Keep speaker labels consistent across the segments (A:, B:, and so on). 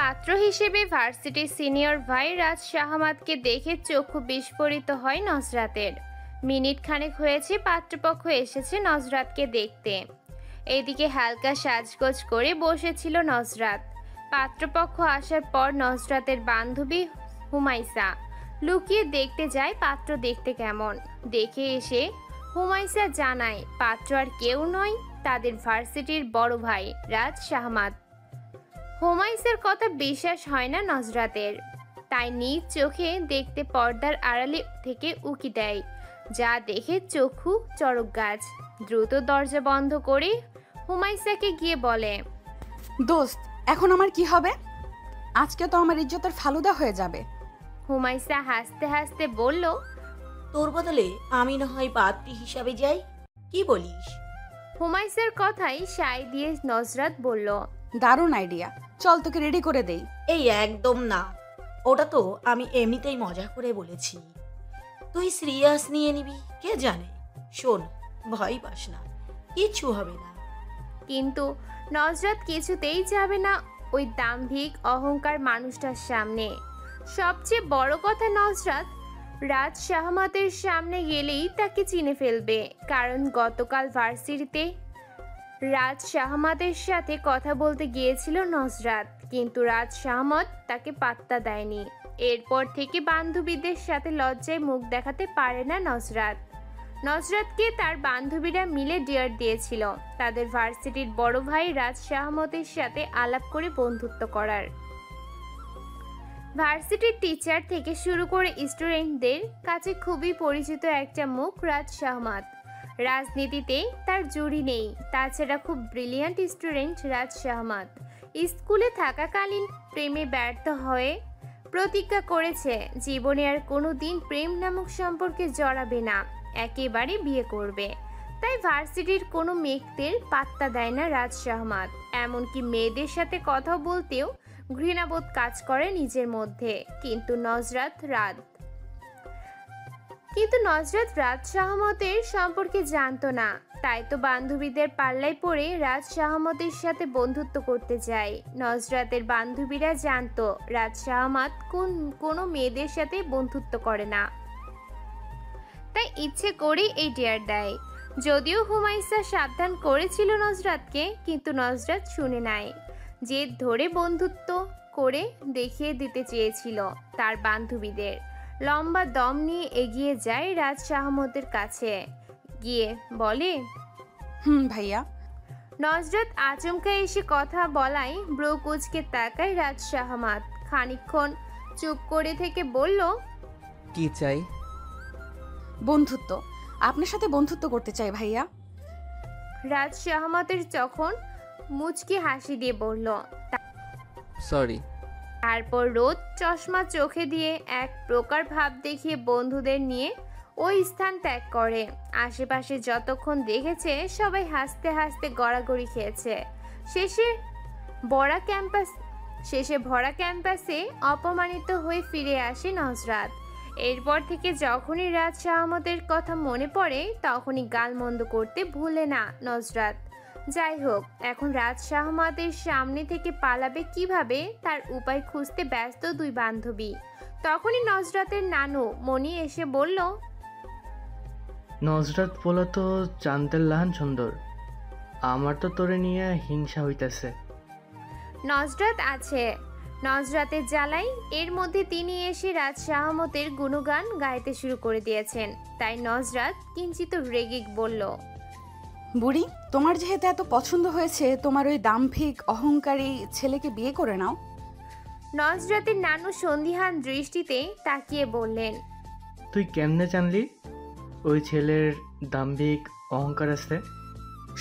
A: পাত্র হিসেবে ভার্সিটির সিনিয়র ভাই রাজ শাহমাতকে দেখে চক্ষু বিস্ফোরিত হয় নজরাতের। মিনিট খানেক হয়েছে পাত্রপক্ষ এসেছে নজরাতকে দেখতে। এদিকে হালকা সাজগোজ করে বসেছিল নজরাত। পাত্রপক্ষ আসার পর নজরাতের বান্ধবী হুমাইসা লুকিয়ে দেখতে যায় পাত্র দেখতে কেমন। দেখে এসে হুমাইসা জানায় পাত্র আর কেউ নয়, তাদের ভার্সিটির বড় ভাই রাজ শাহমাত। হুমাইসার কথা বিশ্বাস হয় না নজরাতের, তাই নিজ চোখে দেখতে পর্দার আড়ালে থেকে উকি দেয়। যা দেখে চক্ষু চড়ক গাছ। দ্রুত দরজা বন্ধ করে হুমাইসাকে গিয়ে বলে,
B: দোস্ত, এখন আমার কি হবে? আজকে তো আমার ইজ্জতের ফালুদা হয়ে যাবে।
A: হুমাইসা হাসতে হাসতে বলল,
C: তোর বদলে আমি না হয় পাত্রী হিসাবে যাই, কি বলিস?
A: হুমাইসার কথাই সায় দিয়ে নজরাত বলল,
B: দারুণ আইডিয়া, চল তোকে রেডি করে দেই।
C: এই একদম না, ওটা তো আমি এমনিতেই মজা করে বলেছি। তুই সিরিয়াস নিয়ে নিবি কে জানে। শোন, ভয় পাস না, কিচ্ছু হবে না।
A: কিন্তু নজরাত কিছুতেই যাবে না ওই দাম্ভিক অহংকার মানুষটার সামনে। সবচেয়ে বড় কথা, নজরাত রাজ শাহমাতের সামনে গেলেই তাকে চিনে ফেলবে, কারণ গতকাল ভার্সিটিতে রাজ শাহমাতের সাথে কথা বলতে গিয়েছিল নজরাত, কিন্তু রাজ শাহমাত তাকে পাত্তা দেয়নি। এরপর থেকে বান্ধবীদের সাথে লজ্জায় মুখ দেখাতে পারে না নজরাত। নজরাতকে তার বান্ধবীরা মিলে ডিয়ার দিয়েছিল তাদের ভার্সিটির বড় ভাই রাজ শাহমতের সাথে আলাপ করে বন্ধুত্ব করার। ভার্সিটির টিচার থেকে শুরু করে স্টুডেন্টদের কাছে খুবই পরিচিত একটা মুখ রাজ শাহমাত। রাজনীতিতে তার জুড়ি নেই, তাছাড়া খুব ব্রিলিয়ান্ট স্টুডেন্ট রাজ শাহমাত। স্কুলে থাকাকালীন প্রেমে ব্যর্থ হয়ে প্রতিজ্ঞা করেছে জীবনে আর কোনো দিন প্রেম নামক সম্পর্কে জড়াবে না, একেবারে বিয়ে করবে। তাই ভার্সিটির কোনো মেয়েদের পাত্তা দেয় না রাজ শাহমাত। এমনকি মেয়েদের সাথে কথা বলতেও ঘৃণাবোধ কাজ করে নিজের মধ্যে। কিন্তু নজরাত রাজ শাহমতের সম্পর্কে জানতো না, তাই তো বান্ধবীদের পাল্লায় পড়ে রাজ শাহমতের সাথে বন্ধুত্ব করতে যায়। নজরাতের বান্ধবীরা জানতো রাজ শাহমত কোনো মেয়েদের সাথে বন্ধুত্ব করে না, তাই ইচ্ছে করে এই ডিয়ার দেয়। যদিও হুমাইসা সাবধান করেছিল নজরাতকে, কিন্তু নজরাত শুনে নেয়। জেদ ধরে বন্ধুত্ব করে দেখিয়ে দিতে চেয়েছিল তার বান্ধবীদের। লম্বা দম নিয়ে এগিয়ে যায় রাজ শাহমতের কাছে, গিয়ে বলে,
B: ভাইয়া।
A: নজরাত আচমকা এসে কথা বলায় ব্রো কুচকে তাকায় রাজ শাহমাত। খানিকক্ষণ চুপ করে থেকে বলল,
D: কি চাই?
B: বন্ধুত্ব, আপনার সাথে বন্ধুত্ব করতে চাই ভাইয়া।
A: রাজ শাহমাতের যখন মুচকি হাসি দিয়ে বলল,
D: সরি।
A: তারপর রোদ চশমা চোখে দিয়ে এক প্রকার ভাব দেখিয়ে বন্ধুদের নিয়ে ওই স্থান ত্যাগ করে। আশেপাশে যতক্ষণ দেখেছে সবাই হাসতে হাসতে গড়াগড়ি খেয়েছে। শেষে ভরা ক্যাম্পাসে অপমানিত হয়ে ফিরে আসে নজরাত। এরপর থেকে যখনই রাজ শাহমতের কথা মনে পড়ে তখনই গালমন্দ করতে ভুলে না নজরাত। যাই হোক, এখন রাজ শাহমাতের সামনে থেকে পালাবে কিভাবে তার উপায় খুঁজতে ব্যস্ত দুই বান্ধবী। তখনই নজরাতের নানু মনি এসে বলল,
E: নজরাত পোলা তো চান্দের লাহান সুন্দর, আমার তো তোরে নিয়ে হিংসা হইতেছে।
A: নজরাত আছে। নজরাতের জ্বালাই এর মধ্যে তিনি এসে রাজ শাহমতের গুণগান গাইতে শুরু করে দিয়েছেন, তাই নজরাত কিঞ্চিত রেগে বলল,
B: বুড়ি, তোমার যেহেতু এত পছন্দ হয়েছে, তোমার ওই দাম্ভিক অহংকারী ছেলেকে বিয়ে করে নাও।
A: নজরাতের নানু সন্দিহান দৃষ্টিতে তাকিয়ে বললেন,
E: তুই কেমনে জানলি ওই ছেলের দাম্ভিক অহংকার আছে?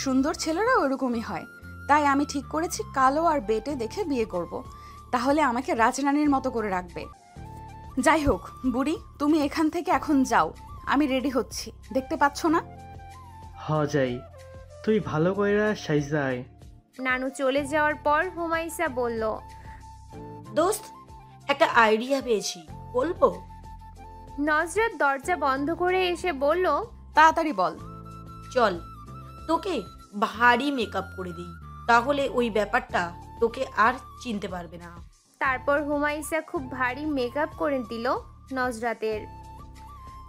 B: সুন্দর ছেলেরা ওরকমই হয়। তাই আমি ঠিক করেছি কালো আর বেটে দেখে বিয়ে করব। তাহলে আমাকে রাজরানীর মতো করে রাখবে। যাই হোক বুড়ি, তুমি এখান থেকে এখন যাও। আমি রেডি হচ্ছি, দেখতে পাচ্ছ না?
E: যাই, তুই ভালো কইরা সাইজা আয়।
A: নানু চলে যাওয়ার পর হুমাইসা বলল,
C: দোস্ত, একটা আইডিয়া পেয়েছি, বলবো?
A: নজরাত দরজা বন্ধ করে এসে বলল,
B: তাড়াতাড়ি বল।
C: চল, তোকে ভারী মেকআপ করে দিই, তাহলে ওই ব্যাপারটা তোকে আর চিনতে পারবে না।
A: তারপর হুমাইসা খুব ভারী মেকআপ করে দিল নজরাতের,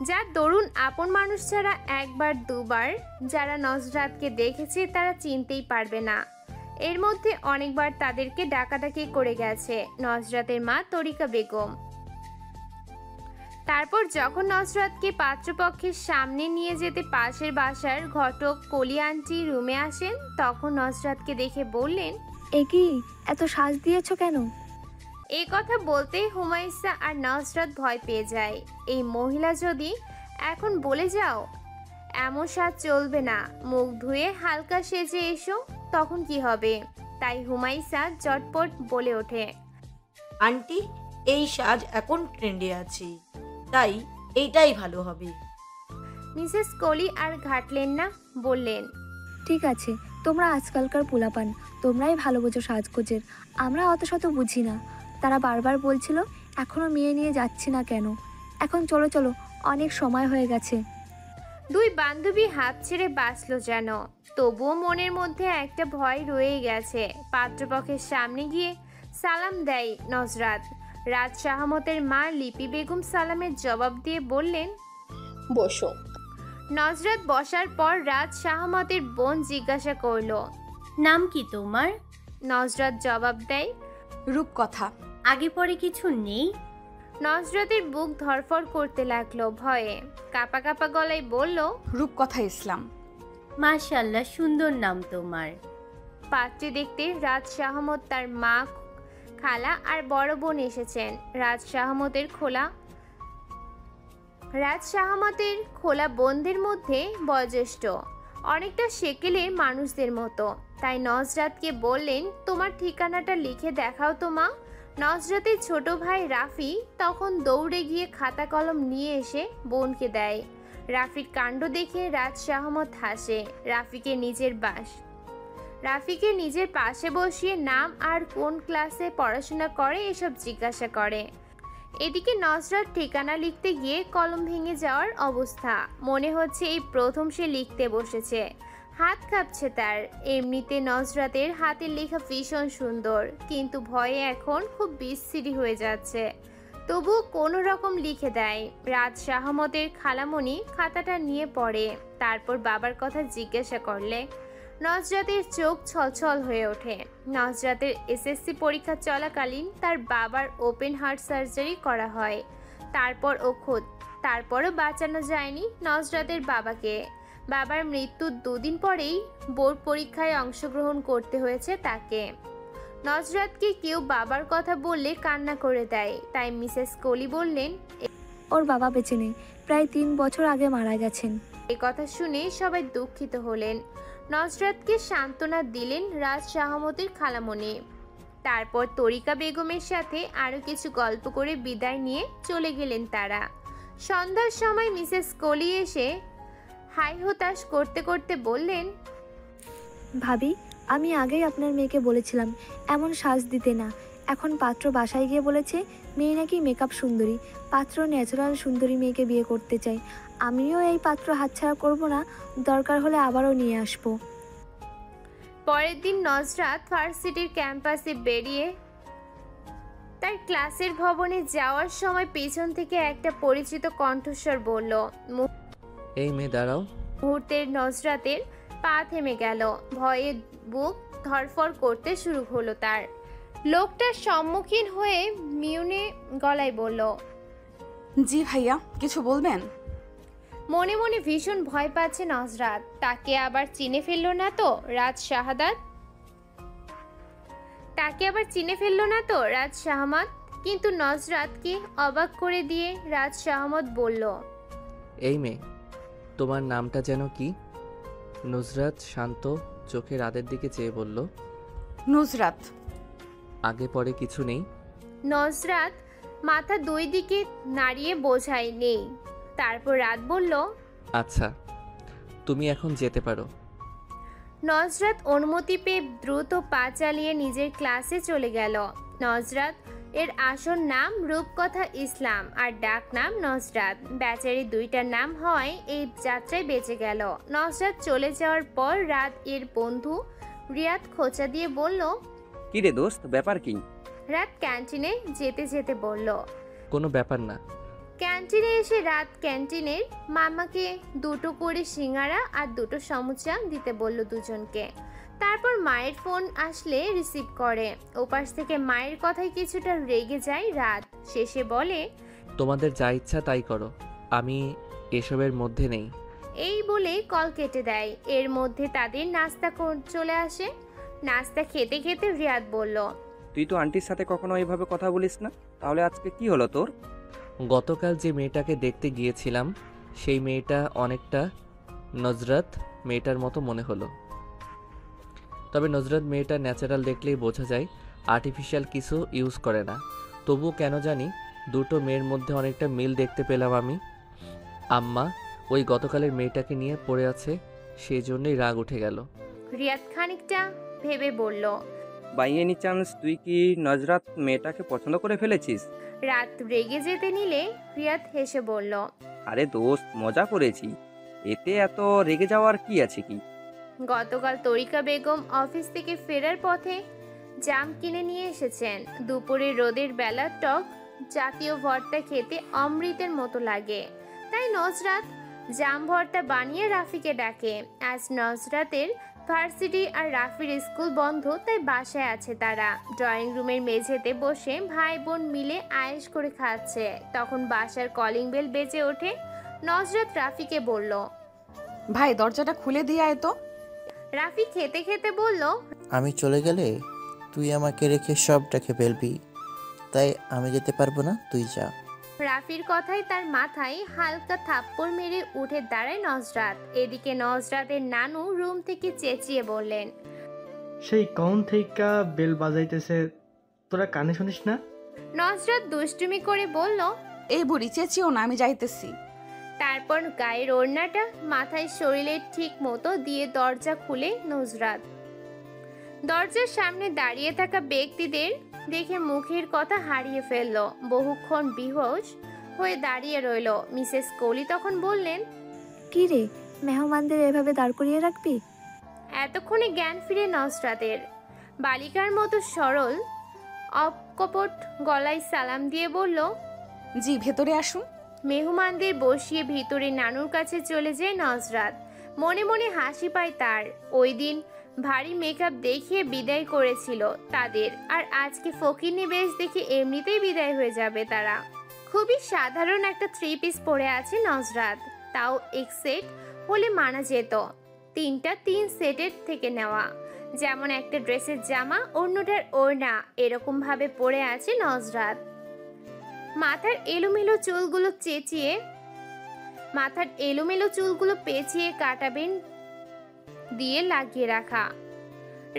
A: যার দরুন আপন মানুষ ছাড়া একবার দুবার যারা নজরাতকে দেখেছে তারা চিনতেই পারবে না। এর মধ্যে অনেকবার তাদেরকে ডাকাডাকি করে গেছে নজরাতের মা তরিকা বেগম। তারপর যখন নজরাতকে পাত্রপক্ষের সামনে নিয়ে যেতে পাশের বাসার ঘটক কলি আন্টি রুমে আসেন, তখন নজরাতকে দেখে বললেন,
F: এ কি, এত সাজ দিয়েছো কেন?
A: এই কথা বলতেই হুমাইসা আর নজরাত ভয় পেয়ে যায়। এই মহিলা যদি এখন বলে যাও এমন সাজ চলবে না, মুখ ধুয়ে হালকা সেজে এসো, তখন কি হবে? তাই হুমাইসা চটপট বলে ওঠে,
C: আন্টি, এই সাজ এখন ট্রেন্ডে আছে, তাই এইটাই ভালো হবে।
A: মিসেস কলি আর ঘাটলেন না, বললেন,
F: ঠিক আছে, তোমরা আজকালকার পোলাপান, তোমরাই ভালো বোঝো সাজগোজের, আমরা অত শত বুঝি না। তারা বারবার বলছিল এখনো মেয়ে নিয়ে যাচ্ছি না কেন, এখন চলো চলো, অনেক সময় হয়ে গেছে।
A: দুই বান্ধবী হাত ছেড়ে বাঁচল যেন, তবুও মনের মধ্যে একটা ভয় রয়ে গেছে। পাত্রপক্ষের সামনে গিয়ে সালাম দেয় নজরাত। রাজ শাহমতের মা লিপি বেগম সালামের জবাব দিয়ে বললেন,
G: বসো।
A: নজরাত বসার পর রাজ শাহমতের বোন জিজ্ঞাসা করল,
G: নাম কি তোমার?
A: নজরাত জবাব দেয়,
B: রূপকথা।
G: আগে পরে কিছু নেই?
A: নজরাতের বুক ধরফর করতে লাগলো ভয়ে, কাপা কাপা গলায় বলল,
B: রূপকথা ইসলাম।
G: মাশাআল্লাহ, সুন্দর নাম তোমার।
A: পাত্রে দেখতে রাজ শাহমত, তার মা, খালা আর বড় বোন এসেছেন। রাজ শাহমতের খোলা বোনদের মধ্যে বয়োজ্যেষ্ঠ, অনেকটা সেকেলের মানুষদের মতো। তাই নজরাতকে বললেন, তোমার ঠিকানাটা লিখে দেখাও তো মা। নজরাতের ছোট ভাই রাফি তখন দৌড়ে গিয়ে খাতা কলম নিয়ে এসে বোনকে দেয়। রাফির কাণ্ড দেখে রাজ শাহমত হাসে। রাফিকে নিজের পাশে বসিয়ে নাম আর কোন ক্লাসে পড়াশোনা করে এসব জিজ্ঞাসা করে। এদিকে নজরাত ঠিকানা লিখতে গিয়ে কলম ভেঙে যাওয়ার অবস্থা, মনে হচ্ছে এই প্রথম সে লিখতে বসেছে। হাত কাঁপছে তার। এমনিতে নজরাতের হাতের লেখা ভীষণ সুন্দর, কিন্তু ভয়ে এখন খুব বিশ্রী হয়ে যাচ্ছে। তবুও কোনো রকম লিখে দেয়। রাজ শাহমতের খালামণি খাতাটা নিয়ে পড়ে, তারপর বাবার কথা জিজ্ঞাসা করলে নজরাতের চোখ ছলছল হয়ে ওঠে। নজরাতের এসএসসি পরীক্ষা চলাকালীন তার বাবার ওপেন হার্ট সার্জারি করা হয়। তারপরও বাঁচানো যায়নি নজরাতের বাবাকে। বাবার মৃত্যুর 2 দিন পরেই বোর্ড পরীক্ষায় অংশগ্রহণ করতে হয়েছে তাকে। নজরাতকে কেউ বাবার কথা বললে কান্না করে দেয়, তাই মিসেস কলি বললেন,
F: ওর বাবা বেঁচে নেই, প্রায় 3 বছর আগে মারা গেছেন।
A: এই কথা শুনে সবাই দুঃখিত হলেন। নজরাতকে সান্ত্বনা দিলেন রাজ শাহমতের খালামণি। তারপর তরিকা বেগমের সাথে আরও কিছু গল্প করে বিদায় নিয়ে চলে গেলেন তারা। সন্ধ্যার সময় মিসেস কলি এসে হাই হতাশ করতে করতে বললেন,
F: ভাবি, আমি আগেই আপনার মেয়েকে বলেছিলাম এমন সাজ দিতে না। এখন পাত্র বাসায় গিয়ে বলেছে মেয়ে নাকি মেকআপ সুন্দরী, পাত্র ন্যাচারাল সুন্দরী মেয়েকে বিয়ে করতে চাই। আমিও এই পাত্র হাতছাড়া করব না, দরকার হলে আবারও নিয়ে আসবো।
A: পরের দিন নজরাত ভার্সিটির ক্যাম্পাসে বেরিয়ে তার ক্লাসের ভবনে যাওয়ার সময় পেছন থেকে একটা পরিচিত কণ্ঠস্বর বলল।
D: এই মেয়ে দাঁড়াও।
A: মুহূর্তের নজরাতের পা থেমে গেল, ভয়ে বুক ধরফর করতে শুরু হলো তার। লোকটার সম্মুখীন হয়ে মিউনে গলায় বলল,
B: জি ভাইয়া, কিছু বলবেন?
A: মনে মনে ভীষণ ভয় পাচ্ছে নজরাত। তাকে আবার চিনে ফেললো না তো রাজ শাহমত? কিন্তু নজরাতকে অবাক করে দিয়ে রাজ শাহমত বলল,
D: এই মেয়ে, তোমার নামটা যেন কি? নুসরাত শান্ত চোখে রাতের দিকে চেয়ে বলল,
B: নুসরাত।
D: আগে পরে কিছু নেই।
A: নজরাত মাথা দুই দিকে নাড়িয়ে বোঝায় নেই। তারপর রাত বলল,
D: আচ্ছা, তুমি এখন যেতে পারো।
A: নজরাত অনুমতি পেয়ে দ্রুত পা চালিয়ে নিজের ক্লাসে চলে গেল। নজরাত এর আসল নাম রূপকথা ইসলাম আর ডাক নাম নজরাত। বেচারি দুইটা নাম হয় এই যাত্রায় বেঁচে গেল। নজরাত চলে যাওয়ার পর রাত এর বন্ধু রিয়াদ খোঁচা দিয়ে বলল,
H: কি রে দোস্ত, ব্যাপার কি?
A: রাত ক্যান্টিনে যেতে যেতে বলল।
D: কোনো ব্যাপার না।
A: ক্যান্টিনে এসে রাত ক্যান্টিনের মামাকে দুটো করে সিঙ্গারা আর দুটো সমুচা দিতে বলল দুজনকে। তারপর মায়ের ফোন আসলে রিসিভ করে। ওপাশ থেকে মায়ের কথায় কিছুটা রেগে যায় রাত। শেষে বলে,
D: তোমাদের যা ইচ্ছা তাই করো, আমি এসবের মধ্যে নেই।
A: এই বলে কল কেটে দেয়। এর মধ্যে তাদের নাস্তা চলে আসে। নাস্তা খেতে খেতে রিয়াদ বলল,
H: তুই তো আন্টির সাথে কখনো এইভাবে কথা বলিস না, তাহলে আজকে কি হলো তোর?
D: গতকাল যে মেয়েটাকে দেখতে গিয়েছিলাম সেই মেয়েটা অনেকটা নজরাত মেয়েটার মতো মনে হলো। তবে নজরাত মেয়েটা ন্যাচারাল দেখলেই বোঝা যায়, আর্টিফিশিয়াল কিছু ইউজ করে না। তবুও কেন জানি দুটো মেয়ের মধ্যে অনেকটা মিল দেখতে পেলাম আমি। আম্মা ওই গতকালের মেয়েটাকে নিয়ে পড়ে আছে, সেই জন্যই রাগ উঠে গেল।
A: রিয়াদ খানিকটা ভেবে বলল,
H: বাই এনি চান্স তুই কি নজরাত মেয়েটাকে পছন্দ করে ফেলেছিস?
A: রাত রেগে যেতে নিলে রিয়াদ হেসে বলল,
H: আরে দোস্ত, মজা করেছি, এতে এত রেগে যাওয়ার কি আছে কি?
A: গতকাল তরিকা বেগম অফিস থেকে ফেরার পথে জাম কিনে নিয়ে এসেছেন। দুপুরে রোদের বেলা টক জাতীয় ভর্তা খেতে অমৃতের মতো লাগে। তাই নজরাত জাম ভর্তা বানিয়ে রাফিকে ডাকে। আজ নজরাতের ভার্সিটি আর রাফির স্কুল বন্ধ, তাই বাসায় আছে তারা। ড্রয়িং রুমের মেঝেতে বসে ভাই বোন মিলে আয়েশ করে খাচ্ছে। তখন বাসার কলিং বেল বেজে ওঠে। নজরাত রাফিকে বলল,
B: ভাই দরজাটা খুলে দিয়ে আয় তো।
A: রাফি খেতে খেতে বলল,
I: আমি চলে গেলে তুই আমাকে রেখে সব ডেকে ফেলবি, তাই আমি যেতে পারবো না, তুই যা।
A: রাফির কথায় তার মাথায় হালকা থাপ্পড় মেরে উঠে দাঁড়ায় নজরাত। এদিকে নজরাতের নানু রুম থেকে চেঁচিয়ে বললেন,
E: সেই কখন থেকে বেল বাজাইতেছে, তোরা কানে শুনিস না?
A: নজরাত দুষ্টুমি করে বলল,
B: এই বুড়ি চেঁচিও না, আমি যাইতেছি।
A: তারপর গায়ের ওড়নাটা মাথায় শরীরের ঠিক মতো দিয়ে দরজা খুলে নজরাত। দরজার সামনে দাঁড়িয়ে থাকা ব্যক্তিদের দেখে মুখের কথা হারিয়ে ফেলল। বহুক্ষণ বিহোশ হয়ে দাঁড়িয়ে রইল। মিসেস কোলি তখন বললেন,
F: কি রে, মেহমানদের এভাবে দাঁড় করিয়ে রাখবি?
A: এতক্ষণে জ্ঞান ফিরে নজরাতের। বালিকার মতো সরল অকপট গলায় সালাম দিয়ে বলল,
B: জি ভেতরে আসুন।
A: মেহমানদের বসিয়ে ভিতরে নানুর কাছে চলে যায় নজরাত। মনে মনে হাসি পায় তার। ওই দিন ভারী মেকআপ দেখিয়ে বিদায় করেছিল তাদের, আর আজকে ফকিরনি বেশ দেখে এমনিতেই বিদায় হয়ে যাবে তারা। খুবই সাধারণ একটা থ্রি পিস পরে আছে নজরাত, তাও এক সেট হলে মানা যেত। তিনটা তিন সেটের থেকে নেওয়া, যেমন একটা ড্রেসের জামা অন্যটার ওড়না, এরকম ভাবে পরে আছে নজরাত। মাথার এলোমেলো চুলগুলো পেঁচিয়ে কাটাবেন দিয়ে লাগিয়ে রাখা।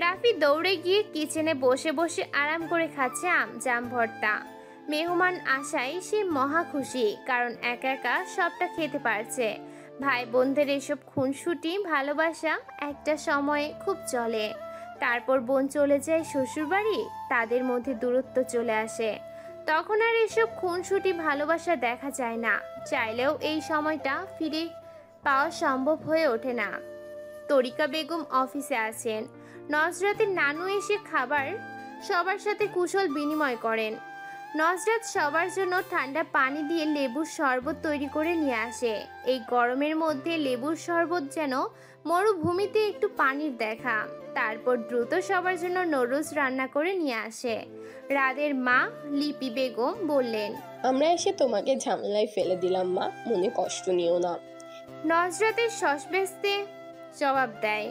A: রাফি দৌড়ে গিয়ে কিচেনে বসে বসে আরাম করে খাচ্ছে জাম ভর্তা। মেহমান আসায় সে মহা খুশি, কারণ একা একা সবটা খেতে পারছে। ভাই বোনদের এসব খুনসুটি ভালোবাসা একটা সময়ে খুব চলে। তারপর বোন চলে যায় শ্বশুরবাড়ি, তাদের মধ্যে দূরত্ব চলে আসে। তখন আর এসব খুনসুটি ভালোবাসা দেখা যায় না। চাইলেও এই সময়টা ফিরে পাওয়া সম্ভব হয়ে ওঠে না। তরিকা বেগম অফিসে আছেন। নজরাতের নানু এসে খাবার সবার সাথে কুশল বিনিময় করেন। নজরাত সবার জন্য ঠান্ডা পানি দিয়ে লেবুর শরবত তৈরি করে নিয়ে আসে। এই গরমের মধ্যে লেবুর শরবত যেন মরুভূমিতে একটু পানির দেখা। তারপর দ্রুত সবার জন্য নুডলস রান্না করে নিয়ে আসে। রাদের মা লিপি বেগম বললেন,
J: আমরা এসে তোমাকে ঝামেলায় ফেলে দিলাম মা, মনে কষ্ট নিও না।
A: নজরাতের সসবেস্তে জবাব দেয়,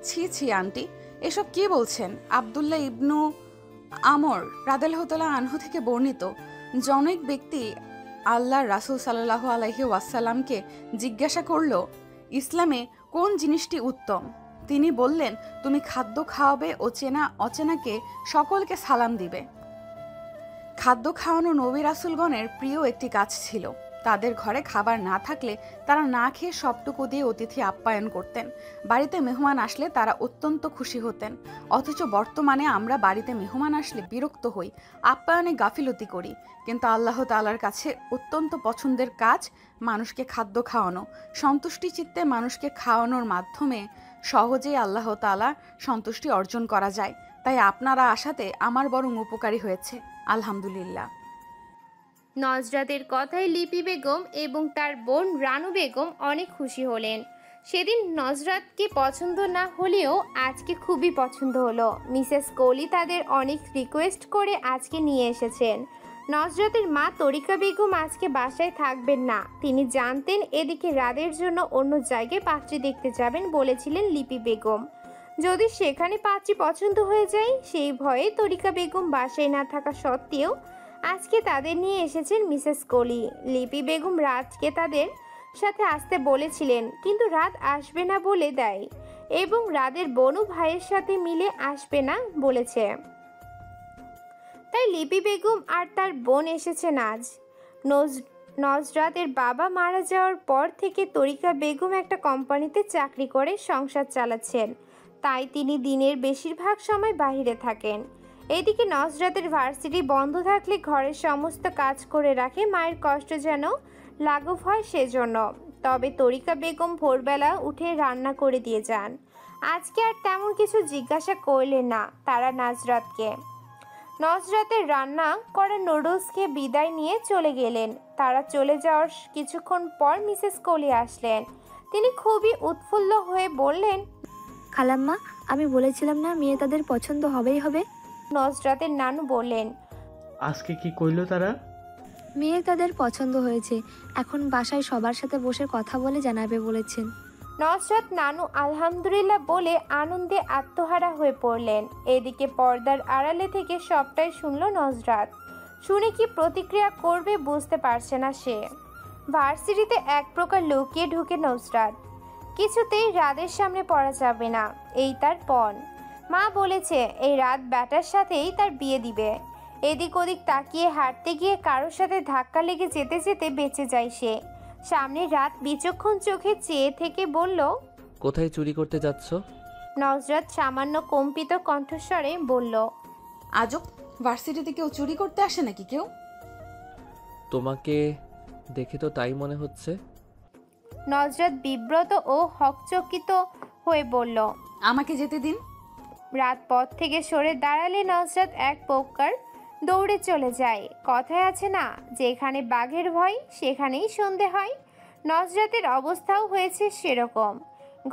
B: ছি ছি আন্টি, এসব কি বলছেন? আব্দুল্লাহ ইবনু আমর রাদিয়াল্লাহু আনহু থেকে বর্ণিত, জনৈক ব্যক্তি আল্লাহর রাসূল সাল্লাল্লাহু আলাইহি ওয়াসাল্লামকে জিজ্ঞাসা করল, ইসলামে কোন জিনিসটি উত্তম। তিনি বললেন, তুমি খাদ্য খাওয়াবে ও চেনা অচেনাকে সকলকে সালাম দিবে। খাদ্য খাওয়ানো নবী রাসূলগণের প্রিয় একটি কাজ ছিল। তাদের ঘরে খাবার না থাকলে তারা না খেয়ে সবটুকু দিয়ে অতিথি আপ্যায়ন করতেন। বাড়িতে মেহমান আসলে তারা অত্যন্ত খুশি হতেন। অথচ বর্তমানে আমরা বাড়িতে মেহমান আসলে বিরক্ত হই, আপ্যায়নে গাফিলতি করি। কিন্তু আল্লাহ তাআলার কাছে অত্যন্ত পছন্দের কাজ মানুষকে খাদ্য খাওয়ানো। সন্তুষ্টি চিত্তে মানুষকে খাওয়ানোর মাধ্যমে সহজেই আল্লাহ তাআলা সন্তুষ্টি অর্জন করা যায়। তাই আপনারা আসাতে আমার বরং উপকারী হয়েছে, আলহামদুলিল্লাহ।
A: নজরাতের কথায় লিপি বেগম এবং তার বোন রানু বেগম অনেক খুশি হলেন। সেদিন নজরাতকে পছন্দ না হলেও আজকে খুবই পছন্দ হলো। মিসেস কৌলি তাদের অনেক রিকোয়েস্ট করে আজকে নিয়ে এসেছেন। নজরাতের মা তরিকা বেগম আজকে বাসায় থাকবেন না। তিনি জানতেন এদিকে রাদের জন্য অন্য জায়গায় পাত্রী দেখতে যাবেন বলেছিলেন লিপি বেগম। যদি সেখানে পাত্রী পছন্দ হয়ে যায় সেই ভয়ে তরিকা বেগম বাসায় না থাকা সত্ত্বেও আজকে তাদের নিয়ে এসেছেন মিসেস কলি। লিপি বেগম রাতকে তাদের সাথে আসতে বলেছিলেন, কিন্তু রাত আসবে না বলে দেয় এবং রাদের বোনও ভাইয়ের সাথে মিলে আসবে না বলেছে। তাই লিপি বেগম আর তার বোন এসেছেন আজ। নজরাতের বাবা মারা যাওয়ার পর থেকে তরিকা বেগম একটা কোম্পানিতে চাকরি করে সংসার চালাচ্ছেন। তাই তিনি দিনের বেশিরভাগ সময় বাইরে থাকেন। এদিকে নজরাতের ভার্সিটি বন্ধ থাকলে ঘরের সমস্ত কাজ করে রাখে, মায়ের কষ্ট যেন লাঘব হয় সেজন্য। তবে তরিকা বেগম ভোরবেলা উঠে রান্না করে দিয়ে যান। আজকে আর তেমন কিছু জিজ্ঞাসা করলেন না তারা নজরাতকে। নজরাতের রান্না করা নুডলস খেয়ে বিদায় নিয়ে চলে গেলেন। তারা চলে যাওয়ার কিছুক্ষণ পর মিসেস কলি আসলেন। তিনি খুবই উৎফুল্ল হয়ে বললেন,
F: খালাম্মা, আমি বলেছিলাম না মেয়ে তাদের পছন্দ হবেই হবে।
A: নজরাতের নানু বললেন,
E: আজকে কি কইলো তারা?
F: মেয়ে তাদের পছন্দ হয়েছে, এখন বাসায় সবার সাথে বসে কথা বলে জানাবে বলেছেন।
A: নজরাত নানু আলহামদুলিল্লাহ বলে আনন্দে আত্মহারা হয়ে পড়লেন। এদিকে পর্দার আড়ালে থেকে সবটাই শুনল নজরাত। শুনে কি প্রতিক্রিয়া করবে বুঝতে পারছে না সে। ভার্সিটিতে এক প্রকার লুকিয়ে ঢুকে নজরাত। কিছুতেই রাদের সামনে পড়া যাবে না, এই তার পণ। মা বলেছে এই রাত ব্যাটার সাথেই তার বিয়ে দিবে। এদিক ওদিক তাকিয়ে হাঁটতে গিয়ে কারোর সাথে ধাক্কা লেগে যেতে যেতে বেঁচে যায় সে। সামনে রাত বিচক্ষণ চোখে চেয়ে থেকে বলল,
D: কোথায় চুরি করতে যাচ্ছ?
A: নজরাত সামান্য কম্পিত কণ্ঠস্বরে বলল,
B: আজব, ভার্সিটিতে কেউ চুরি করতে আসে নাকি কেউ?
D: তোমাকে দেখে তো তাই মনে হচ্ছে।
A: নজরাত বিব্রত ও হকচকিত হয়ে বলল,
B: আমাকে যেতে দিন।
A: রাত পথ থেকে সরে দাঁড়ালে নজরাত এক প্রকার দৌড়ে চলে যায়। কথায় আছে না, যেখানে বাঘের ভয় সেখানেই সন্ধে হয়। নজরাতের অবস্থাও হয়েছে সেরকম।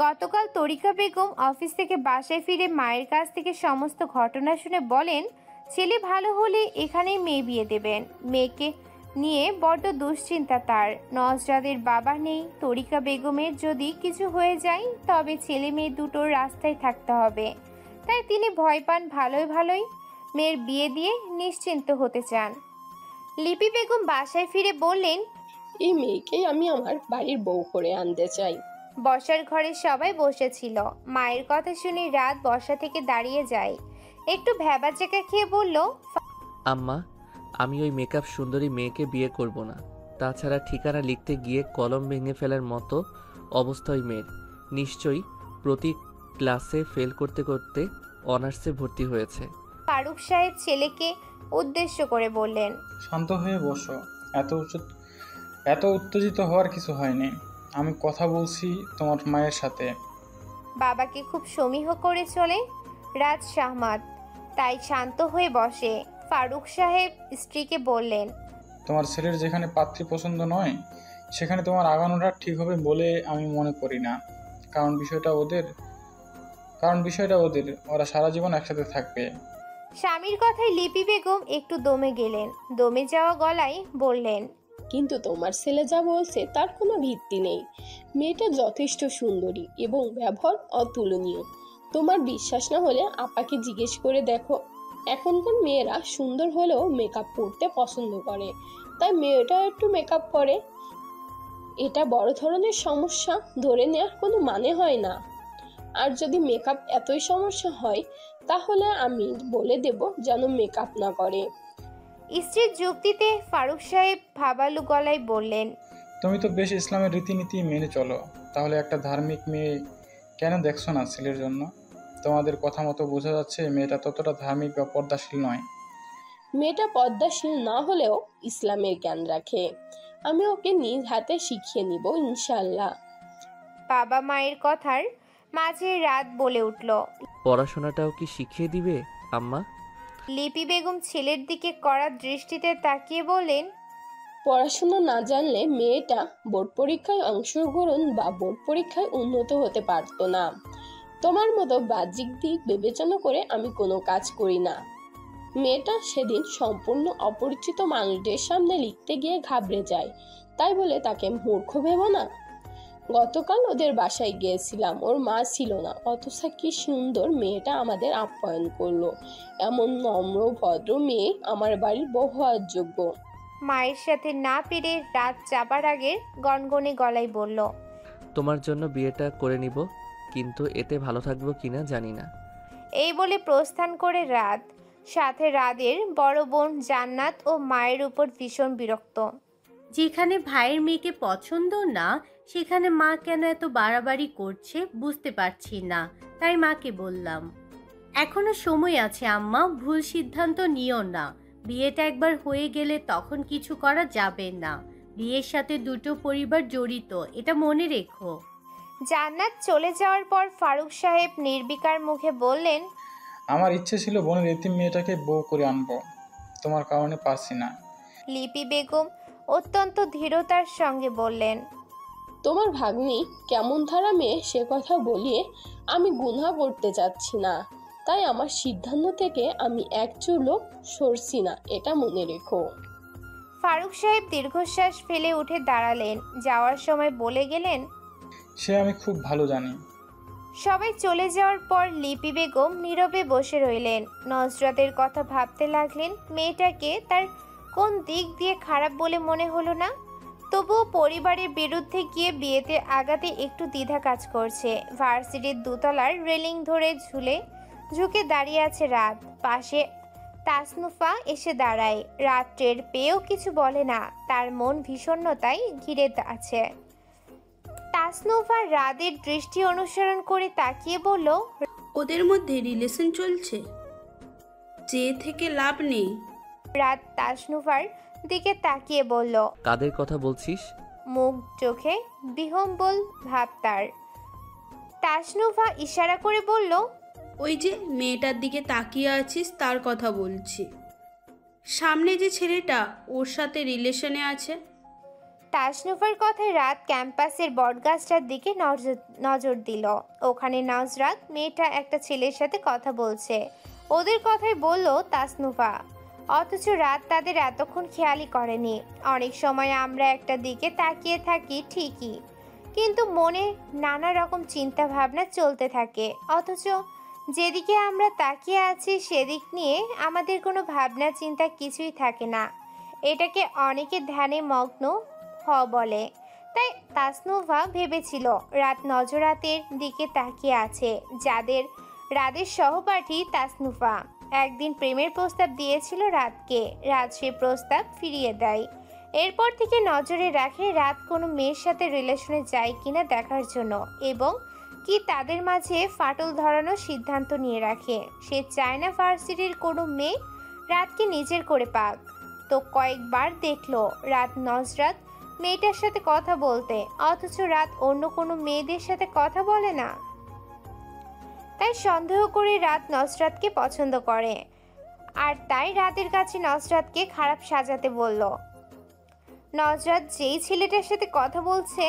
A: গতকাল তরিকা বেগম অফিস থেকে বাসায় ফিরে মায়ের কাছ থেকে সমস্ত ঘটনা শুনে বলেন, ছেলে ভালো হলে এখানেই মেয়ে বিয়ে দেবেন। মেয়েকে নিয়ে বড্ড দুশ্চিন্তা তার। নজরাতের বাবা নেই। তরিকা বেগমের যদি কিছু হয়ে যায় তবে ছেলে মেয়ে দুটোর রাস্তায় থাকতে হবে। তাই তিনি ভয় পান ভালোই মেয়ের বিয়ে দিয়ে নিশ্চিন্ত হতে চান। লিপি বেগম বাসায় ফিরে বললেন,
J: এই মেয়েকেই আমি আমার বাড়ির বউ করে আনতে চাই।
A: বসার ঘরে সবাই বসেছিল। মায়ের কথা শুনে রাত বসা থেকে দাঁড়িয়ে যায়। একটু ভ্যাবাচাকা খেয়ে বলল,
D: আম্মা, আমি ওই মেকআপ সুন্দরী মেয়েকে বিয়ে করব না। তাছাড়া ঠিকানা লিখতে গিয়ে কলম ভেঙে ফেলার মতো অবস্থা ওই মেয়ের। নিশ্চয়ই প্রতি ক্লাসে ফেল করতে করতে অনার্সে ভর্তি হয়েছে।
A: ফারুক সাহেব ছেলেকে উদ্দেশ্য করে বললেন,
K: শান্ত হয়ে বসো, এত উত্তেজিত হওয়ার কিছু হয়নি। আমি কথা বলছি তোমার মায়ের সাথে।
A: বাবাকে খুব সমীহ করে চলে রাজ শাহমাত, তাই শান্ত হয়ে বসে। ফারুক সাহেব স্ত্রীকে বললেন,
K: তোমার ছেলের যেখানে পাত্রী পছন্দ নয় সেখানে তোমার আগানোটা ঠিক হবে বলে আমি মনে করি না। কারণ বিষয়টা ওদের, ওরা সারা জীবন একসাথে থাকবে।
A: স্বামীর কথায় লিপি বেগম একটু দমে গেলেন। দমে যাওয়া গলায় বললেন,
J: কিন্তু তোমার ছেলে যা বলছে তার কোনো ভিত্তি নেই। মেয়েটা যথেষ্ট সুন্দরী এবং ব্যবহার অতুলনীয়। তোমার বিশ্বাস না হলে আপাকে জিজ্ঞেস করে দেখো। এখনকার মেয়েরা সুন্দর হলেও মেকআপ করতে পছন্দ করে, তাই মেয়েটা একটু মেকআপ করে। এটা বড় ধরনের সমস্যা ধরে নেওয়ার কোনো মানে হয় না। আর যদি মেকআপ এতই সমস্যা হয় তাহলে আমি বলে দেব যেন মেকআপ না করে।
A: স্ত্রীর যুক্তিতে ফারুক সাহেব ভাবালু গলায় বললেন,
K: তুমি তো বেশ ইসলামের রীতিনীতি মেনে চলো, তাহলে একটা ধার্মিক মেয়ে কেন দেখছো না ছেলের জন্য? তোমাদের কথা মতো বোঝা যাচ্ছে মেয়েটা ততটা ধার্মিক বা পর্দাশীল নয়।
J: মেয়েটা পর্দাশীল না হলেও ইসলামের জ্ঞান রাখে। আমি ওকে নিজ হাতে শিখিয়ে নিব ইনশাল্লাহ।
A: বাবা মায়ের কথার মাঝে রাত বলে উঠল।
D: পড়াশোনাটাও কি শিখিয়ে দিবে আম্মা?
A: লিপি বেগম ছেলের দিকে কড়া দৃষ্টিতে তাকিয়ে বলেন,
J: পড়াশোনা না জানলে মেয়েটা বোর্ড পরীক্ষায় অংশগ্রহণ বা বোর্ড পরীক্ষায় উন্নত হতে পারতো না। তোমার মতো বাহ্যিক দিক বিবেচনা করে আমি কোনো কাজ করি না। মেয়েটা সেদিন সম্পূর্ণ অপরিচিত মানুষদের সামনে লিখতে গিয়ে ঘাবড়ে যায়, তাই বলে তাকে মূর্খ ভেবো না। গতকাল ওদের বাসায় গিয়েছিলাম, ওর মা ছিল না, অথচ কি সুন্দর মেয়েটা আমাদের আপ্যায়ন করলো। এমন নম্র ভদ্র মেয়ে আমার বাড়ির বউ হওয়ার যোগ্য।
A: মায়ের সাথে না পেরে রাত যাবার আগে গনগনে গলায় বলল,
D: তোমার জন্য বিয়েটা করে নিব, কিন্তু এতে ভালো থাকবো কিনা জানি না।
A: এই বলে প্রস্থান করে রাত। সাথে রাদের বড় বোন জান্নাত ও মায়ের উপর ভীষণ বিরক্ত।
G: যেখানে ভাইয়ের মেয়েকে পছন্দ না সেখানে মা কেন এত বাড়াবাড়ি করছে বুঝতে পারছি না, তাই মাকে বললাম, এখনো সময় আছে আম্মা, ভুল সিদ্ধান্ত নিও না। বিয়েটা একবার হয়ে গেলে তখন কিছু করা যাবে না। বিয়ের সাথে দুটো পরিবার জড়িত, এটা মনে রেখো।
A: জান্নাত চলে যাওয়ার পর ফারুক সাহেব নির্বিকার মুখে বললেন,
K: আমার ইচ্ছে ছিল বোনের এতিম মেয়েটাকে বউ করে আনবো, তোমার কারণে পারছি না।
A: লিপি বেগম অত্যন্ত ধীরতার সঙ্গে বললেন,
J: তোমার ভাগ্নি কেমন ধারা মেয়ে সে কথা বলিয়ে আমি গুনাহ করতে চাচ্ছি না, তাই আমার সিদ্ধান্ত থেকে আমি এক চুলও সরছি না, এটা মনে রেখো।
A: ফারুক সাহেব দীর্ঘশ্বাস ফেলে উঠে দাঁড়ালেন। যাওয়ার সময় বলে গেলেন,
K: সে আমি খুব ভালো জানি।
A: সবাই চলে যাওয়ার পর লিপি বেগম নীরবে বসে রইলেন। নজরাতের কথা ভাবতে লাগলেন। মেয়েটাকে তার কোন দিক দিয়ে খারাপ বলে মনে হলো না, তবুও পরিবারের বিরুদ্ধে গিয়ে বিয়েতে আগাতে একটু দ্বিধা কাজ করছে। ভার্সিটির দোতলার রেলিং ধরে ঝুঁকে দাঁড়িয়ে আছে রাত। পাশে তাসনুফা এসে দাঁড়ায়। রাত টের পেয়েও কিছু বলে না, তার মন বিষণ্ণতায় ঘিরে আছে। তাসনুফা রাদের দৃষ্টি অনুসরণ করে তাকিয়ে বলল,
L: ওদের মধ্যে রিলেশন চলছে, চেয়ে থেকে লাভ নেই।
A: রাত তাসনুফার দিকে তাকিয়ে বলল,
D: কাদের কথা বলছিস?
A: মুখ চোখে বিহম্বল ভাব তার। তাসনুফা ইশারা করে বলল,
L: ওই যে মেয়েটার দিকে তাকিয়ে আছিস তার কথা বলছি, সামনে যে ছেলেটা ওর সাথে রিলেশনে আছে।
A: তাসনুফার কথায় রাত ক্যাম্পাসের বটগাছটার দিকে নজর দিল। ওখানে নজরাত মেয়েটা একটা ছেলের সাথে কথা বলছে। ওদের কথাই বলল তাসনুফা, অথচ রাত তাদের এতক্ষণ খেয়ালই করেনি। অনেক সময় আমরা একটা দিকে তাকিয়ে থাকি ঠিকই, কিন্তু মনে নানা রকম চিন্তা ভাবনা চলতে থাকে, অথচ যেদিকে আমরা তাকিয়ে আছি সেদিক নিয়ে আমাদের কোনো ভাবনা চিন্তা কিছুই থাকে না। এটাকে অনেকে ধ্যানে মগ্ন বলে। তাই তাসনুফা ভেবেছিল রাত নজরাতের দিকে তাকিয়ে আছে, যাদের রাদের সহপাঠী তাসনুফা একদিন প্রেমের প্রস্তাব দিয়েছিল রাতকে। রাত সে প্রস্তাব ফিরিয়ে দেয়। এরপর থেকে নজরে রাখে রাত কোনো মেয়ের সাথে রিলেশনে যায় কিনা দেখার জন্য, এবং কি তাদের মাঝে ফাটল ধরানোর সিদ্ধান্ত নিয়ে রাখে। সে চায় না ভার্সিটির কোনো মেয়ে রাতকে নিজের করে পাক। তো কয়েকবার দেখলো রাত নজরাত মেয়েটার সাথে কথা বলতে, অথচ রাত অন্য কোনো মেয়েদের সাথে কথা বলে না। তাই সন্দেহ করে রাত নজরাতকে পছন্দ করে, আর তাই রাতের কাছে নজরাতকে খারাপ সাজাতে বলল। নজরাত যেই ছেলেটার সাথে কথা বলছে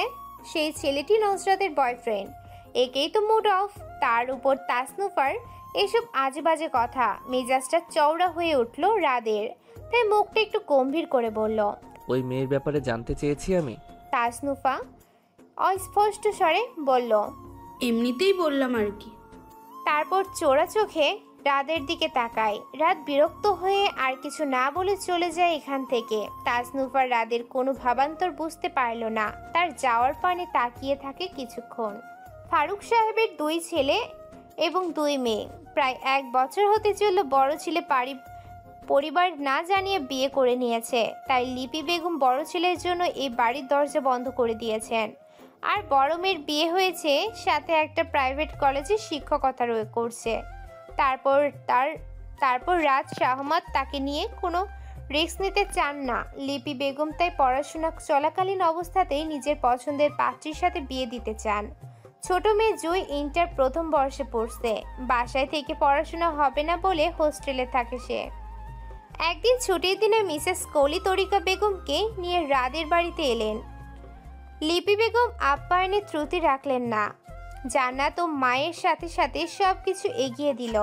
A: সেই ছেলেটি নজরাতের বয়ফ্রেন্ড। একেই তো মুড অফ, তার উপর তাসনুফার এসব আজে বাজে কথা। মেজাজটা চওড়া হয়ে উঠল রাদের, তাই মুখটা একটু গম্ভীর করে বলল,
D: ওই মেয়ের ব্যাপারে জানতে চেয়েছি আমি।
A: তাসনুফা অস্পষ্ট স্বরে বলল,
L: এমনিতেই বললাম আর কি।
A: তারপর চোরা চোখে রাদের দিকে তাকায়। রাত বিরক্ত হয়ে আর কিছু না বলে চলে যায় এখান থেকে। তাজনুফার রাদের কোনো ভাবান্তর বুঝতে পারল না। তার যাওয়ার পানে তাকিয়ে থাকে কিছুক্ষণ। ফারুক সাহেবের 2 ছেলে এবং 2 মেয়ে। প্রায় 1 বছর হতে চলল বড় ছেলে পরিবার না জানিয়ে বিয়ে করে নিয়েছে। তাই লিপি বেগম বড় ছেলের জন্য এই বাড়ির দরজা বন্ধ করে দিয়েছেন। আর বড় মেয়ের বিয়ে হয়েছে, সাথে একটা প্রাইভেট কলেজে শিক্ষকতা করছে। তারপর রাজ শাহমাত তাকে নিয়ে কোনো রিস্ক নিতে চান না। লিপি বেগম তাই পড়াশোনা চলাকালীন অবস্থাতেই নিজের পছন্দের পাত্রীর সাথে বিয়ে দিতে চান। ছোট মেয়ে জুই ইন্টার প্রথম বর্ষে পড়ছে। বাসায় থেকে পড়াশোনা হবে না বলে হোস্টেলে থাকে সে। একদিন ছুটির দিনে মিসেস কলি তরিকা বেগমকে নিয়ে রাদের বাড়িতে এলেন। লিপি বেগম আপ্যায়নে ত্রুটি রাখলেন না। জান্নাত ও মায়ের সাথে সাথে সব কিছু এগিয়ে দিল।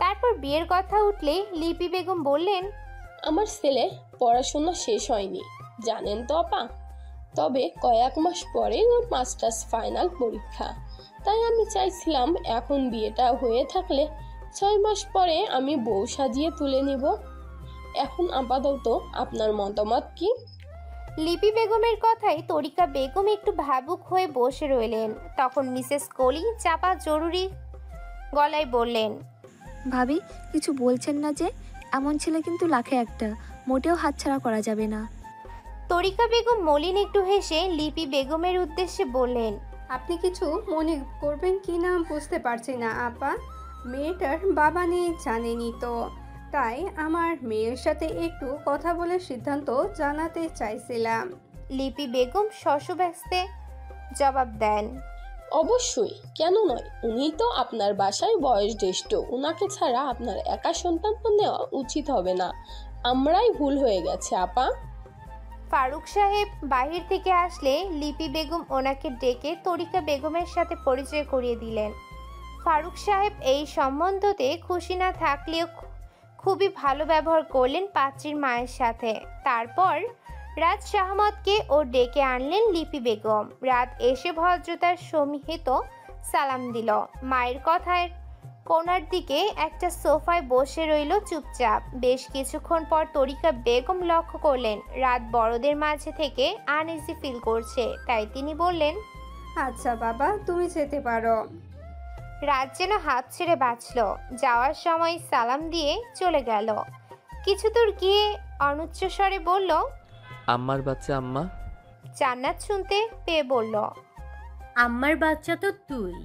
A: তারপর বিয়ের কথা উঠলে লিপি বেগম বললেন,
J: আমার ছেলে পড়াশোনা শেষ হয়নি, জানেন তো আপা। তবে কয়েক মাস পরে ওর মাস্টার্স ফাইনাল পরীক্ষা। তাই আমি চাইছিলাম এখন বিয়েটা হয়ে থাকলে 6 মাস পরে আমি বউ সাজিয়ে তুলে নেব। এখন আপাতত আপনার মতামত কি?
A: লিপি বেগমের কথায় তরিকা বেগম একটু ভাবুক হয়ে বসে রইলেন। তখন মিসেস কলি চাপা জরুরি গলায় বললেন,
F: ভাবি কিছু বলছেন না যে? এমন ছেলে কিন্তু লাখে একটা, মোটেও হাতছাড়া করা যাবে না।
A: তরিকা বেগম মলিন একটু হেসে লিপি বেগমের উদ্দেশ্যে বললেন,
M: আপনি কিছু মনে করবেন কি না বুঝতে পারছি না আপা। মেয়েটার বাবা নেই জানেনই তো, তাই আমার মেয়ের সাথে একটু কথা বলে সিদ্ধান্ত জানাতে চাইছিলাম।
A: লিপি বেগম শশব্যস্তে জবাব দেন,
J: অবশ্যই, কেন নয়। উনি তো আপনার বাসায় বয়স জ্যেষ্ঠ, উনাকে ছাড়া আপনার একা সন্তান নেওয়া উচিত হবে না। আমরাই ভুল হয়ে গেছে আপা।
A: ফারুক সাহেব বাহির থেকে আসলে লিপি বেগম ওনাকে ডেকে তরিকা বেগমের সাথে পরিচয় করিয়ে দিলেন। ফারুক সাহেব এই সম্বন্ধতে খুশি না থাকলেও খুবই ভালো ব্যবহার করলেন পাত্রীর মায়ের সাথে। তারপর রাত শাহমতকে ও ডেকে আনলেন লিপি বেগম। রাত এসে ভদ্রতার সহিত সালাম দিল। মায়ের কথায় কোনার দিকে একটা সোফায় বসে রইল চুপচাপ। বেশ কিছুক্ষণ পর তরিকা বেগম লক্ষ্য করলেন রাত বড়দের মাঝে থেকে আনইজি ফিল করছে। তাই তিনি বললেন,
M: আচ্ছা বাবা, তুমি যেতে পারো।
A: রাত যেন হাত ছেড়ে বাঁচল। যাওয়ার সময় সালাম দিয়ে চলে গেল। কিছু দূর গিয়ে অনুচ্চ স্বরে বলল,
D: আম্মার বাচ্চা আম্মা।
A: জান্নাত শুনতে পেয়ে বলল,
G: আম্মার বাচ্চা তো তুই।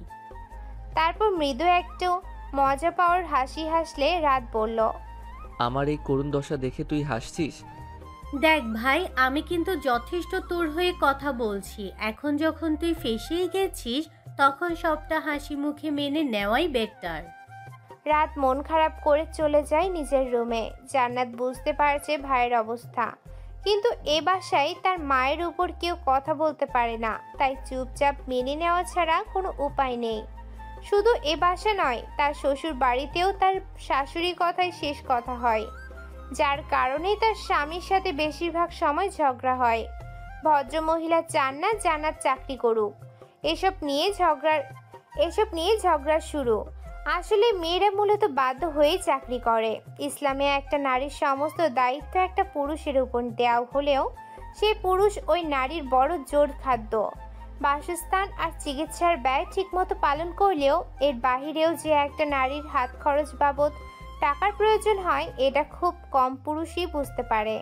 A: তারপর মৃদু একটু মজা পাওয়ার হাসি হাসলে রাত বলল,
D: আমার এই করুণ দশা দেখে তুই হাসছিস?
G: দেখ ভাই, আমি কিন্তু যথেষ্ট তোর হয়ে কথা বলছি। এখন যখন তুই ফেঁসেই গেছিস, তখন সবটা হাসি মুখে মেনে নেওয়াই বেটার।
A: রাত মন খারাপ করে চলে যায় নিজের রুমে। জান্নাত বুঝতে পারছে ভাইয়ের অবস্থা, কিন্তু এ বাসায় তার মায়ের উপর কেউ কথা বলতে পারে না। তাই চুপচাপ মেনে নেওয়া ছাড়া কোনো উপায় নেই। শুধু এ বাসা নয়, তার শ্বশুর বাড়িতেও তার শাশুড়ির কথাই শেষ কথা হয়, যার কারণে তার স্বামীর সাথে বেশিরভাগ সময় ঝগড়া হয়। ভদ্রমহিলা চান না জান্নাত চাকরি করুক। এসব নিয়ে ঝগড়া শুরু। আসলে মেয়েরা মূলত বাধ্য হয়েই চাকরি করে। ইসলামে একটা নারীর সমস্ত দায়িত্ব একটা পুরুষের উপর দেওয়া হলেও সেই পুরুষ ওই নারীর বড় জোর খাদ্য, বাসস্থান আর চিকিৎসার ব্যয় ঠিকমতো পালন করলেও এর বাহিরেও যে একটা নারীর হাত খরচ বাবদ টাকার প্রয়োজন হয়, এটা খুব কম পুরুষই বুঝতে পারে।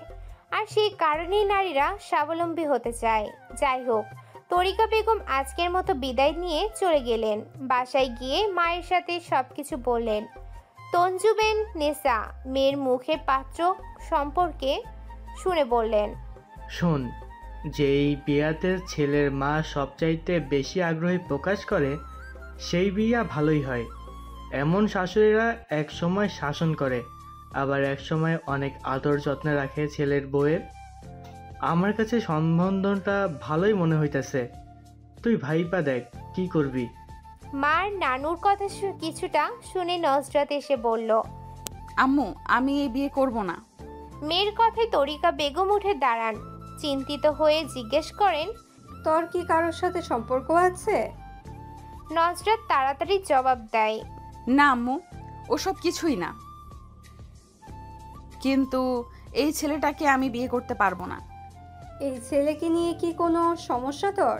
A: আর সেই কারণেই নারীরা স্বাবলম্বী হতে চায়। যাই হোক, তরিকা বেগম আজকের মতো বিদায় নিয়ে চলে গেলেন। বাসায় গিয়ে মায়ের সাথে সবকিছু বললেন। তঞ্জুবেন নেসা মেয়ের মুখে পাত্র সম্পর্কে শুনে বললেন,
E: শোন, যেই বিয়াতে ছেলের মা সবচাইতে বেশি আগ্রহী প্রকাশ করে সেই বিয়া ভালোই হয়। এমন শাশুড়িরা এক সময় শাসন করে, আবার এক সময় অনেক আদর যত্নে রাখে ছেলের বউয়ের। আমার কাছে সম্বন্ধটা ভালোই মনে হইতেছে। তুই ভাইপা দেখ কি করবি।
A: মার নানুর কথা কিছুটা শুনে নজরাত এসে বলল,
B: আম্মু, আমি এই বিয়ে করব না।
A: মেয়ের কথায় তরিকা বেগম উঠে দাঁড়ান। চিন্তিত হয়ে জিজ্ঞেস করেন,
M: তোর কি কারোর সাথে সম্পর্ক আছে?
A: নজরাত তাড়াতাড়ি জবাব দেয়,
B: না আম্মু, ওসব কিছুই না, কিন্তু এই ছেলেটাকে আমি বিয়ে করতে পারবো না।
M: এই ছেলেকে নিয়ে কি কোনো সমস্যা তোর?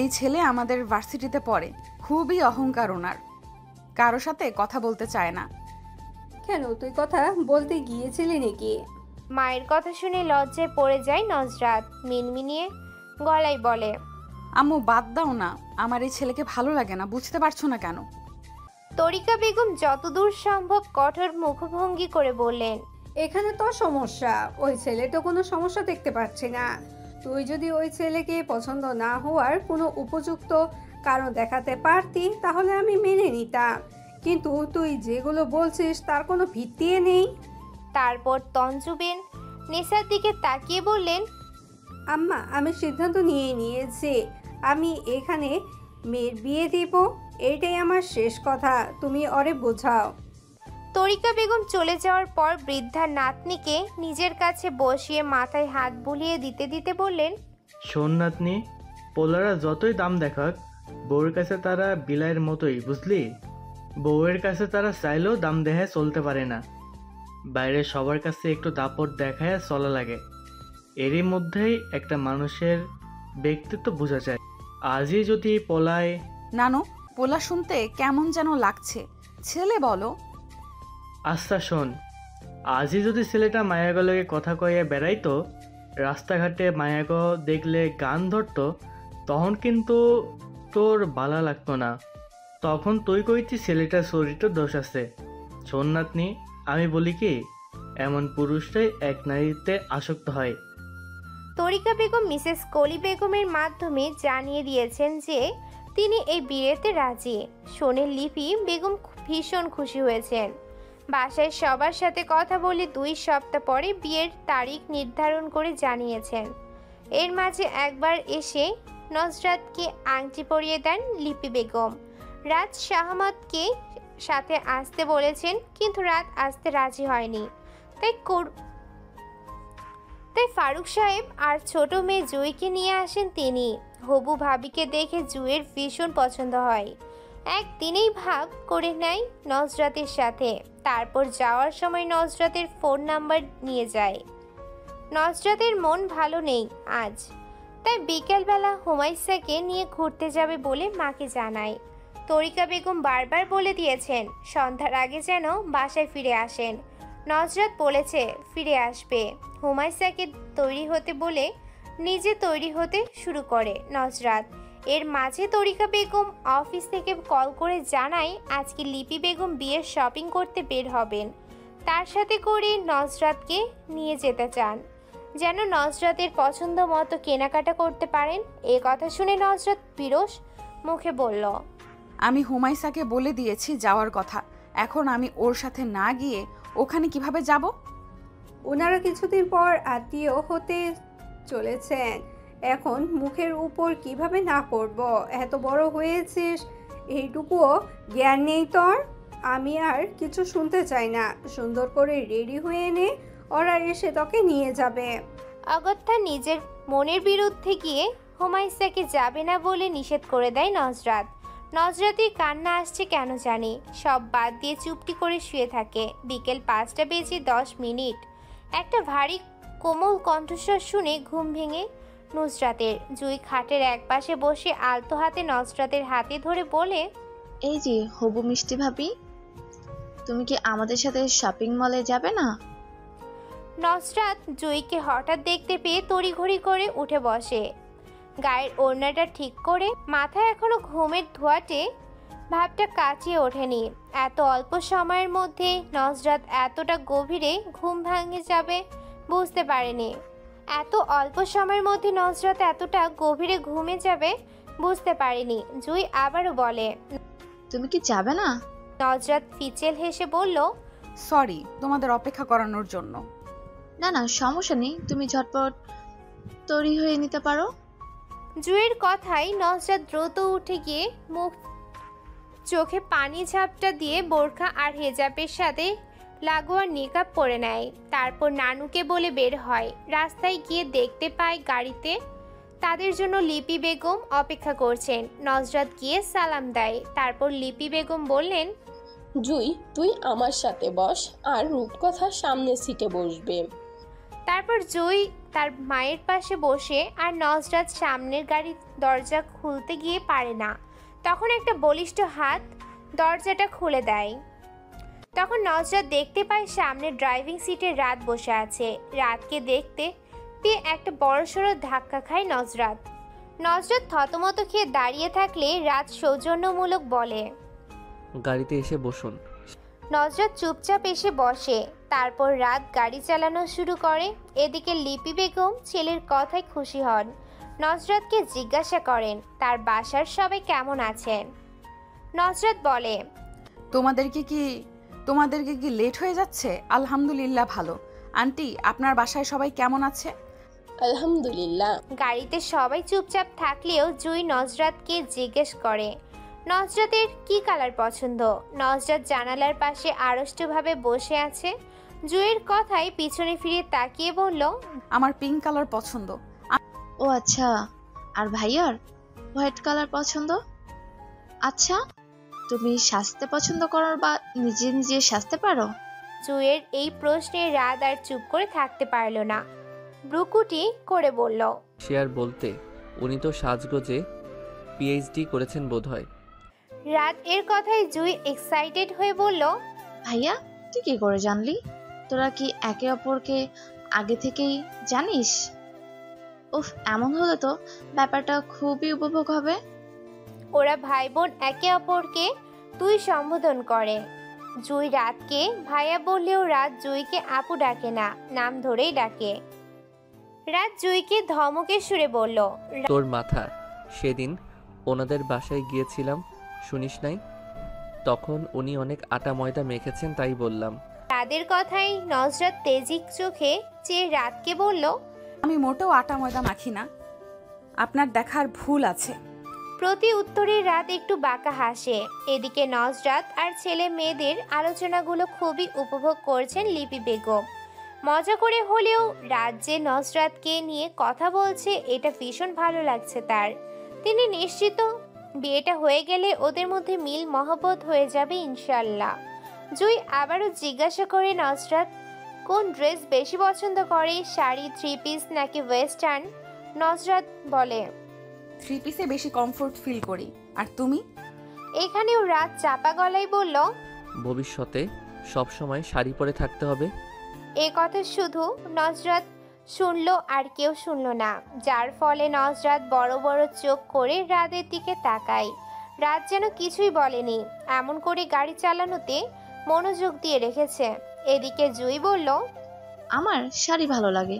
B: এই ছেলে আমাদের ভার্সিটিতে পড়ে, খুবই অহংকার ওনার, কারো সাথে কথা বলতে চায় না।
M: কেন, তুই কথা বলতে গিয়েছিলি নাকি?
A: মায়ের কথা শুনে লজ্জায় পড়ে যায় নজরাত। মিনমিনিয়ে গলায় বলে,
B: আম্মু বাদ দাও না, আমার এই ছেলেকে ভালো লাগে না, বুঝতে পারছো না কেন?
A: তরিকা বেগম যতদূর সম্ভব কঠোর মুখভঙ্গি করে বললেন,
M: এখানে তোর সমস্যা, ওই ছেলে তো কোনো সমস্যা দেখতে পাচ্ছি না। তুই যদি ওই ছেলেকে পছন্দ না হওয়ার কোনো উপযুক্ত কারণ দেখাতে পারতি তাহলে আমি মেনে নিতাম, কিন্তু তুই যেগুলো বলছিস তার কোনো ভিত্তি নেই।
A: তারপর তঞ্জুবেন নেশার দিকে তাকিয়ে বললেন,
M: আম্মা, আমি সিদ্ধান্ত নিয়ে নিয়েছি, আমি এখানে মেয়ের বিয়ে দিব, এইটাই আমার শেষ কথা, তুমি ওরে বোঝাও।
A: তরিকা বেগম চলে যাওয়ার পর বৃদ্ধা নাতনিকে নিজের কাছে বসিয়ে মাথায় হাত বুলিয়ে দিতে দিতে বললেন,
E: শোন নাতনি, পোলারা যতই দাম দেখাক, বউয়ের কাছে তারা বিলাইয়ের মতোই, বুঝলি? বউয়ের কাছে তারা চাইলেও দাম দেখায় চলতে পারে না, বাইরে সবার কাছে একটু দাপট দেখায় চলা লাগে। এরই মধ্যেই একটা মানুষের ব্যক্তিত্ব বোঝা যায়। আজই যদি পলায়।
B: নানু, পোলা শুনতে কেমন যেন লাগছে, ছেলে বলো।
E: আচ্ছা শোন, আজই যদি ছেলেটা মায়াগলকে কথা কয়ে বেড়াইতো, রাস্তাঘাটে মায়াগ দেখলে গান ধরতো, তখন কিন্তু তোর ভালো লাগতো না। তখন তুই কইতি ছেলেটার শরীরটা দোষ আছে। শোন নাতনি, আমি বলি কি, এমন পুরুষটাই এক নারীতে আসক্ত হয়।
A: তরিকা বেগম মিসেস কলি বেগমের মাধ্যমে জানিয়ে দিয়েছেন যে তিনি এই বিয়েতে রাজি। শুনে লিপি বেগম ভীষণ খুশি হয়েছেন। বাসায় সবার সাথে কথা বলে 2 সপ্তাহ পরে বিয়ের তারিখ নির্ধারণ করে জানিয়েছেন। এর মাঝে একবার এসে নজরাতকে আংটি পরিয়ে দেন লিপি বেগম। রাত শাহমাদকে সাথে আসতে বলেছেন, কিন্তু রাত আসতে রাজি হয়নি। তাই ফারুক সাহেব আর ছোট মেয়ে জুইকে নিয়ে আসেন তিনি। হবু ভাবিকে দেখে জুইয়ের ভীষণ পছন্দ হয়, একদিনেই ভাব করে নেয় নজরাতের সাথে। তারপর যাওয়ার সময় নজরাতের ফোন নাম্বার নিয়ে যায়। নজরাতের মন ভালো নেই আজ, তাই বিকেলবেলা হুমায়সাকে নিয়ে ঘুরতে যাবে বলে মাকে জানায়। তরিকা বেগম বারবার বলে দিয়েছেন সন্ধ্যার আগে যেন বাসায় ফিরে আসেন। নজরাত বলেছে ফিরে আসবে। হুমায়সাকে তৈরি হতে বলে নিজে তৈরি হতে শুরু করে নজরাত। এর মাঝে তরিকা বেগম অফিস থেকে কল করে জানায় আজকে লিপি বেগম বিয়ের শপিং করতে বের হবেন, তার সাথে করে নজরাতকে নিয়ে যেতে চান, যেন নজরাতের পছন্দ মতো কেনাকাটা করতে পারেন। এ কথা শুনে নজরাত বিরস মুখে বলল,
B: আমি হুমায়সাকে বলে দিয়েছি যাওয়ার কথা, এখন আমি ওর সাথে না গিয়ে ওখানে কিভাবে যাব?
M: ওনারা কিছুদিন পর আত্মীয় হতে চলেছেন, এখন মুখের উপর কিভাবে না করব? এত বড় হয়েছিস, এইটুকুও জ্ঞান নেই তোর? আমি আর কিছু শুনতে চাই না, সুন্দর করে রেডি হয়ে নে, ওরা এসে তোকে নিয়ে যাবে।
A: অগত্যা নিজের মনের বিরুদ্ধে গিয়ে হুমায়সাকে যাবে না বলে নিষেধ করে দেয় নজরাত। নজরাতের কান্না আসছে কেন জানি, সব বাদ দিয়ে চুপটি করে শুয়ে থাকে। বিকেল 5টা বেজে 10 মিনিট। একটা ভারী কোমল কণ্ঠস্বর শুনে ঘুম ভেঙে নুসরাতের। জুই খাটের একপাশে বসে আলতো হাতে নজরাতের হাতে ধরে বলে,
N: এই যে হবু মিষ্টি ভাবি, তুমি কি আমাদের সাথে শপিং মলে যাবে না?
A: নজরাত জুইকে হঠাৎ দেখতে পেয়ে তড়িঘড়ি করে উঠে বসে। গায়ের ওড়নাটা ঠিক করে, মাথায় এখনো ঘুমের ধোঁয়াটে ভাবটা কাটিয়ে ওঠেনি। এত অল্প সময়ের মধ্যে নজরাত এতটা গভীরে ঘুম ভাঙে যাবে বুঝতে পারেনি। এত অল্প সময়ের মধ্যে নজরাত এতটা গভীরে ঘুমে যাবে বুঝতে পারেনি। জুই আবারও বলে,
N: তুমি কি যাবে না?
A: নজরাত ফিচেল হেসে বলল,
B: সরি তোমাদের অপেক্ষা করানোর জন্য।
N: না না, সমস্যা নেই, তুমি ঝটপট তৈরি হয়ে নিতে পারো।
A: জুইয়ের কথাই নজরাত দ্রুত উঠে গিয়ে মুখ চোখে পানি ঝাপটা দিয়ে বোরখা আর হেজাবের সাথে লাগোয়া নিকাব পরে নেয়। তারপর নানুকে বলে বের হয়। রাস্তায় গিয়ে দেখতে পায় গাড়িতে তাদের জন্য লিপি বেগম অপেক্ষা করছেন। নজরাত গিয়ে সালাম দেয়। তারপর লিপি বেগম বললেন,
J: জুই, তুই আমার সাথে বস আর রূপকথা সামনের সিটে বসবে।
A: তারপর জুই তার মায়ের পাশে বসে আর নজরাত সামনের গাড়ির দরজা খুলতে গিয়ে পারে না। তখন একটা বলিষ্ঠ হাত দরজাটা খুলে দেয়। তখন নজরাত দেখতে পায় সামনে ড্রাইভিং সিটে রাত বসে আছে। রাতকে দেখতে পেয়ে একটা বড়সড় ধাক্কা খায় নজরাত। নজরাত থতমত খেয়ে দাঁড়িয়ে থাকলে রাত সৌজন্যমূলক বলে,
D: গাড়িতে এসে বসুন।
A: নজরাত চুপচাপ এসে বসে। তারপর রাত গাড়ি চালানো শুরু করে। এদিকে লিপি বেগম ছেলের কথায় খুশি হন। নজরাতকে জিজ্ঞাসা করেন তার বাসার সবাই কেমন আছেন। নজরাত বলে,
B: তোমাদেরকে কি লেট হয়ে যাচ্ছে? আলহামদুলিল্লাহ ভালো। আন্টি, আপনার বাসায় সবাই কেমন আছে?
J: আলহামদুলিল্লাহ।
A: গাড়িতে সবাই চুপচাপ থাকলেও জুই নজরাতকে জিজ্ঞেস করে নজরাতের কি কালার পছন্দ। নজরাত জানালার পাশে আড়ষ্টভাবে বসে আছে। জুইয়ের কথায় পিছনে ফিরে তাকিয়ে বলল,
B: আমার পিঙ্ক কালার পছন্দ।
N: ও আচ্ছা, আর ভাইয়ার হোয়াইট কালার পছন্দ। আচ্ছা, তুমি সাজতে পছন্দ করো বা নিজে নিজে সাজতে পারো?
A: জুইয়ের এই প্রশ্নে রাত আর চুপ করে থাকতে পারল না। ব্রুকুটি করে বলল,
D: সে আর বলতে, উনি তো সাজগোজে পিএইচডি করেছেন বোধহয়।
A: রাত এর কথায় জুই এক্সাইটেড হয়ে বলল,
N: ভাইয়া তুই কি করে জানলি? তোরা কি একে অপরকে আগে থেকেই জানিস? উফ, এমন হলে তো ব্যাপারটা খুবই উপভোগ হবে।
A: ওরা ভাই বোন একে অপরকে তুই সম্বোধন করে। জুই রাতকে ভাইয়া বললেও রাত জুইকে আপু ডাকে না, নাম ধরেই ডাকে। রাত জুইকে ধমকের সুরে বলল,
D: তোর মাথা। সেদিন ওনাদের বাসায় গিয়েছিলাম, শুনিস নাই? তখন উনি অনেক আটা ময়দা মেখেছেন, তাই বললাম।
A: রাতের কথাই নজরাত তেজিক চোখে চেয়ে রাতকে বলল,
B: আমি মোটেও আটা ময়দা মাখি না, আপনার দেখার ভুল আছে।
A: প্রতি উত্তরে রাত একটু বাঁকা হাসে। এদিকে নজরাত আর ছেলে মেয়েদের আলোচনাগুলো খুবই উপভোগ করছেন লিপি বেগম। মজা করে হলেও রাত যে নজরাতকে নিয়ে কথা বলছে এটা ভীষণ ভালো লাগছে তার। তিনি নিশ্চিত বিয়েটা হয়ে গেলে ওদের মধ্যে মিল মহব্বত হয়ে যাবে ইনশাল্লাহ। জুই আবারও জিজ্ঞাসা করে নজরাত কোন ড্রেস বেশি পছন্দ করে, শাড়ি, থ্রি পিস নাকি ওয়েস্টার্ন। নজরাত বলে,
B: থ্রি পিসে বেশি কমফোর্ট ফিল করি। আর তুমি?
A: এখানেও রাত চাপা গলায় বলল,
D: ভবিষ্যতে সব সময় শাড়ি পরে থাকতে হবে।
A: এ কথা শুধু নজরাত শুনলো আর কেউ শুনলো না, যার ফলে নজরাত বড় বড় চোখ করে রাতের দিকে তাকায়। রাত যেন কিছুই বলেনি, এমন করে গাড়ি চালানোতে মনোযোগ দিয়ে রেখেছে। এদিকে জুই বলল,
N: আমার শাড়ি ভালো লাগে,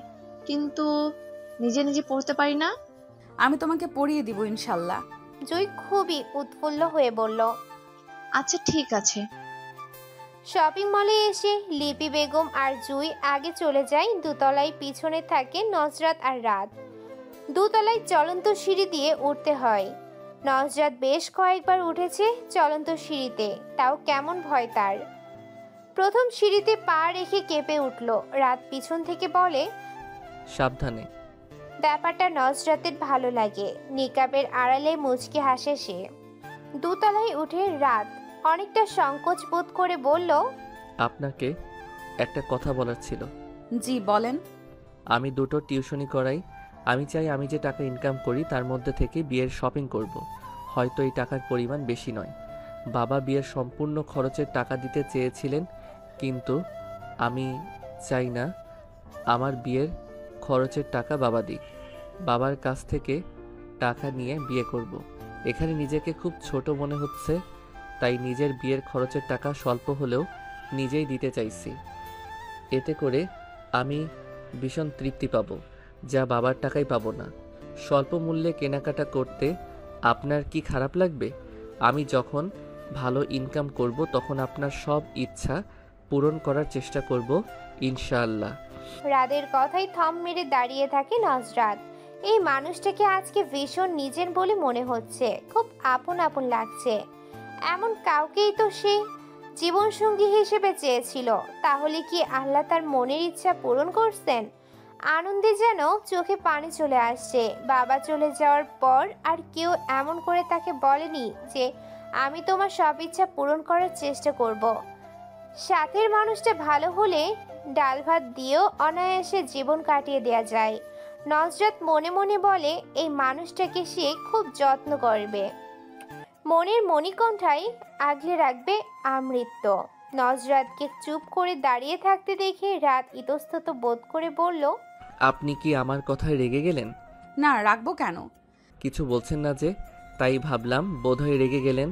N: কিন্তু নিজে নিজে পরতে পারি না।
B: আমি তোমাকে পরিয়ে দিব ইনশাল্লাহ।
A: জুই খুবই উৎফুল্ল হয়ে বলল,
N: আচ্ছা ঠিক আছে।
A: শপিং মলে এসে লিপি বেগম আর জুই আগে চলে যায় দোতলায়, পিছনে থাকে নজরাত আর রাত। দোতলায় চলন্ত সিঁড়ি দিয়ে উঠতে হয়। নজরাত বেশ কয়েকবার উঠেছে চলন্ত সিঁড়িতে, তাও কেমন ভয় তার। প্রথম সিঁড়িতে পা রেখে কেঁপে উঠল। রাত পিছন থেকে বলে,
D: সাবধানে।
A: ব্যাপারটা নজরাতের ভালো লাগে। নিকাবের আড়ালে মুচকি হাসে সে। দোতলায় উঠে রাত অনেকটা সংকোচ বোধ করে বলল,
D: আপনাকে একটা কথা বলার ছিল।
B: জি বলেন।
D: আমি দুটো টিউশনি করাই। আমি চাই আমি যে টাকা ইনকাম করি তার মধ্যে থেকে বিয়ের শপিং করব। হয়তো এই টাকার পরিমাণ বেশি নয়। বাবা বিয়ের সম্পূর্ণ খরচের টাকা দিতে চেয়েছিলেন, কিন্তু আমি চাই না আমার বিয়ের খরচের টাকা বাবা দিক। বাবার কাছ থেকে টাকা নিয়ে বিয়ে করব। এখানে নিজেকে খুব ছোট মনে হচ্ছে, তাই নিজের বিয়ের খরচের টাকা স্বল্প হলেও নিজেই দিতে চাইছি। এতে করে আমি ভীষণ তৃপ্তি পাবো, যা বাবার টাকাই পাবো না। স্বল্প মূল্যে কেনাকাটা করতে আপনার কি খারাপ লাগবে? আমি যখন ভালো ইনকাম করব তখন আপনার সব ইচ্ছা পূরণ করার চেষ্টা করব ইনশাআল্লাহ।
A: রাদের কথাই থম মেরে দাঁড়িয়ে থাকে নজরাত। এই মানুষটাকে আজকে ভীষণ নিজের বলে মনে হচ্ছে, খুব আপন আপন লাগছে। এমন কাউকেই তো সে জীবনসঙ্গী হিসেবে চেয়েছিল। তাহলে কি আল্লাহ তার মনের ইচ্ছা পূরণ করছেন? আনন্দে যেন চোখে পানি চলে আসছে। বাবা চলে যাওয়ার পর আর কেউ এমন করে তাকে বলেনি যে আমি তোমার সব ইচ্ছা পূরণ করার চেষ্টা করব। সাথের মানুষটা ভালো হলে ডাল ভাত দিয়েও অনায়াসে জীবন কাটিয়ে দেওয়া যায়। নজরাত মনে মনে বলে এই মানুষটাকে সে খুব যত্ন করবে, মনের মণিকণ্ঠায় আগলে রাখবে আমৃত্য। নজরাতকে চুপ করে দাঁড়িয়ে থাকতে দেখে রাত ইতস্তত বোধ করে বলল,
D: আপনি কি আমার কথায় রেগে গেলেন?
B: না, রাখবো কেন?
D: কিছু বলছেন না যে, তাই ভাবলাম বোধহয় রেগে গেলেন।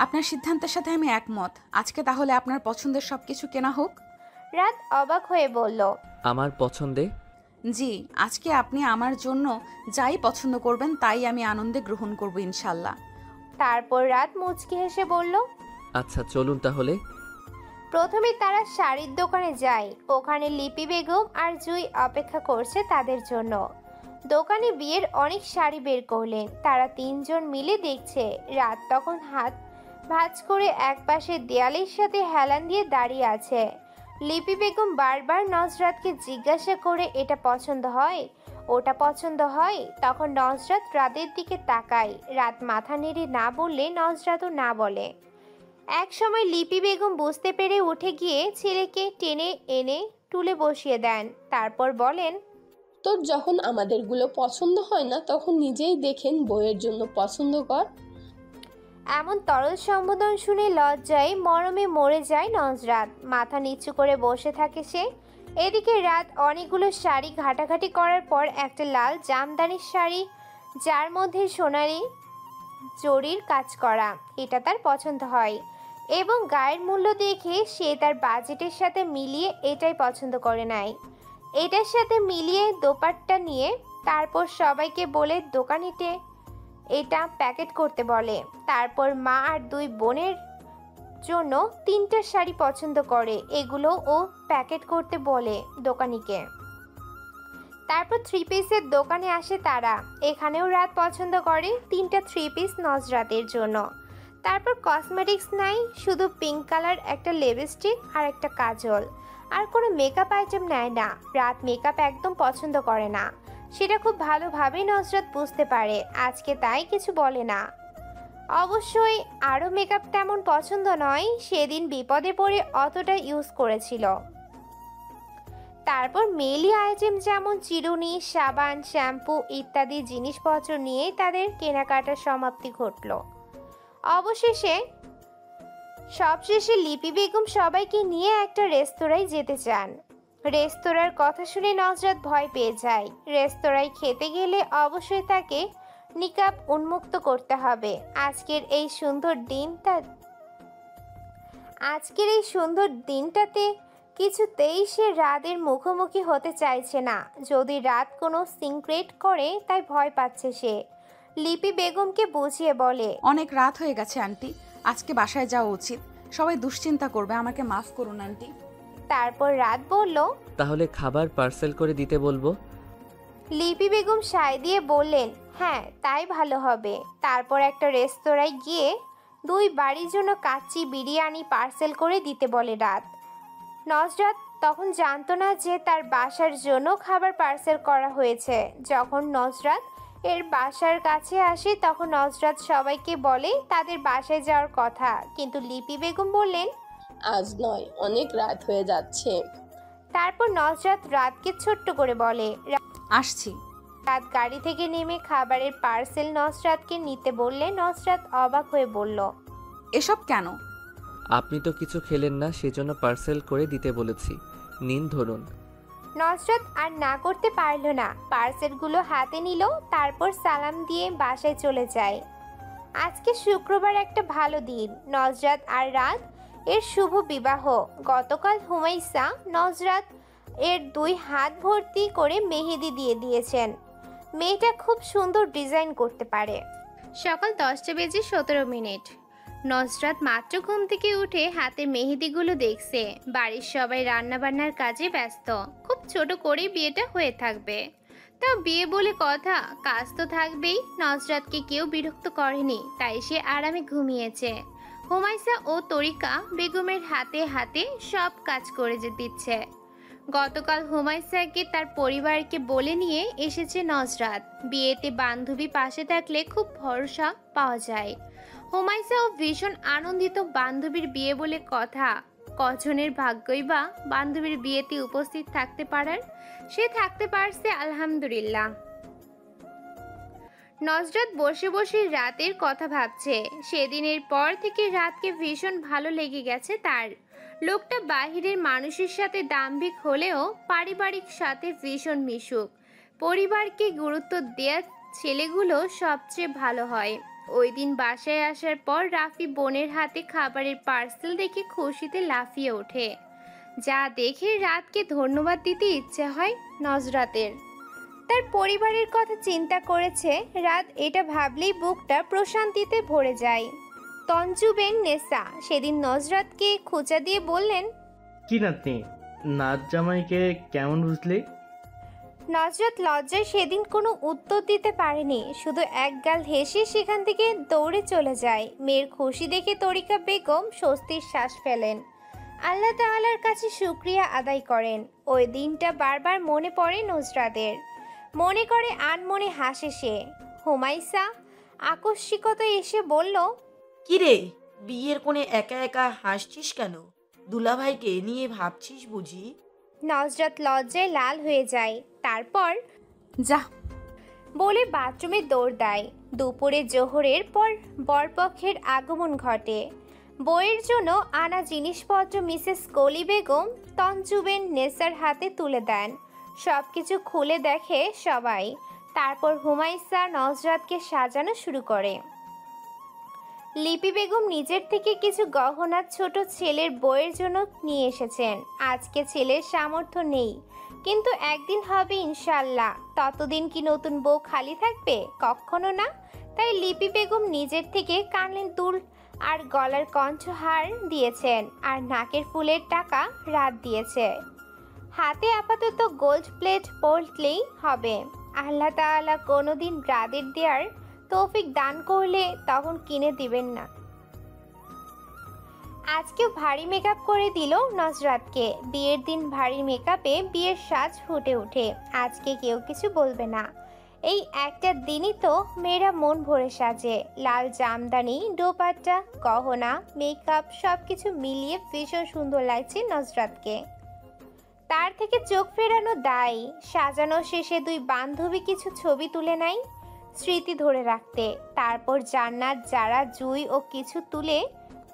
B: আপনার সিদ্ধান্তের সাথে আমি একমত। আজকে তাহলে আপনার পছন্দের সব কিছু কেনা হোক।
A: রাত অবাক হয়ে বলল,
D: আমার পছন্দে?
B: জি, আজকে আপনি আমার জন্য যাই পছন্দ করবেন তাই আমি আনন্দে গ্রহণ করব ইনশাল্লাহ।
A: তারপর রাত মুচকি হেসে বলল,
D: আচ্ছা চলুন তাহলে।
A: প্রথমে তারা শাড়ির দোকানে যায়। ওখানে লিপি বেগম আর জুই অপেক্ষা করছে তাদের জন্য। দোকানে বিয়ের অনেক শাড়ি বের করলেন। তারা তিনজন মিলে দেখছে। রাত তখন হাত ভাঁজ করে একপাশে দেয়ালের সাথে হেলান দিয়ে দাঁড়িয়ে আছে। লিপি বেগম বারবার নজরাতকে জিজ্ঞাসা করে এটা পছন্দ হয়, ওটা পছন্দ হয়। তখন নজরাত রাতের দিকে তাকায়। রাত মাথা নেড়ে না বললে নজরাতও না বলে। এক সময় লিপি বেগম বুঝতে পেরে উঠে গিয়ে ছেলেকে টেনে এনে টুলে বসিয়ে দেন। তারপর বলেন,
J: তোর যখন আমাদেরগুলো পছন্দ হয় না তখন নিজেই দেখেন বইয়ের জন্য পছন্দ কর।
A: এমন তরল সম্বোধন শুনে লজ্জায় মরমে মরে যায় নজরাত। মাথা নিচু করে বসে থাকে সে। এদিকে রাত অনেকগুলো শাড়ি ঘাটাঘাটি করার পর একটা লাল জামদানির শাড়ি, যার মধ্যে সোনালি জরির কাজ করা, এটা তার পছন্দ হয় এবং গায়ের মূল্য দেখে সে তার বাজেটের সাথে মিলিয়ে এটাই পছন্দ করে নেয়। এটার সাথে মিলিয়ে দোপাট্টা নিয়ে তারপর সবাইকে বলে দোকানিতে এটা প্যাকেট করতে বলে। তারপর মা আর দুই বোনের জন্য 3টা শাড়ি পছন্দ করে, এগুলো ও প্যাকেট করতে বলে দোকানিকে। তারপর 3 পিসের দোকানে আসে তারা। এখানেও রাত পছন্দ করে 3টা 3 পিস নজরাতের জন্য। তারপর কসমেটিক্স নাই, শুধু পিঙ্ক কালার একটা লিপস্টিক আর একটা কাজল, আর কোনো মেকআপ আইটেম নেয় না। রাত মেকআপ একদম পছন্দ করে না, সেটা খুব ভালোভাবেই নজরাত বুঝতে পারে। আজকে তাই কিছু বলে না। অবশ্যই আরও মেকআপ তেমন পছন্দ নয়, সেদিন বিপদে পড়ে অতটা ইউজ করেছিল। তারপর মেলি আইটেম যেমন চিরুনি, সাবান, শ্যাম্পু ইত্যাদি জিনিসপত্র নিয়ে তাদের কেনাকাটার সমাপ্তি ঘটল। সবশেষে লিপি বেগম সবাইকে নিয়ে একটা রেস্তোরাঁয় যেতে চান। রেস্তোরাঁর কথা শুনে নজরাত ভয় পেয়ে যায়। রেস্তোরাঁয় খেতে গেলে অবশ্যই তাকে নিকাব উন্মুক্ত করতে হবে। আজকের এই সুন্দর দিনটাতে কিছুতেই সে রাতের মুখোমুখি হতে চাইছে না। যদি রাত কোনো সিক্রেট করে তাই ভয় পাচ্ছে সে। লিপি বেগমকে বুঝিয়ে বলে,
B: অনেক রাত হয়ে গেছে আন্টি, আজকে বাসায় যাওয়া উচিত। সবাই দুশ্চিন্তা করবে, আমাকে মাফ করুন আন্টি।
A: তারপর রাত বলল,
D: তাহলে খাবার পার্সেল করে দিতে বলবো।
A: লিপি বেগম সায় দিয়ে বললেন, হ্যাঁ তাই ভালো হবে। তারপর একটা রেস্তোরাঁয় গিয়ে 2 বাড়ির জন্য কাচ্চি বিরিয়ানি পার্সেল করে দিতে বলে রাত। নজরাত তখন জানতো না যে তার বাসার জন্য খাবার পার্সেল করা হয়েছে। যখন নজরাত এর বাসার কাছে আসে তখন নজরাত সবাইকে বলে তাদের বাসায় যাওয়ার কথা, কিন্তু লিপি বেগম বললেন,
J: আজ নয়, অনেক রাত হয়ে যাচ্ছে।
A: তারপর নজরাত রাতকে ছোট্ট করে বলে,
B: আসছি।
A: রাত গাড়ি থেকে নেমে খাবারের পার্সেল নজরাতকে নিতে বললে নজরাত অবাক হয়ে বলল,
B: এসব কেন?
D: আপনি তো কিছু খেলেন না, সেজন্য পার্সেল করে দিতে বলেছি, নিন ধরুন।
A: নজরাত আর না করতে পারল না, পার্সেলগুলো হাতে নিল। তারপর সালাম দিয়ে বাসায় চলে যায়। আজকে শুক্রবার, একটা ভালো দিন। নজরাত আর রাত এর শুভ বিবাহ। গতকাল হুমাইসা নজরাত এর 2 হাত ভর্তি করে মেহেদি দিয়ে দিয়েছেন। মেয়েটা খুব সুন্দর ডিজাইন করতে পারে। সকাল 10:17 নজরাত মাত্র ঘুম থেকে উঠে হাতে মেহেদিগুলো দেখছে। বাড়ির সবাই রান্নাবান্নার কাজে ব্যস্ত। খুব ছোট করে বিয়েটা হয়ে থাকবে, তাও বিয়ে বলে কথা, কাজ তো থাকবেই। নজরাতকে কেউ বিরক্ত করেনি, তাই সে আরামে ঘুমিয়েছে। হুমাইসা ও তরিকা বেগমের হাতে হাতে সব কাজ করে দিচ্ছে। গতকাল হুমাইসাকে তার পরিবারকে বলে নিয়ে এসেছে নজরাত। বিয়েতে বান্ধবী পাশে থাকলে খুব ভরসা পাওয়া যায়। হুমায়সাও ভীষণ আনন্দিত। বান্ধবীর বিয়ে বলে কথা, কজনের ভাগ্যই বা বান্ধবীর বিয়েতে উপস্থিত থাকতে পারার। সে থাকতে পারছে, আলহামদুলিল্লাহ। নজরাত বসে বসে রাতের কথা ভাবছে। সেদিনের পর থেকে রাতকে ভীষণ ভালো লেগে গেছে তার। লোকটা বাহিরের মানুষের সাথে দাম্ভিক হলেও পারিবারিক সাথে ভীষণ মিশুক। পরিবারকে গুরুত্ব দেওয়া ছেলেগুলো সবচেয়ে ভালো হয়। ওই দিন বাসায় আসার পর রাফি বোনের হাতে খাবারের পার্সেল দেখে খুশিতে লাফিয়ে ওঠে। যা দেখে রাতকে ধন্যবাদ দিতে ইচ্ছে হয় নজরাতের। তার পরিবারের কথা চিন্তা করেছে রাত, এটা ভাবলেই বুকটা প্রশান্তিতে ভরে যায়। তঞ্জুবেন নেসা সেদিন নজরাতকে খোঁচা দিয়ে বললেন,
E: কি নাতনি, নাচ জামাইকে কেমন বুঝলি?
A: নজরাত লজ্জায় সেদিন কোনো উত্তর দিতে পারেনি, শুধু একগাল হেসে সেখান থেকে দৌড়ে চলে যায়। মেয়ের খুশি দেখে তরিকা বেগম স্বস্তির শ্বাস ফেলেন। আল্লাহ তাআলার কাছে শুকরিয়া আদায় করেন। ওই দিনটা বারবার মনে পড়ে নজরাতের। মনে করে আনমনে হাসে সে। হুমায়সা আকস্মিকতা এসে বলল,
C: কিরে, বিয়ের কোণে একা একা হাসছিস কেন? দুলাভাইকে নিয়ে ভাবছিস বুঝি?
A: নজরাত লজ্জায় লাল হয়ে যায়। তারপর
B: যা
A: বলে বাথরুমে দৌড় দেয়। দুপুরে জোহরের পর বরপক্ষের আগমন ঘটে। বইয়ের জন্য আনা জিনিসপত্র মিসেস কলি বেগম তঞ্জুবেন নেসার হাতে তুলে দেন। সবকিছু খুলে দেখে সবাই। তারপর হুমায়সা নজরাতকে সাজানো শুরু করে। লিপি বেগম নিজের থেকে কিছু গহনা ছোট ছেলের বইয়ের জন্য নিয়ে এসেছেন। আজকে ছেলের সামর্থ্য নেই, কিন্তু একদিন হবে ইনশাল্লাহ। ততদিন কি নতুন বউ খালি থাকবে? কখনো না। তাই লিপি বেগম নিজের থেকে কানের দুল আর গলার কণ্ঠহার দিয়েছেন, আর নাকের ফুলের টাকা রাত দিয়েছে। হাতে আপাতত গোল্ড প্লেট পরলেই হবে। আল্লাহ তাআলা কোনোদিন রাদের দেওয়ার তৌফিক দান করলে তখন কিনে দিবেন না। আজকেও ভারী মেকআপ করে দিল নজরাতকে। বিয়ের দিন ভারী মেকআপে বিয়ের সাজ ফুটে ওঠে। আজকে কেউ কিছু বলবে না। এই একটা দিনই তো মেয়েরা মন ভরে সাজে। লাল জামদানি, দোপাট্টা, গহনা, মেকআপ সবকিছু মিলিয়ে ভীষণ সুন্দর লাগছে নজরাতকে। তার থেকে চোখ ফেরানো দায়। সাজানো শেষে দুই বান্ধবী কিছু ছবি তুলে নেয় স্মৃতি ধরে রাখতে। তারপর জান্নাত, যারা, জুই ও কিছু তুলে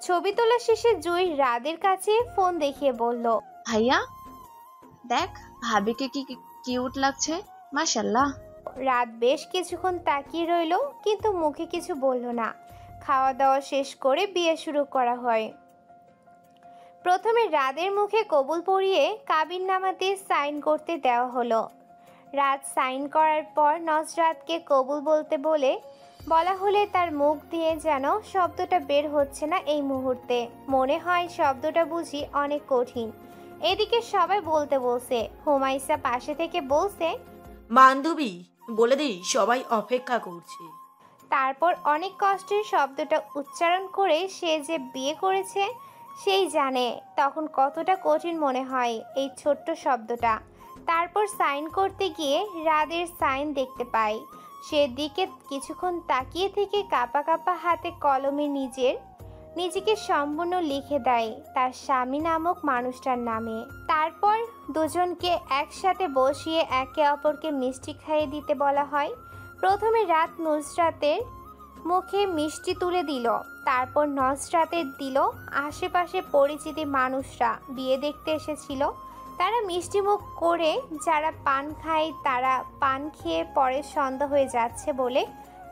A: ছবি তোলা শেষে জুই রাদের কাছে ফোন দেখিয়ে বলল,
N: ভাইয়া দেখ ভাবিকে কি কিউট লাগছে, মাশাআল্লাহ।
A: রাত বেশ কিছুক্ষণ তাকিয়ে রইল, কিন্তু মুখে কিছু বলল না। খাওয়া দাওয়া শেষ করে বিয়ে শুরু করা হয়। প্রথমে রাদের মুখে কবুল পড়িয়ে কাবিননামাতে সাইন করতে দেওয়া হলো। রাত সাইন করার পর নজরাতকে কবুল বলতে বলা হলে তার মুখ দিয়ে যেন শব্দটা বের হচ্ছে না এই মুহূর্তে। মনে হয় শব্দটা বুঝি অনেক কঠিন। এদিকে সবাই বলতে বলছে। হুমায়সা পাশে থেকে বলছে,
C: বান্ধবী বলে দিই সবাই অপেক্ষা করছে।
A: তারপর অনেক কষ্টের শব্দটা উচ্চারণ করে সে যে বিয়ে করেছে সেই জানে তখন কতটা কঠিন মনে হয় এই ছোট্ট শব্দটা। তারপর সাইন করতে গিয়ে রাদের সাইন দেখতে পাই। সেদিকে কিছুক্ষণ তাকিয়ে থেকে কাঁপা কাঁপা হাতে কলমে নিজেকে সম্পূর্ণ লিখে দেয় তার স্বামী নামক মানুষটার নামে। তারপর দুজনকে একসাথে বসিয়ে একে অপরকে মিষ্টি খাইয়ে দিতে বলা হয়। প্রথমে রাত নুসরাতের মুখে মিষ্টি তুলে দিল, তারপর নজরাতের দিল। আশেপাশে পরিচিত মানুষরা বিয়ে দেখতে এসেছিল, তারা মিষ্টি মুখ করে যারা পান খায় তারা পান খেয়ে পরে সন্ধ্যা হয়ে যাচ্ছে বলে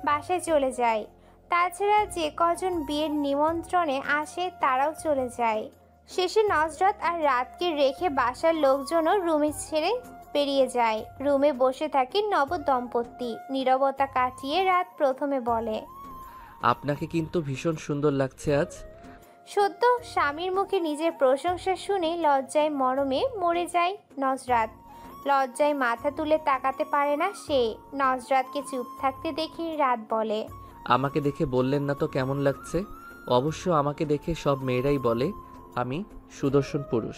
A: বাসায় চলে যায়। তাছাড়া যে কজন বিয়ের নিমন্ত্রণে আসে তারাও চলে যায়। শেষে নজরাত আর রাতকে রেখে বাসার লোকজনও রুমে ছেড়ে বেরিয়ে যায়। রুমে বসে থাকে নব দম্পতি। নীরবতা কাটিয়ে রাত প্রথমে বলে,
D: আপনাকে কিন্তু ভীষণ সুন্দর লাগছে আজ।
A: সদ্য স্বামীর মুখে নিজের প্রশংসা শুনে লজ্জায় মরমে মরে যায় নজরাত। লজ্জায় মাথা তুলে তাকাতে পারে না সে। নজরাতকে চুপ থাকতে দেখে রাত বলে,
D: আমাকে দেখে বললেন না তো কেমন লাগছে? অবশ্য আমাকে দেখে সব মেয়েরাই বলে আমি সুদর্শন পুরুষ।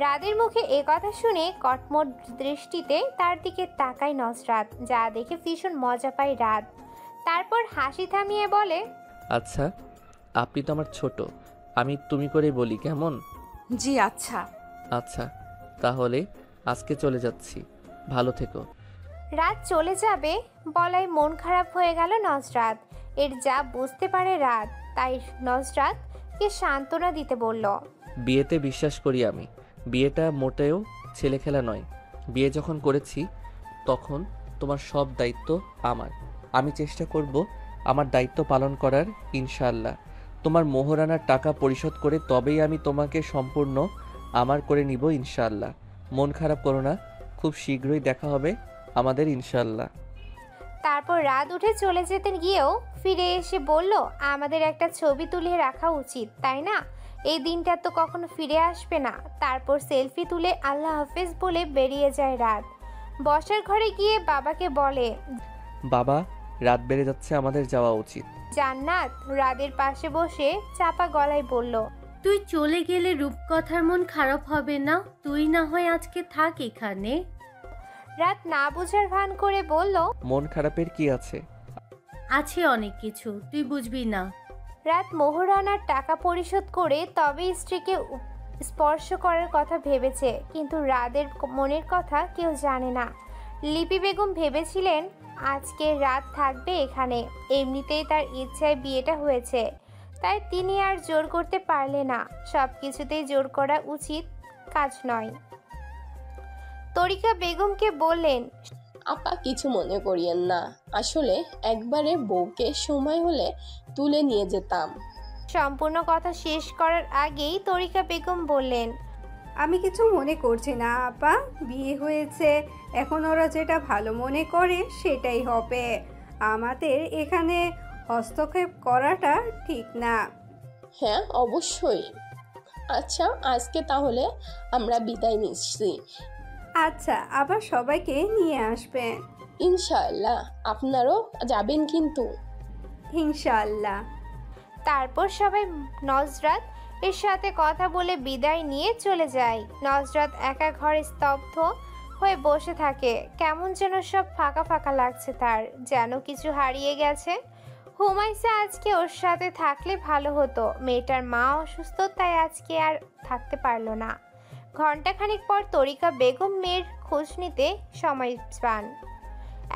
A: রাদের মুখে এ কথা শুনে কটমট দৃষ্টিতে তার দিকে তাকায় নজরাত, যা দেখে ভীষণ মজা পায় রাত। তারপর হাসি থামিয়ে বলে,
D: আচ্ছা আপনি তো আমার ছোট, আমি তুমি করে বলি কেমন?
B: জি আচ্ছা।
D: আচ্ছা তাহলে আজকে চলে যাচ্ছি, ভালো থেকো।
A: রাত চলে যাবে বলায় মন খারাপ হয়ে গেল নজরাত। এর যা বুঝতে পারে রাত, তাই নজরাতকে সান্ত্বনা দিতে বলল।
D: বিয়েতে বিশ্বাস করি আমি, বিয়েটা মোটেও ছেলে খেলা নয়। বিয়ে যখন করেছি তখন তোমার সব দায়িত্ব আমার। আমি চেষ্টা করব আমার দায়িত্ব পালন করার, ইনশাআল্লাহ। তোমার মোহরানার টাকা পরিশোধ করে তবেই আমি তোমাকে সম্পূর্ণ আমার করে নিব, ইনশাআল্লাহ। মন খারাপ করো না, খুব শীঘ্রই দেখা হবে আমাদের, ইনশাআল্লাহ।
A: তারপর রাত উঠে চলে যেতে গিয়েও ফিরে এসে বলল, আমাদের একটা ছবি তুলে রাখা উচিত, তাই না? এই দিনটা তো কখনো ফিরে আসবে না। তারপর সেলফি তুলে আল্লাহ হাফেজ বলে বেরিয়ে যায় রাত। বসার ঘরে গিয়ে বাবাকে বলে,
D: বাবা, রাত বেড়ে যাচ্ছে, আমাদের যাওয়া উচিত।
A: জান্নাত রাদের পাশে বসে চাপা গলায় বলল,
G: তুই চলে গেলে রূপকথার মন খারাপ হবে না? তুই না হয় আজকে থাক এখানে।
A: রাত না বুঝার ভান করে বলল,
D: মন খারাপের কি আছে?
G: আছে অনেক কিছু, তুই বুঝবি না।
A: রাত মোহরানার টাকা পরিশোধ করে তবে স্ত্রীকে স্পর্শ করার কথা ভেবেছে, কিন্তু রাদের মনের কথা কেউ জানে না। লিপি বেগম ভেবেছিলেন আজকে রাত থাকবে এখানে, এমনিতেই তার ইচ্ছায় বিয়েটা হয়েছে, তাই তিনি আর জোর করতে পারলে না। সব কিছুতেই জোর করা উচিত কাজ নয়। তরিকা বেগমকে বললেন,
J: আপা কিছু মনে করিয়েন না, আসলে একবারে বউকে সময় হলে তুলে নিয়ে যেতাম।
A: সম্পূর্ণ কথা শেষ করার আগেই তরিকা বেগম বললেন,
M: আমি কিছু মনে করছি না আপা, বিয়ে হয়েছে, এখন ওরা যেটা ভালো মনে করে সেটাই হবে। আমাদের এখানে হস্তক্ষেপ করাটা ঠিক না।
J: হ্যাঁ অবশ্যই। আচ্ছা আজকে তাহলে আমরা বিদায় নিচ্ছি।
M: আচ্ছা, আবার সবাইকে নিয়ে আসবেন
J: ইনশাআল্লাহ। আপনারও যাবেন কিন্তু?
M: ইনশাআল্লাহ।
A: তারপর সবাই নজরাত এর সাথে কথা বলে বিদায় নিয়ে চলে যায়। নজরাত একা ঘরে স্তব্ধ হয়ে বসে থাকে। কেমন যেন সব ফাঁকা ফাঁকা লাগছে তার, যেন কিছু হারিয়ে গেছে। হুমায়সা আজকে ওর সাথে থাকলে ভালো হতো। মেয়েটার মা অসুস্থ, তাই আজকে আর থাকতে পারলো না। ঘণ্টাখানিক পর তরিকা বেগম মেয়ের খোঁজ নিতে সময় পান।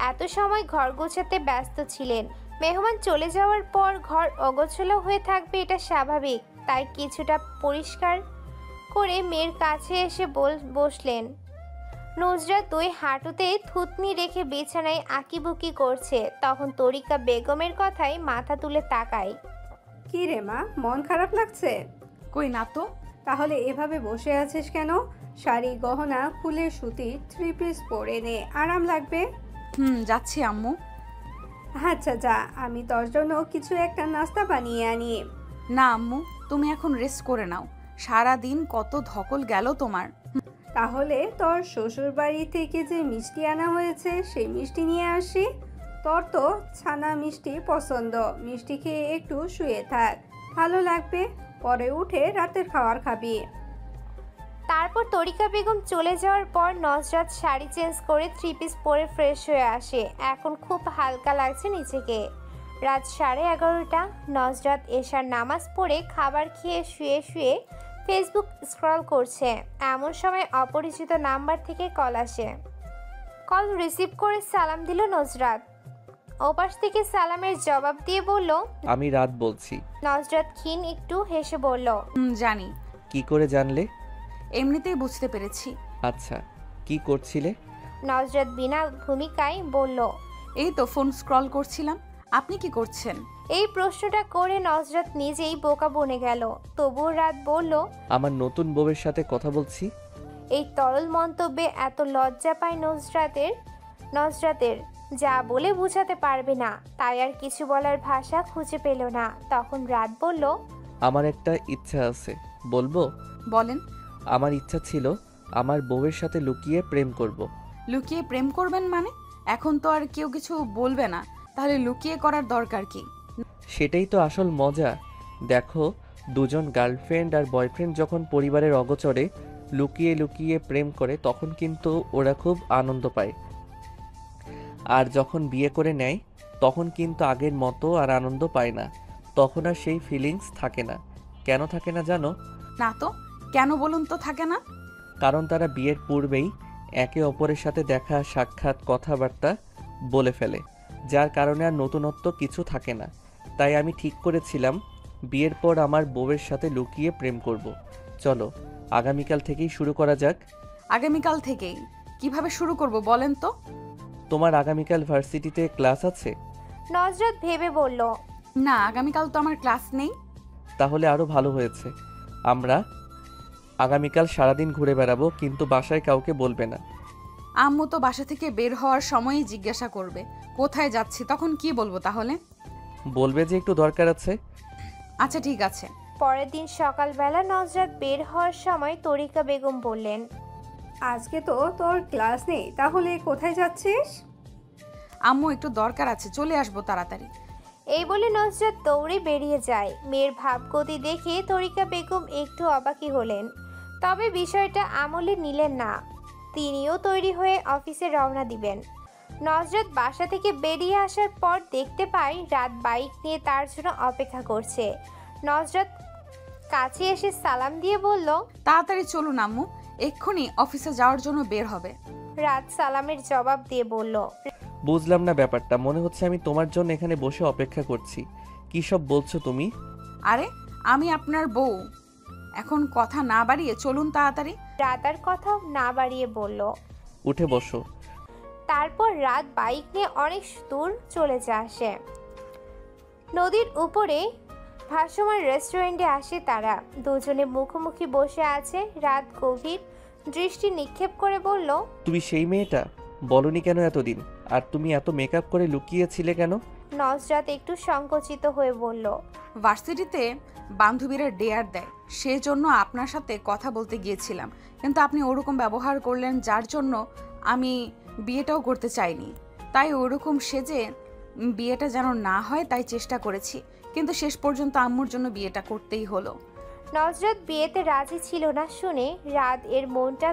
A: এত সময় ঘর গোছাতে ব্যস্ত ছিলেন। মেহমান চলে যাওয়ার পর ঘর অগোছালো হয়ে থাকবে, এটা স্বাভাবিক। তাই কিছুটা পরিষ্কার করে মেয়ের কাছে এসে বসলেন। নুজরাত দুই হাঁটুতে থুতনি রেখে বিছানায় আঁকিবুকি করছে। তখন তরিকা বেগমের কথায় মাথা তুলে তাকায়।
M: কি রে মা, মন খারাপ লাগছে?
B: কই না তো।
M: তাহলে এভাবে বসে আছিস কেন? শাড়ি গহনা খুলে সুতি 3 পিস পরে নে, আরাম লাগবে।
B: যাচ্ছি আম্মু।
M: আচ্ছা যা, আমি তোর জন্য কিছু একটা নাস্তা বানিয়ে আনি।
B: না আম্মু, তুমি এখন রেস্ট করে নাও, সারা দিন কত ধকল গেল তোমার।
M: তাহলে তোর শ্বশুর বাড়ি থেকে যে মিষ্টি আনা হয়েছে সেই মিষ্টি নিয়ে আসি। তোর তো ছানা মিষ্টি পছন্দ, মিষ্টি খেয়ে একটু শুয়ে থাক, ভালো লাগবে। পরে উঠে রাতের খাবার খাবি।
A: তারপর তরিকা বেগম চলে যাওয়ার পর নজরাত শাড়ি চেঞ্জ করে 3 পিস পরে ফ্রেশ হয়ে আসে। এখন খুব হালকা লাগছে নিজেকে। রাত 11:30। নজরাত এশার নামাজ পড়ে খাবার খেয়ে শুয়ে শুয়ে ফেসবুক স্ক্রল করছে। এমন সময় অপরিচিত নাম্বার থেকে কল আসে। কল রিসিভ করে সালাম দিল নজরাত। ওপাশ থেকে সালামের জবাব দিয়ে বলল,
D: আমি রাত বলছি।
A: নজরাত ক্ষীণ একটু হেসে বলল,
B: জানি।
D: কি করে জানলে?
B: এমনিতেই বুঝতে পেরেছি।
D: আচ্ছা, কি করছিলে?
A: নজরাত বিনা ভূমিকায় বলল,
B: এই তো ফোন স্ক্রল করছিলাম। আপনি কি করছেন?
A: এই প্রশ্নটা করে নজরাত নিজেই বোকা বনে গেল। তবুও রাত বলল,
D: আমার নতুন বউয়ের সাথে কথা বলছি।
A: এই তরল মন্তব্যে এত লজ্জা পায় নজরাতের যা বলে বোঝাতে পারবে না। তাই আর কিছু বলার ভাষা খুঁজে পেল না। তখন রাত বলল,
D: আমার একটা ইচ্ছা আছে, বলবো?
B: বলেন।
D: আমার ইচ্ছা ছিল আমার বউয়ের সাথে লুকিয়ে প্রেম করব।
B: লুকিয়ে প্রেম করবেন মানে? এখন তো আর কেউ কিছু বলবে না, তাহলে লুকিয়ে করার দরকার কি?
D: সেটাই তো আসল মজা। দেখো, দুজন গার্লফ্রেন্ড আর বয়ফ্রেন্ড যখন পরিবারের অগোচরে লুকিয়ে লুকিয়ে প্রেম করে তখন কিন্তু ওরা খুব আনন্দ পায়। আর যখন বিয়ে করে নেয় তখন কিন্তু আগের মতো আর আনন্দ পায় না। তখন আর সেই ফিলিংস থাকে না। কেন থাকে না জানো?
B: না তো, কেন বলুন তো থাকে না?
D: কারণ তারা বিয়ের পূর্বেই একে অপরের সাথে দেখা সাক্ষাৎ কথাবার্তা বলে ফেলে, যার কারণে আর নতুনত্ব কিছু থাকে না। তাই আমি ঠিক করেছিলাম বিয়ের পর আমার বউয়ের সাথে লুকিয়ে প্রেম করব। চলো আগামীকাল থেকেই শুরু করা যাক।
B: আগামীকাল থেকেই? কিভাবে শুরু করব বলেন তো?
D: তোমার আগামীকাল ভার্সিটিতে ক্লাস আছে?
A: নজরাত ভেবে বলল,
B: না, আগামীকাল তো আমার ক্লাস নেই।
D: তাহলে আরও ভালো হয়েছে। আমরা আগামীকাল সারাদিন ঘুরে বেড়াবো, কিন্তু বাসায় কাউকে বলবে না।
B: আম্মু তো বাসা থেকে বের হওয়ার সময়ই জিজ্ঞাসা করবে কোথায় যাচ্ছি, তখন কি বলবো তাহলে?
D: বলবে যে একটু দরকার আছে।
B: আচ্ছা ঠিক আছে।
A: পরের দিন সকালবেলা নজরাত বের হওয়ার সময় তরিকা বেগম বললেন,
M: আজকে তো তোর ক্লাস নেই, তাহলে কোথায় যাচ্ছিস?
B: আম্মু একটু দরকার আছে, চলে আসবো তাড়াতাড়ি।
A: এই বলে নজরাত দৌড়ে বেরিয়ে যায়। মেয়ের ভাবগতি দেখে তরিকা বেগম একটু অবাকই হলেন, তবে বিষয়টা আমলে নিলেন না। তিনিও তৈরি হয়ে অফিসে রওনা দিবেন। নজরাত বাসা থেকে বেরিয়ে আসার পর দেখতে পায় রাত বাইক নিয়ে তার জন্য অপেক্ষা করছে। নজরাত কাছে এসে সালাম দিয়ে বলল,
B: তাড়াতাড়ি চলুন আম্মু, এক্ষুনি অফিসে যাওয়ার জন্য বের হবে।
A: রাত সালামের জবাব দিয়ে বলল,
D: বুঝলাম না ব্যাপারটা, মনে হচ্ছে আমি তোমার জন্য এখানে বসে অপেক্ষা করছি। কি সব বলছো তুমি?
B: আরে আমি আপনার বউ, এখন কথা না বাড়িয়ে চলুন তাড়াতাড়ি।
A: রাত আর কথা না বাড়িয়ে বলল,
D: উঠে বসো।
A: তারপর রাত বাইক নিয়ে অনেক দূর চলে আসে। নদীর উপরে ভাসমান রেস্টুরেন্টে আসে তারা। দুজনে মুখোমুখি বসে আছে। রাত গভীর দৃষ্টি নিক্ষেপ করে বলল,
D: তুমি সেই মেয়েটা? বলনি কেন এতদিন? আর তুমি এত মেকআপ করে লুকিয়েছিলে কেন?
A: নজরাত একটু সংকুচিত হয়ে বলল,
B: ভার্সিটিতে বান্ধবীরা ডেয়ার দেয়, সেই জন্য আপনার সাথে কথা বলতে গিয়েছিলাম, কিন্তু আপনি ওরকম ব্যবহার করলেন যার জন্য আমি বিয়েটাও করতে চাইনি। তাই ওরকম সেজে বিয়েটা যেন না হয় তাই চেষ্টা করেছি, কিন্তু শেষ পর্যন্ত আম্মুর জন্য বিয়েটা করতেই হলো।
A: নজরাত বিয়েতে রাজি ছিল না শুনে রাত এর মনটা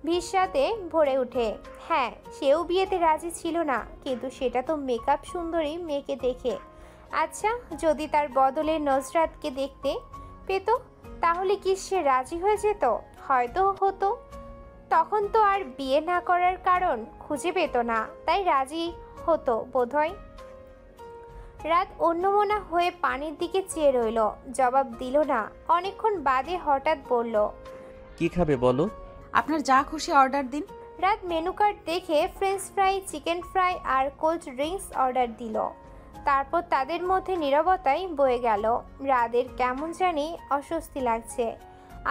A: ভিসাতে ভরে ওঠে। হ্যাঁ, সেও বিয়েতে রাজি ছিল না, কিন্তু সেটা তো মেকআপ সুন্দরী মেয়েকে দেখে। আচ্ছা, যদি তার বদলে নজরাতকে দেখতে পেত তাহলে কি সে রাজি হয়ে যেত? হয়তো হতো। তখন তো আর বিয়ে না করার কারণ খুঁজে পেত না, তাই রাজি হতো বোধহয়। রাত অন্যমনা হয়ে পানির দিকে চেয়ে রইল, জবাব দিল না। অনেকক্ষণ বাদে হঠাৎ বলল,
D: কি খাবে বলো?
B: আপনার যা খুশি অর্ডার দিন।
A: রাত মেনু কার্ড দেখে ফ্রেঞ্চ ফ্রাই, চিকেন ফ্রাই আর কোল্ড ড্রিঙ্কস অর্ডার দিল। তারপর তাদের মধ্যে নীরবতাই বয়ে গেল। রাদের কেমন জানি অস্বস্তি লাগছে।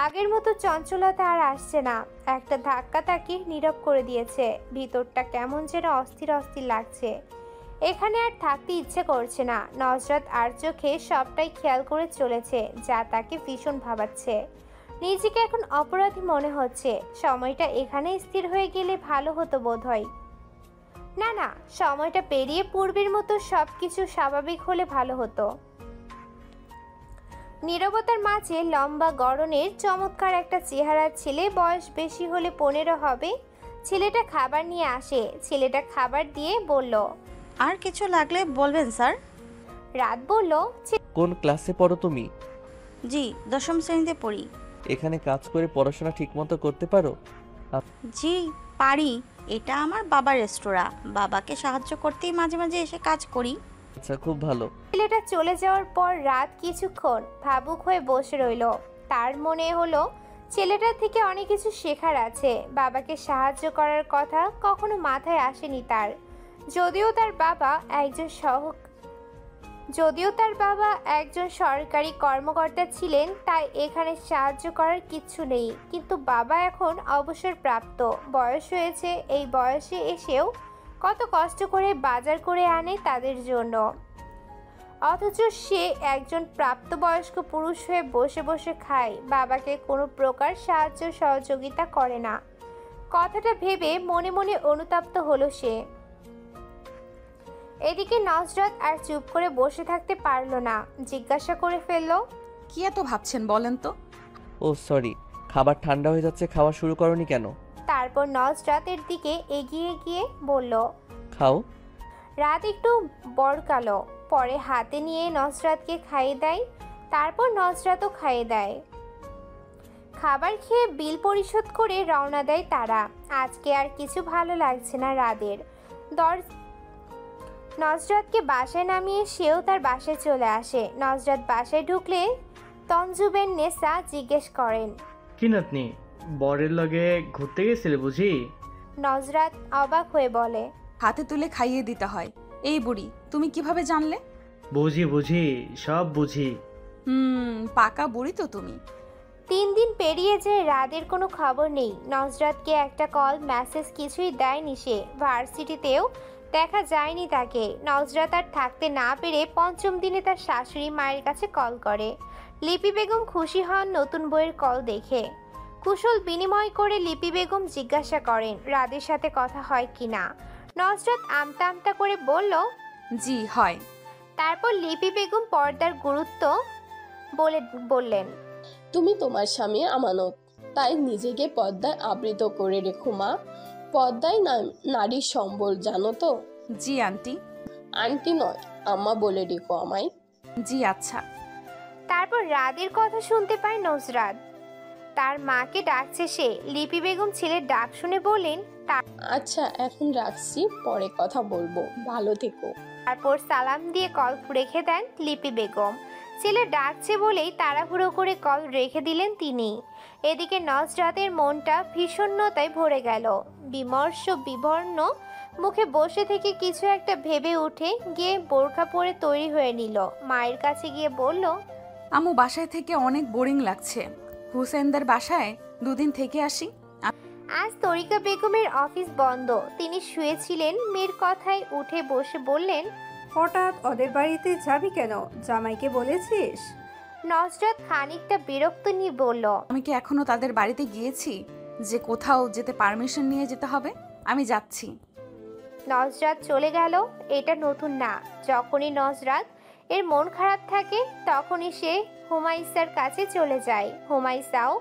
A: আগের মতো চঞ্চলতা আর আসছে না। একটা ধাক্কা তাকে নীরব করে দিয়েছে। ভিতরটা কেমন যেন অস্থির অস্থির লাগছে। এখানে আর থাকতে ইচ্ছে করছে না। নজরাত আর চোখে সবটাই খেয়াল করে চলেছে, যা তাকে ভীষণ ভাবাচ্ছে। নিজেকে এখন অপরাধী মনে হচ্ছে। সময়টা এখানে স্থির হয়ে গেলে ভালো হতো বোধহয়। না না, সময়টা পেরিয়ে পূর্বের মতো সবকিছু স্বাভাবিক হলে ভালো হতো। নীরবতার মাঝে লম্বা গড়নের চমৎকার একটা চেহারার ছেলে, বয়স বেশি হলে 15 হবে। ছেলেটা খাবার নিয়ে আসে। ছেলেটা খাবার দিয়ে বলল,
O: আর কিছু লাগলে বলবেন স্যার।
A: রাত বলল,
D: কোন ক্লাসে পড়ো তুমি?
O: জি, 10ম শ্রেণীতে পড়ি।
D: এখানে কাজ করে পড়াশোনা ঠিকমতো করতে পারো?
O: জি পারি, এটা আমার বাবার রেস্তোরাঁ, বাবাকে সাহায্য করতেই মাঝে মাঝে এসে কাজ করি।
D: আচ্ছা, খুব ভালো।
A: ছেলেটা চলে যাওয়ার পর রাত কিছুক্ষণ ভাবুক হয়ে বসে রইল। তার মনে হলো ছেলেটার থেকে অনেক কিছু শেখার আছে। বাবাকে সাহায্য করার কথা কখনো মাথায় আসেনি তার। যদিও তার বাবা একজন সরকারি কর্মকর্তা ছিলেন, তাই এখানে সাহায্য করার কিচ্ছু নেই। কিন্তু বাবা এখন অবসরপ্রাপ্ত, বয়স হয়েছে। এই বয়সে এসেও কত কষ্ট করে বাজার করে আনে তাদের জন্য, অথচ সে একজন প্রাপ্তবয়স্ক পুরুষ হয়ে বসে বসে খায়, বাবাকে কোনো প্রকার সাহায্য সহযোগিতা করে না। কথাটা ভেবে মনে মনে অনুতপ্ত হলো সে। এদিকে নজরাত আর চুপ করে বসে থাকতে পারল না, জিজ্ঞাসা করে ফেলল,
B: কি এত ভাবছেন বলেন তো?
D: ও সরি, খাবার ঠান্ডা হয়ে যাচ্ছে, খাওয়া শুরু করনি কেন?
A: তারপর নজরাতের দিকে এগিয়ে গিয়ে বলল,
D: খাও।
A: রাত একটু বড়কালো, পরে হাতে নিয়ে নজরাতকে খাইয়ে দেয়। তারপর নজরাতও খাইয়ে দেয়। খাবার খেয়ে বিল পরিশোধ করে রওনা দেয় তারা। আজকে আর কিছু ভালো লাগছে না রাদের। নজরাতকে বাসায় নামিয়ে সেও তার বাসায় চলে আসে। নজরাত বাসায় ঢুকলে তঞ্জুবেন নেসা জিজ্ঞেস করেন,
E: কি নাতনি, বরের লগে ঘুরতে গেছিলে বুঝি?
A: নজরাত অবাক হয়ে বলে,
B: হাতে তুলে খাইয়ে দিতে হয়। এই বুড়ি, তুমি কিভাবে জানলে?
E: বুঝি বুঝি, সব বুঝি।
B: পাকা বুড়ি তো তুমি।
A: 3 দিন পেরিয়ে যে রাদের কোনো খবর নেই। নজরাতকে একটা কল মেসেজ কিছুই দেয়নি সে। ভার্সিটিতেও দেখা যায়নি তাকে। নজরাত আর থাকতে না পেরে 5ম দিনে তার শাশুড়ি মায়ের কাছে কল করে। লিপি বেগম খুশি হন নতুন বইয়ের কল দেখে। কুশল বিনিময় করে লিপি বেগম জিজ্ঞাসা করেন রাদের সাথে কথা হয় কিনা। নজরাত আমতা আমতা করে বলল,
B: জি হয়।
A: তারপর লিপি বেগম পর্দার গুরুত্ব বললেন,
J: তুমি তোমার স্বামীর আমানত, তাই নিজেকে পর্দায় আবৃত করে রেখো মা। পর্দায় নারীর সম্বল, জানো তো?
B: জি আন্টি।
J: আন্টি নয়, আম্মা বলে রেখো আমায়।
B: জি আচ্ছা।
A: তারপর রাদের কথা শুনতে পায় নজরাত। তার মাকে ডাকছে সে। লিপি বেগম ছেলের ডাক শুনে বলেন,
J: আচ্ছা এখন রাখছি, পরে কথা বলবো, ভালো থেকো।
A: তারপর সালাম দিয়ে কল রেখে দেন লিপি বেগম। ছেলে ডাকছে বলেই তাড়াহুড়ো করে কল রেখে দিলেন তিনি। এদিকে নজরাতের মনটা ভীষণতায় ভরে গেল। বিমর্ষ বিবর্ণ মুখে বসে থেকে কিছু একটা ভেবে উঠে গিয়ে বোরখা পরে তৈরি হয়ে নিল। মায়ের কাছে গিয়ে বলল,
B: আম্মু বাসায় থেকে অনেক বোরিং লাগছে, হুসেনদের বাসায় 2 দিন থেকে আসি।
A: আজ তরিকা বেগমের অফিস বন্ধ। তিনি শুয়েছিলেন। মেয়ের কথায় উঠে বসে বললেন,
M: হঠাৎ ওদের বাড়িতে যাবি কেন? জামাইকে বলেছিস?
A: নজরাত খানিকটা বিরক্ত নিয়ে বলল,
B: আমি কি এখনো তাদের বাড়িতে গিয়েছি যে কোথাও যেতে পারমিশন নিয়ে যেতে হবে? আমি যাচ্ছি।
A: নজরাত চলে গেল। এটা নতুন না। যখনই নজরাত এর মন খারাপ থাকে তখনই সে হুমাইসার কাছে চলে যায়। হুমাইসাও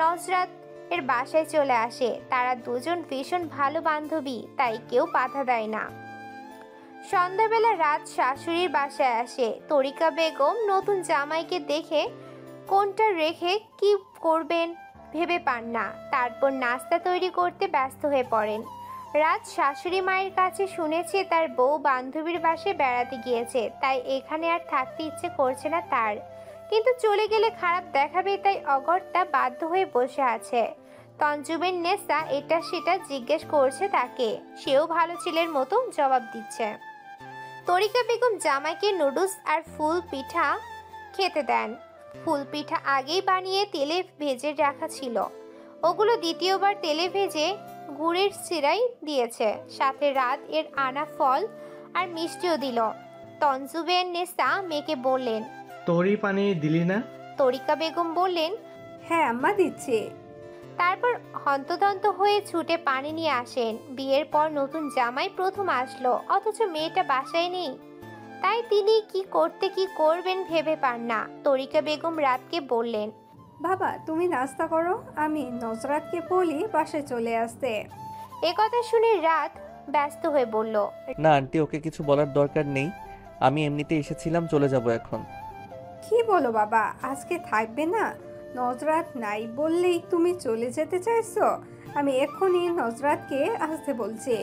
A: নজরাত এর বাসায় চলে আসে। তারা দুজন ভীষণ ভালো বান্ধবী, তাই কেউ বাধা দেয় না। সন্ধ্যাবেলা রাত শাশুড়ির বাসায় আসে। তরিকা বেগম নতুন জামাইকে দেখে কোনটা রেখে কি করবেন ভেবে পান না। তারপর নাস্তা তৈরি করতে ব্যস্ত হয়ে পড়েন। রাত শাশুড়ি মায়ের কাছে শুনেছে তার বউ বান্ধবীর বাসায় বেড়াতে গিয়েছে, তাই এখানে আর থাকতে ইচ্ছে করছে না তার। কিন্তু চলে গেলে খারাপ দেখাবে, তাই অগত্যা বাধ্য হয়ে বসে আছে। তঞ্জুবের নেসা এটা সেটা জিজ্ঞেস করছে তাকে। সেও ভালো ছেলের মতো জবাব দিচ্ছে। তরিকা বেগম জামাইকে নুডলস আর ফুল পিঠা খেতে দেন। ফুল পিঠা আগেই বানিয়ে তেলে ভেজে রাখা ছিল। ওগুলো দ্বিতীয়বার তেলে ভেজে গুড়ের সিরাই দিয়েছে। সাথে রাত এর আনা ফল আর মিষ্টিও দিল। তঞ্জুবের নেসা মেয়েকে বললেন,
E: তোরই পানি দিলি না?
A: তরিকা বেগম বললেন,
M: হ্যাঁ আম্মা দিচ্ছে।
A: তারপর হন্তদন্ত হয়ে ছুটে পানি নিয়ে আসেন। বিয়ের পর নতুন জামাই প্রথম আসলো, অথচ মেয়েটা বাসায় নেই। তাই তিনি কি করবেন ভেবে পান না। তরিকা বেগম রাতকে বললেন,
M: বাবা তুমি নাস্তা করো, আমি নজরাতকে বলি বাসায় চলে আসতে।
A: একথা শুনে রাত ব্যস্ত হয়ে বলল,
D: না আন্টি, ওকে কিছু বলার দরকার নেই। আমি এমনিতে এসেছিলাম, চলে যাব এখন।
M: কি বলো বাবা, আজকে থাকবে না? নজরাত নাই বললেই তুমি চলে যেতে চাইছো? আমি এক্ষুনি নজরাতকে আসতে বলছি।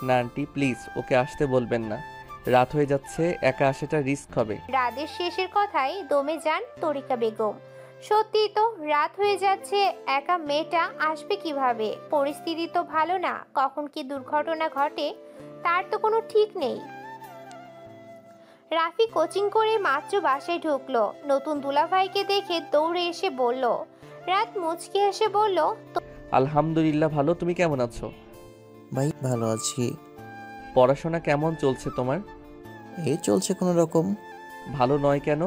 D: না আন্টি প্লিজ, ওকে আসতে বলবেন না। রাত হয়ে যাচ্ছে, একা আসাটা রিস্ক হবে।
A: রাতের শেষের কথাই দমে যান তরিকা বেগম। সত্যি তো, রাত হয়ে যাচ্ছে, একা মেয়েটা আসবে কিভাবে? পরিস্থিতি তো ভালো না, কখন কি দুর্ঘটনা ঘটে তার তো কোনো ঠিক নেই। রাফি কোচিং করে মাত্র বাসায় ঢুকলো। নতুন দুলাভাইকে দেখে দৌড়ে এসে বলল। রাত মুচকি এসে বলল,
D: আলহামদুলিল্লাহ ভালো, তুমি কেমন আছো?
I: ভাই ভালো আছি।
D: পড়াশোনা কেমন চলছে তোমার?
I: এই চলছে কোনো রকম।
D: ভালো নয় কেন?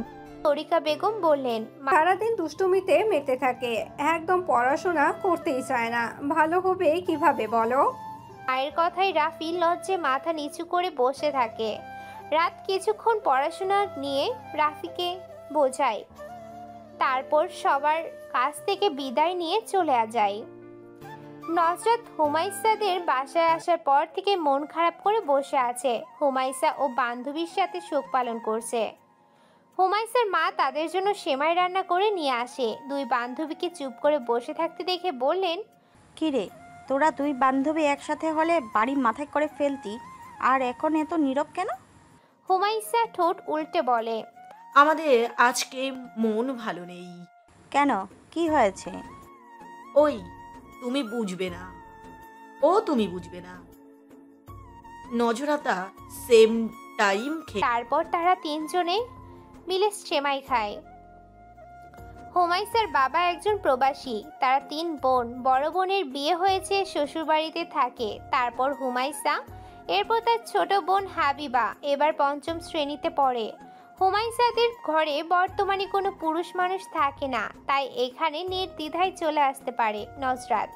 A: তরিকা বেগম বললেন,
M: সারাদিন দুষ্টুমিতে মেতে থাকে, একদম পড়াশোনা করতেই চায় না। ভালো হবে কিভাবে বলো?
A: মায়ের কথায় রাফি লজ্জে মাথা নিচু করে বসে থাকে। রাত কিছুক্ষণ পড়াশোনা নিয়ে রাফিকে বোঝায়, তারপর সবার কাছ থেকে বিদায় নিয়ে চলে যায়। নজরাত হুমাইসাদের বাসায় আসার পর থেকে মন খারাপ করে বসে আছে। হুমাইসা ও বান্ধবীর সাথে শোক পালন করছে। হুমাইসার মা তাদের জন্য সেমাই রান্না করে নিয়ে আসে। দুই বান্ধবীকে চুপ করে বসে থাকতে দেখে বললেন,
O: কিরে, তোরা দুই বান্ধবী একসাথে হলে বাড়ি মাথায় করে ফেলতি, আর এখন এত নীরব কেন?
A: হুমাইসা ঠোঁট উল্টে বলে,
C: আমাদের আজকে মন ভালো নেই।
O: কেন, কি হয়েছে?
C: ওই তুমি বুঝবে না, তুমি বুঝবে না। নজরাতা সেম টাইম
A: তারপর তারা তিনজনে মিলে সেমাই খায়। হুমাইসার বাবা একজন প্রবাসী। তারা তিন বোন। বড় বোনের বিয়ে হয়েছে, শ্বশুরবাড়িতে থাকে। তারপর হুমাইসা, এরপর তার ছোট বোন হাবিবা এবার পঞ্চম শ্রেণীতে পড়ে। হুমাইসাদের ঘরে বর্তমানে কোনো পুরুষ মানুষ থাকে না, তাই এখানে নির্দ্বিধায় চলে আসতে পারে নজরাত।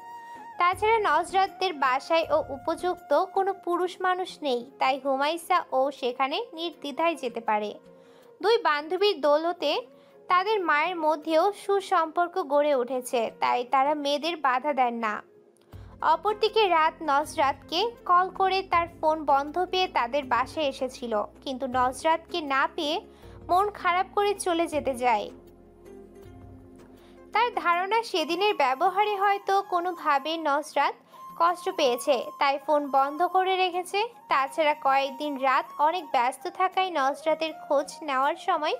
A: তাছাড়া নজরাতদের বাসায় ও উপযুক্ত কোনো পুরুষ মানুষ নেই, তাই হুমাইসা ও সেখানে নির্দ্বিধায় যেতে পারে। দুই বান্ধবীর দৌলতে তাদের মায়ের মধ্যেও সুসম্পর্ক গড়ে উঠেছে, তাই তারা মেয়েদের বাধা দেন না। অপরদিকে রাত নজরাতকে কল করে তার ফোন বন্ধ পেয়ে তাদের বাসায় এসেছিল, কিন্তু নজরাতকে না পেয়ে মন খারাপ করে চলে যেতে যায়। তার ধারণা সেদিনের ব্যবহারে হয়তো কোনোভাবে নজরাত কষ্ট পেয়েছে, তাই ফোন বন্ধ করে রেখেছে। তাছাড়া কয়েকদিন রাত অনেক ব্যস্ত থাকায় নজরাতের খোঁজ নেওয়ার সময়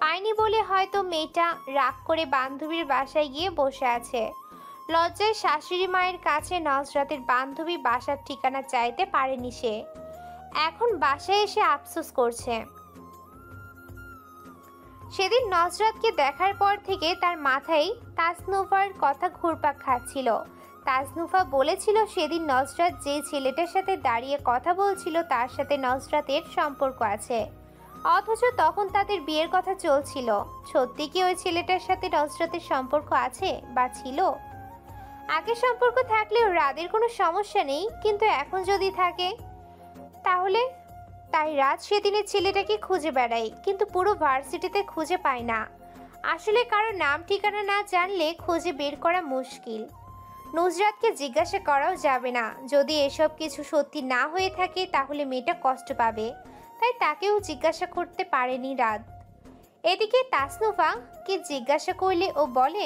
A: পায়নি বলে হয়তো মেয়েটা রাগ করে বান্ধবীর বাসায় গিয়ে বসে আছে। লজ্জায় শাশুড়ি মায়ের কাছে নজরাতের বান্ধবী বাসার ঠিকানা চাইতে পারেনি সে। এখন বাসায় এসে আফসোস করছে। সেদিন নজরাতকে দেখার পর থেকে তার মাথায় তাসনুফার কথা ঘুরপাক খাচ্ছিল। তাসনুফা বলেছিল সেদিন নজরাত যে ছেলেটার সাথে দাঁড়িয়ে কথা বলছিল তার সাথে নজরাতের সম্পর্ক আছে, অথচ তখন তাদের বিয়ের কথা চলছিল। সত্যি কি ওই ছেলেটার সাথে নজরাতের সম্পর্ক আছে বা ছিল? আগে সম্পর্ক থাকলেও রাদের কোনো সমস্যা নেই, কিন্তু এখন যদি থাকে তাহলে? তাই রাত সেদিনের ছেলেটাকে খুঁজে বেড়ায়, কিন্তু পুরো ভার্সিটিতে খুঁজে পায় না। আসলে কারো নাম ঠিকানা না জানলে খুঁজে বের করা মুশকিল। নুসরাতকে জিজ্ঞাসা করাও যাবে না। যদি এসব কিছু সত্যি না হয়ে থাকে তাহলে মেয়েটা কষ্ট পাবে, তাই তাকেও জিজ্ঞাসা করতে পারেনি রাত। এদিকে তাসনুফা কে জিজ্ঞাসা করলে ও বলে,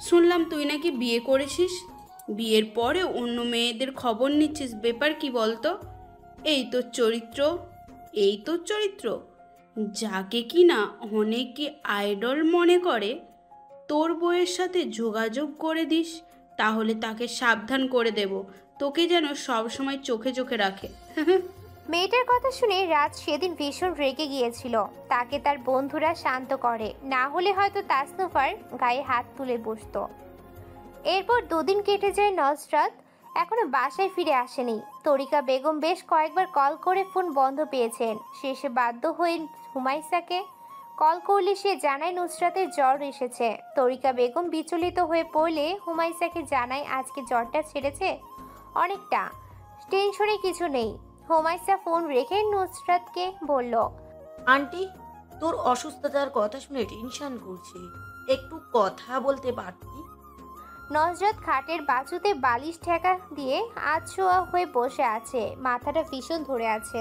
L: শুনলাম তুই নাকি বিয়ে করেছিস, বিয়ের পরে অন্য মেয়েদের খবর নিচ্ছিস, ব্যাপার কি বলতো? এই তোর চরিত্র, যাকে কিনা অনেকে আইডল মনে করে, তোর বউয়ের সাথে যোগাযোগ করে দিস, তাহলে তাকে সাবধান করে দেব, তোকে যেন সব সময় চোখে চোখে রাখে।
A: মেয়েটার কথা শুনে রাত সেদিন ভীষণ রেগে গিয়েছিল। তাকে তার বন্ধুরা শান্ত করে, না হলে হয়তো তাসনুফার গায়ে হাত তুলে বসতো। এরপর দুদিন কেটে যায়। নজরাত এখনো বাসায় ফিরে আসেনি। তরিকা বেগম বেশ কয়েকবার কল করে ফোন বন্ধ পেয়েছেন। শেষে বাধ্য হয়ে হুমাইসাকে কল করলে সে জানায় নুসরাতের জ্বর এসেছে। তরিকা বেগম বিচলিত হয়ে পড়লে হুমাইসাকে জানায় আজকে জ্বরটা ছেড়েছে অনেকটা, টেনশনে কিছু নেই। হুমাইসা ফোন রেখে নুসরাতকে বলল,
C: আন্টি, তোর অসুস্থতার কথা শুনে টেনশন করছে, একটু কথা বলতে পারতি?
A: নজরাত খাটের বাজুতে বালিশ ঠেকা দিয়ে আধশোয়া হয়ে বসে আছে, মাথাটা ভীষণ ধরে আছে।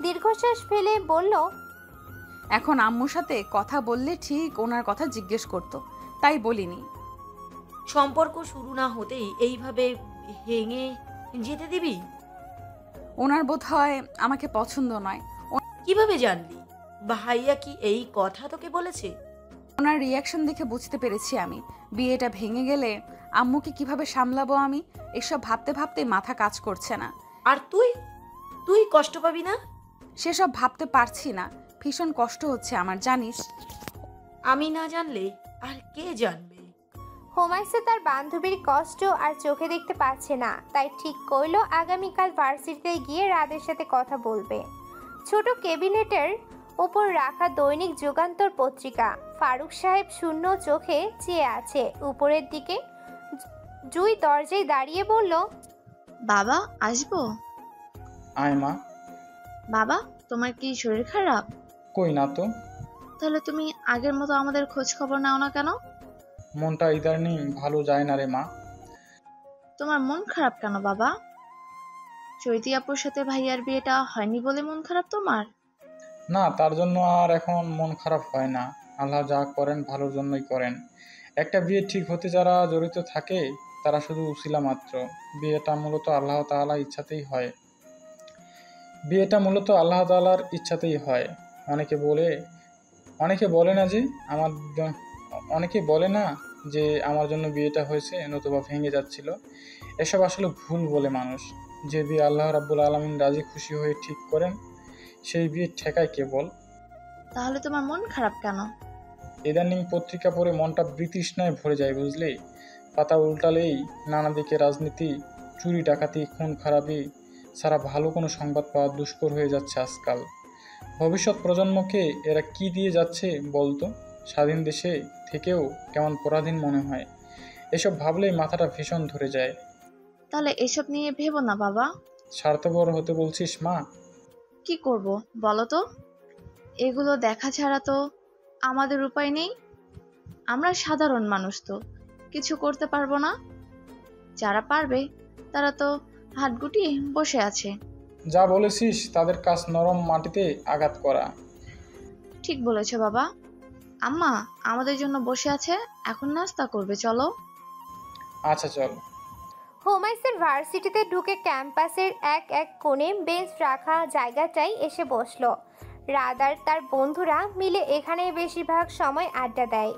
A: দীর্ঘশ্বাস ফেলে বলল,
B: এখন আম্মুর সাথে কথা বললে ঠিক ওনার কথা জিজ্ঞেস করতো, তাই বলিনি।
C: সম্পর্ক শুরু না হতেই এইভাবে ভেঙে যেতে দিবি?
B: ওনার বোধ হয় আমাকে পছন্দ নয়।
C: কিভাবে জানলি? ভাইয়া কি এই কথা তোকে বলেছে?
B: ওনার রিয়াকশন দেখে বুঝতে পেরেছি আমি। বিয়েটা ভেঙে গেলে আম্মুকে কিভাবে সামলাবো আমি, এসব ভাবতে ভাবতে মাথা কাজ করছে না।
C: আর তুই কষ্ট পাবি না?
B: সেসব ভাবতে পারছি না, ভীষণ কষ্ট হচ্ছে আমার, জানিস।
C: আমি না জানলে আর কে জানবে?
A: হুমাইসা তার বান্ধবীর কষ্ট আর চোখে দেখতে পাচ্ছে না, তাই ঠিক করলো আগামীকাল ভার্সিটিতে গিয়ে রাদের সাথে কথা বলবে। ছোট ক্যাবিনেটের উপর রাখা দৈনিক যুগান্তর পত্রিকা। ফারুক সাহেব শূন্য চোখে চেয়ে আছে উপরের দিকে। জুই দরজায় দাঁড়িয়ে বলল,
N: বাবা আসবো?
K: আয় মা।
N: বাবা, তোমার কি শরীর খারাপ?
K: কই না তো।
N: তাহলে তুমি আগের মতো আমাদের খোঁজ খবর নাও না কেন?
K: মনটা ইদানিং ভালো যায় না রে মা।
N: তোমার মন খারাপ কেন বাবা? চৈতি আপুর সাথে ভাইয়ার বিয়েটা হয়নি বলে মন খারাপ তোমার?
K: না, তার জন্য আর এখন মন খারাপ হয় না। আল্লাহ যা করেন ভালোর জন্যই করেন। একটা বিয়ে ঠিক হতে যারা জড়িত থাকে তারা শুধু উছিলা মাত্র। বিয়েটা মূলত আল্লাহ তাআলার ইচ্ছাতেই হয়। অনেকে বলে না যে আমার জন্য বিয়েটা হয়েছে, নতুবা ভেঙে যাচ্ছিল। এসব আসলে ভুল বলে মানুষ। যে বিয়ে আল্লাহ রাব্বুল আলামিন রাজি খুশি হয়ে ঠিক করেন সেই বিয়ে ঠেকায় কে বল?
N: তাহলে তোমার মন খারাপ কেন?
K: ইদানিং পত্রিকা পড়ে মনটা বিতৃষ্ণায় ভরে যায়, বুঝলি? পাতা উল্টালেই নানা দিকে রাজনীতি, চুরি ডাকাতি, খুন খারাপি ছাড়া ভালো কোনো সংবাদ পাওয়া দুষ্কর হয়ে যাচ্ছে আজকাল। ভবিষ্যৎ প্রজন্মকে এরা কি দিয়ে যাচ্ছে বলতো? স্বাধীন দেশে থেকেও কেমন পরাধীন মনে হয়। এসব ভাবলেই মাথাটা ভীষণ ধরে যায়।
N: তাহলে এসব নিয়ে ভেবো না বাবা।
K: স্বার্থপর হতে বলছিস মা?
N: কি করব বলো তো? এগুলো দেখা ছাড়া তো আমাদের উপায় নেই। আমরা সাধারণ মানুষ, তো কিছু করতে পারবো না। যারা পারবে তারা তো হাত গুটিয়ে বসে আছে।
K: যা বলেছিস, তাদের কাজ নরম মাটিতে আঘাত করা।
N: ঠিক বলেছ বাবা। আম্মা আমাদের জন্য বসে আছে, এখন নাস্তা করবে, চলো।
K: আচ্ছা চল।
A: হোমাইসার ভার্সিটিতে ঢুকে ক্যাম্পাসের এক এক কোণে বেঞ্চ রাখা জায়গাটায় এসে বসলো। রাত আর তার বন্ধুরা মিলে এখানে বেশিরভাগ সময় আড্ডা দেয়।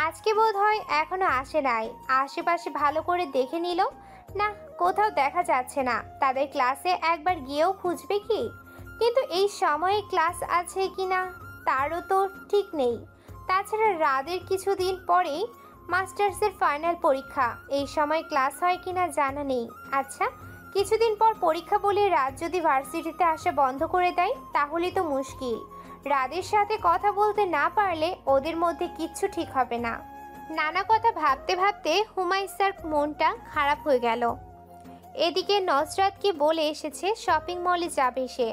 A: আজকে বোধ হয় এখনো আসে নাই। আশেপাশে ভালো করে দেখে নিল, না কোথাও দেখা যাচ্ছে না। তাদের ক্লাসে একবার গিয়েও খুঁজবে কি, কিন্তু এই সময়ে ক্লাস আছে কি না তারও তো ঠিক নেই। তাছাড়া রাতের কিছুদিন পরেই মাস্টার্সের ফাইনাল পরীক্ষা, এই সময় ক্লাস হয় কিনা জানা নেই। আচ্ছা, কিছুদিন পর পরীক্ষা বলে রাত যদি ভার্সিটিতে আসা বন্ধ করে দেয় তাহলে তো মুশকিল। রাদের সাথে কথা বলতে না পারলে ওদের মধ্যে কিচ্ছু ঠিক হবে না। নানা কথা ভাবতে ভাবতে হুমায়সার মনটা খারাপ হয়ে গেল। এদিকে নসরাতকে বলে এসেছে শপিং মলে যাবে সে।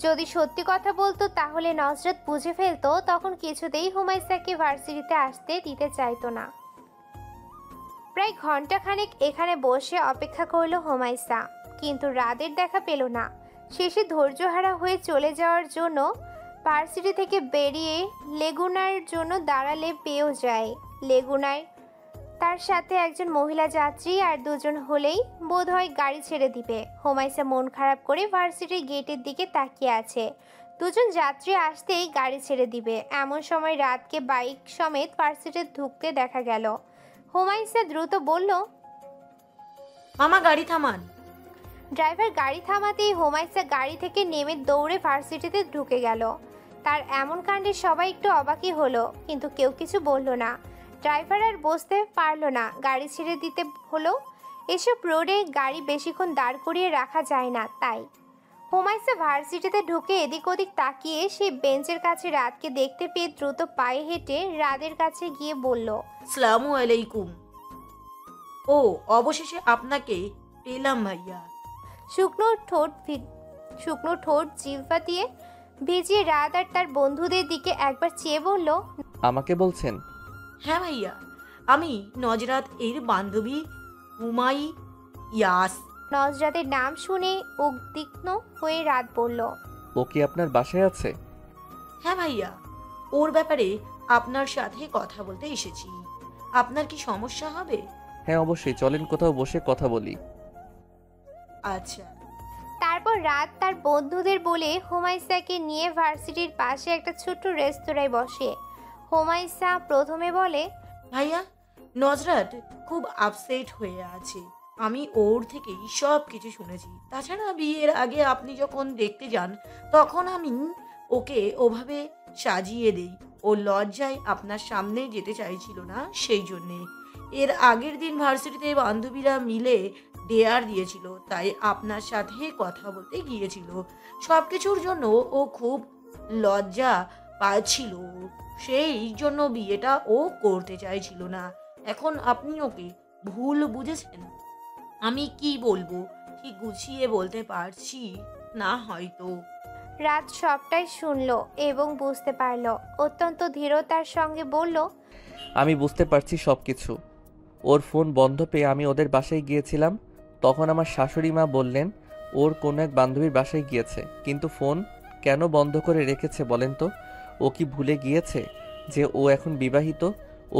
A: যদি সত্যি কথা বলতো তাহলে নসরাত বুঝে ফেলতো, তখন কিছুতেই হুমায়সাকে ভার্সিটিতে আসতে দিতে চাইতো না। প্রায় ঘন্টাখানেক এখানে বসে অপেক্ষা করলো হুমায়সা, কিন্তু রাদের দেখা পেল না। শেষে ধৈর্যহারা হয়ে চলে যাওয়ার জন্য ভার্সিটি থেকে বেরিয়ে লেগুনার জন্য দাঁড়ালে পেয়েও যায়। লেগুনায় তার সাথে একজন মহিলা যাত্রী আর দুজন হলেই বোধহয় গাড়ি ছেড়ে দিবে। হুমায়সা মন খারাপ করে ভার্সিটির গেটের দিকে তাকিয়ে আছে। দুজন যাত্রী আসতেই গাড়ি ছেড়ে দিবে, এমন সময় রাতকে বাইক সমেত ভার্সিটিতে ঢুকতে দেখা গেল। হুমায়সা দ্রুত বলল,
C: মামা গাড়ি থামান।
A: ড্রাইভার গাড়ি থামাতেই হুমায়সা গাড়ি থেকে নেমে দৌড়ে ভার্সিটিতে ঢুকে গেল। তার এমন কাণ্ডে সবাই একটু অবাকই হলো, কিন্তু কেউ কিছু বলল না। ড্রাইভার আর বসতে পারল না, গাড়ি ছেড়ে দিতে হলো। এসব রোডে গাড়ি বেশিক্ষণ দাঁড় করিয়ে রাখা যায় না, তাই হুমায়সা ভার্সিটিতে ঢুকে এদিক ওদিক তাকিয়ে সেই বেঞ্চের কাছে রাতকে দেখতে পেয়ে দ্রুত পায়ে হেঁটে রাদের কাছে গিয়ে বলল,
C: আসসালামু আলাইকুম। ও, অবশেষে আপনাকে পেলাম ভাইয়া।
A: শুকনো ঠোঁট জিহ্বা দিয়ে ভিজিয়ে রাত আর তার বন্ধুদের দিকে একবার চেয়ে বলল,
D: আমাকে বলছেন?
C: হ্যাঁ ভাইয়া, আমি নজরাত এর বান্ধবী হুমাইয়াস।
A: নজরাতের নাম শুনে উদ্বিগ্ন হয়ে রাত বলল,
D: ও কি আপনার বাসায় আছে?
C: হ্যাঁ ভাইয়া, ওর ব্যাপারে আপনার সাথে কথা বলতে এসেছি। আপনার কি সমস্যা হবে?
D: হ্যাঁ অবশ্যই, চলেন কোথাও বসে কথা বলি।
C: আচ্ছা।
A: তারপর রাত তার বন্ধুদের বলে হুমায়সাকে নিয়ে ভার্সিটির পাশে একটা ছোট্ট রেস্তোরাঁয় বসে। হুমায়সা প্রথমে বলে,
C: ভাইয়া, নজরাত খুব আপসেট হয়ে আছে। আমি ওর থেকেই সব কিছু শুনেছি। তাছাড়া বিয়ের আগে আপনি যখন দেখতে যান তখন আমি ওকে ওভাবে সাজিয়ে দেই। ও লজ্জায় আপনার সামনে যেতে চাইছিল না, সেই জন্যে। এর আগের দিন ভার্সিটিতে বান্ধবীরা মিলে ডেয়ার দিয়েছিল, তাই আপনার সাথে কথা বলতে গিয়েছিল। সব কিছুর জন্য ও খুব লজ্জা পাচ্ছিল, সেই জন্য বিয়েটা ও করতে চাইছিল না। এখন আপনি ওকে ভুল বুঝেছেন। আমি কি বলবো ঠিক গুছিয়ে বলতে পারছি না হয়তো।
A: রাত সবটাই শুনলো এবং বুঝতে পারলো। অত্যন্ত ধীরতার সঙ্গে বলল,
D: আমি বুঝতে পারছি সব কিছু। ওর ফোন বন্ধ পেয়ে আমি ওদের বাসায় গিয়েছিলাম। তখন আমার শাশুড়ি মা বললেন ওর কোনো এক বান্ধবীর বাসায় গিয়েছে, কিন্তু ফোন কেন বন্ধ করে রেখেছে বলেন তো? ও কি ভুলে গিয়েছে যে ও এখন বিবাহিত,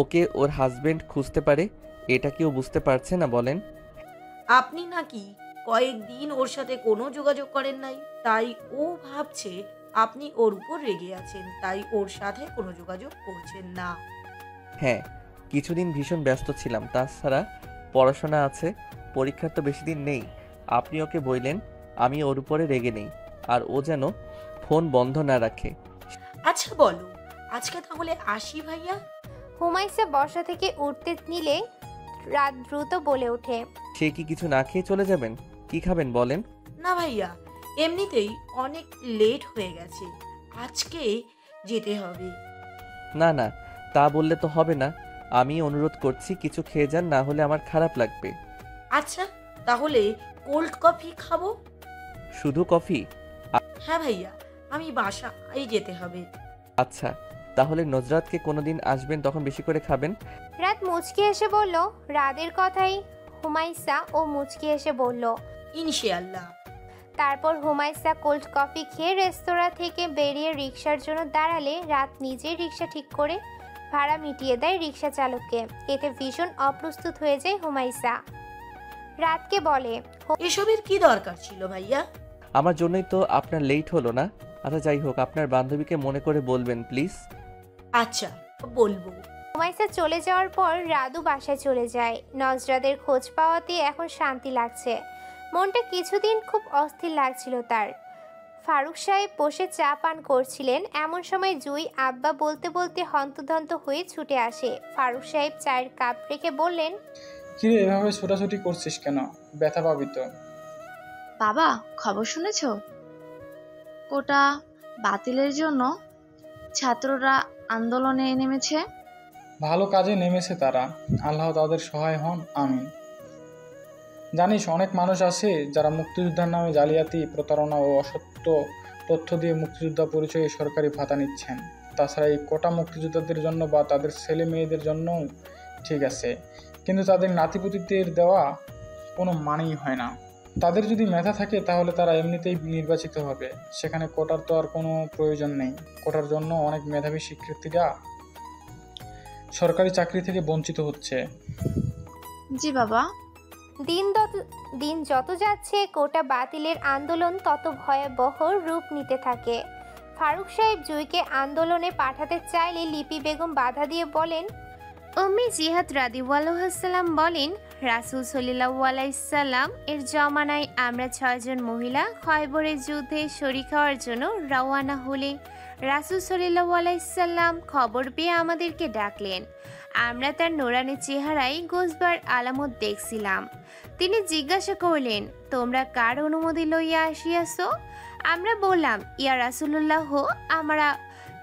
D: ওকে ওর হাজবেন্ড খুঁজতে পারে? এটা কি ও বুঝতে পারছে না বলেন?
C: আপনি নাকি কয়েকদিন ওর সাথে কোনো যোগাযোগ করেন নাই, তাই ও ভাবছে আপনি ওর উপর রেগে আছেন, তাই ওর সাথে কোনো যোগাযোগ করছেন না।
D: হ্যাঁ, কিছুদিন ভীষণ ব্যস্ত ছিলাম, তাছাড়া পড়াশোনা আছে, পরীক্ষার তো বেশি দিন নেই। আপনি ওকে বললেন আমি ওর উপরে রেগে নেই, আর ও যেন ফোন বন্ধ না রাখে।
C: আচ্ছা বলো, আজকে তাহলে আসি ভাইয়া।
A: হুমায়সা বসা থেকে উঠতে নিলে রাত দ্রুত বলে ওঠে,
D: সে কি কিছু না খেয়ে চলে যাবেন? কি খাবেন বলেন?
C: না ভাইয়া, এমনিতেই অনেক লেট হয়ে গেছে, আজকে যেতে হবে।
D: না না, তা বললে তো হবে না। আমি অনুরোধ করছি কিছু খেয়ে যান, না হলে আমার খারাপ লাগবে।
C: আচ্ছা তাহলে কোল্ড কফি খাবো।
D: শুধু কফি?
C: হ্যাঁ ভাইয়া, আমি বাসায় যেতে হবে।
D: আচ্ছা, তাহলে নজরাতকে কোনোদিন আসবেন তখন বেশি করে খাবেন।
A: রাত মুচকি এসে বলল। রাতের কথাই হুমায়সা ও মুচকি এসে বলল,
C: ইনশাআল্লাহ।
A: তারপর হুমায়সা কোল্ড কফি খেয়ে রেস্তোরাঁ থেকে বেরিয়ে রিক্সার জন্য দাঁড়ালে রাত নিজেই রিক্সা ঠিক করে ভাড়া মিটিয়ে দেয় রিক্সা চালককে। এতে ভীষণ অপ্রস্তুত হয়ে যায় হুমায়সা। রাতকে বলে,
C: এসবের কি দরকার ছিল ভাইয়া?
D: আমার জন্যই তো আপনার লেট হলো না। আচ্ছা যাই হোক, আপনার বান্ধবীকে মনে করে বলবেন প্লিজ।
C: আচ্ছা বলবো।
A: হুমায়সা চলে যাওয়ার পর রাদু বাসায় চলে যায়। নজরাদের খোঁজ পাওয়াতে এখন শান্তি লাগছে। মনটা কিছুদিন খুব অস্থির লাগছিল তার। ফারুক সাহেব বসে চা পান করছিলেন, এমন সময় জুই আব্বা বলতে বলতে হন্তদন্ত হয়ে ছুটে আসে। ফারুক সাহেব চায়ের কাপ রেখে বললেন,
K: কিরে এভাবে ছোটাছুটি করছিস কেন? ব্যথা পাবি তো।
N: বাবা, খবর শুনেছ? কোটা বাতিলের জন্য ছাত্ররা আন্দোলনে নেমেছে।
K: ভালো কাজে নেমেছে তারা, আল্লাহ তাদের সহায় হন, আমিন। জানিস, অনেক মানুষ আছে যারা মুক্তিযোদ্ধার নামে জালিয়াতি, প্রতারণা ও অসত্য তথ্য দিয়ে মুক্তিযোদ্ধা পরিচয়ে সরকারি ভাতা নিচ্ছেন। তাছাড়া এই কোটা মুক্তিযোদ্ধাদের জন্য বা তাদের ছেলে মেয়েদের জন্যও ঠিক আছে, কিন্তু তাদের নাতিপুতিদের দেওয়া কোনো মানেই হয় না। তাদের যদি মেধা থাকে তাহলে তারা এমনিতেই নির্বাচিত হবে, সেখানে কোটার তো আর কোনো প্রয়োজন নেই। কোটার জন্য অনেক মেধাবী শিক্ষার্থীরা সরকারি চাকরি থেকে বঞ্চিত হচ্ছে।
N: জি বাবা।
A: দিন যত যাচ্ছে কোটা বাতিলের আন্দোলন তত ভয়াবহ রূপ নিতে থাকে। ফারুক সাহেব জুইকে আন্দোলনে পাঠাতে চাইলে লিপি বেগম বাধা দিয়ে বলেন, উম্মি জিহাদ রাদিয়াল্লাহু বলেন, রাসূল সাল্লাল্লাহু আলাইহি সাল্লাম এর জমানায় আমরা 6 জন মহিলা খয়বরের যুদ্ধে শরীক হওয়ার জন্য রওয়ানা হলে রাসূল সাল্লাল্লাহু আলাইহি সাল্লাম খবর পেয়ে আমাদেরকে ডাকলেন। আমরা তার নোরানি চেহারায় গোসবার আলামত দেখছিলাম। তিনি জিজ্ঞাসা করলেন, তোমরা কার অনুমতি লইয়া আসিয়াছ? আমরা বললাম, ইয়া রাসূলুল্লাহ, আমরা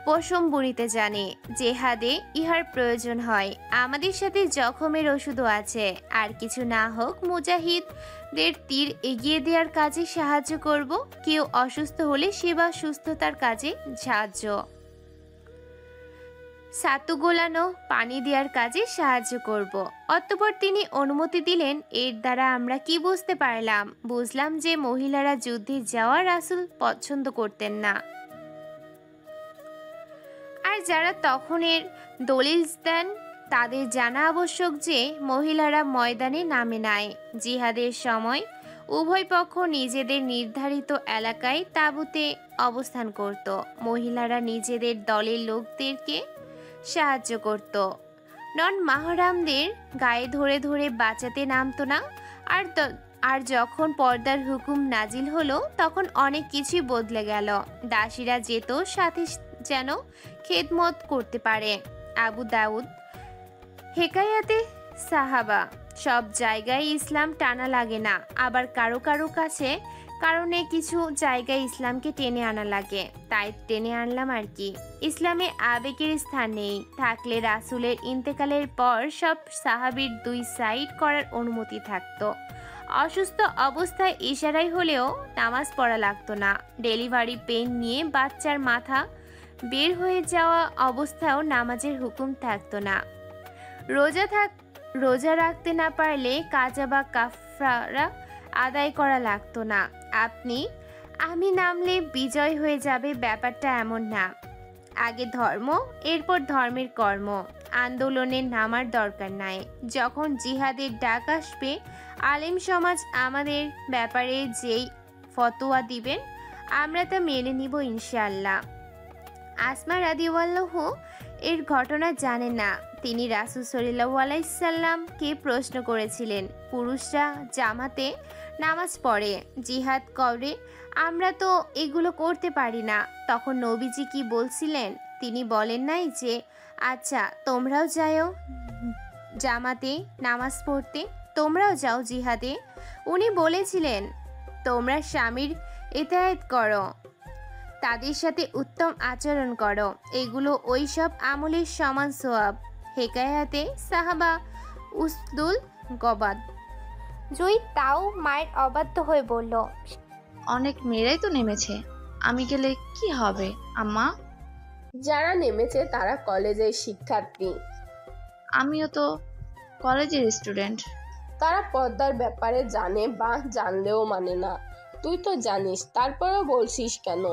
A: পশম বুনিতে জানি, জেহাদে ইহার প্রয়োজন হয়। আমাদের সাথে জখমের ওষুধও আছে, আর কিছু না হোক মুজাহিদদের তীর এগিয়ে দেওয়ার কাজে সাহায্য করব। কেউ অসুস্থ হলে সেবা সুস্থতার কাজে সাহায্য, সাতু গোলানো পানি দেওয়ার কাজে সাহায্য করব। অতঃপর তিনি অনুমতি দিলেন। এর দ্বারা আমরা কি বুঝতে পারলাম? বুঝলাম যে মহিলারা যুদ্ধে যাওয়া রাসূল পছন্দ করতেন না। আর যারা তখনের দলিল দেন তাদের জানা আবশ্যক যে মহিলারা ময়দানে নামে নাই। জিহাদের সময় উভয় পক্ষ নিজেদের নির্ধারিত এলাকায় তাঁবুতে অবস্থান করত। মহিলারা নিজেদের দলের লোকদেরকে সাহায্য করত, নন মাহরামদের গায়ে ধরে ধরে বাঁচাতে নামতো না। আর যখন পর্দার হুকুম নাজিল হলো তখন অনেক কিছুই বদলে গেল। দাসীরা যেত সাথে যেন খেদমত করতে পারে। আবু দাউদ হেকায়াতে সাহাবা। সব জায়গায় ইসলাম টানা লাগে না, আবার কারো কারো কাছে কারণে কিছু জায়গায় ইসলামকে টেনে আনা লাগে, তাই টেনে আনলাম আর কি। ইসলামে আবেগের স্থান নেই। থাকলে রাসূলের ইন্তেকালের পর সব সাহাবীর 2 সাইড করার অনুমতি থাকতো। অসুস্থ অবস্থায় ইশারায় হলেও নামাজ পড়া লাগতো না। ডেলিভারি পেইন নিয়ে বাচ্চার মাথা বের হয়ে যাওয়া অবস্থায়ও নামাজের হুকুম থাকতো না। রোজা রাখতে না পারলে কাজা বা কাফারা আদায় করা লাগতো না। আমি নামলে বিজয় হয়ে যাবে, ব্যাপারটা এমন না। আগে ধর্ম, এরপর ধর্মের কর্ম। আন্দোলনে নামার দরকার নাই। যখন জিহাদের ডাক আসবে, আলেম সমাজ আমাদের ব্যাপারে যেই ফতোয়া দিবেন আমরা তা মেনে নিব ইনশাআল্লাহ। আসমা রাদিয়াল্লাহু এর ঘটনা জানেন না। তিনি রাসূল সাল্লাল্লাহু আলাইহি সাল্লামকে প্রশ্ন করেছিলেন, পুরুষরা জামাতে নামাজ পড়ে, জিহাদ করে, আমরা তো এগুলো করতে পারি না। তখন নবীজি কি বলছিলেন? তিনি বলেন নাই যে আচ্ছা তোমরাও যাও জামাতে নামাজ পড়তে, তোমরাও যাও জিহাদে। উনি বলেছিলেন তোমরা স্বামীর ইতায়াত করো, তাদের সাথে উত্তম আচরণ করো, এগুলো ওই সব আমলের সমান সওয়াব। হেকায়াতে সাহাবা উসদুল গবাদ।
F: জুই তাও মায়ের অবাধ্য হয়ে বলল,
N: অনেক মেয়েরাই তো নেমেছে, আমি গেলে কি হবে আম্মা?
J: যারা নেমেছে তারা কলেজের শিক্ষার্থী।
N: আমিও তো কলেজের স্টুডেন্ট।
J: তারা পর্দার ব্যাপারে জানে বা জানলেও মানে না। তুই তো জানিস, তারপরেও বলছিস কেন?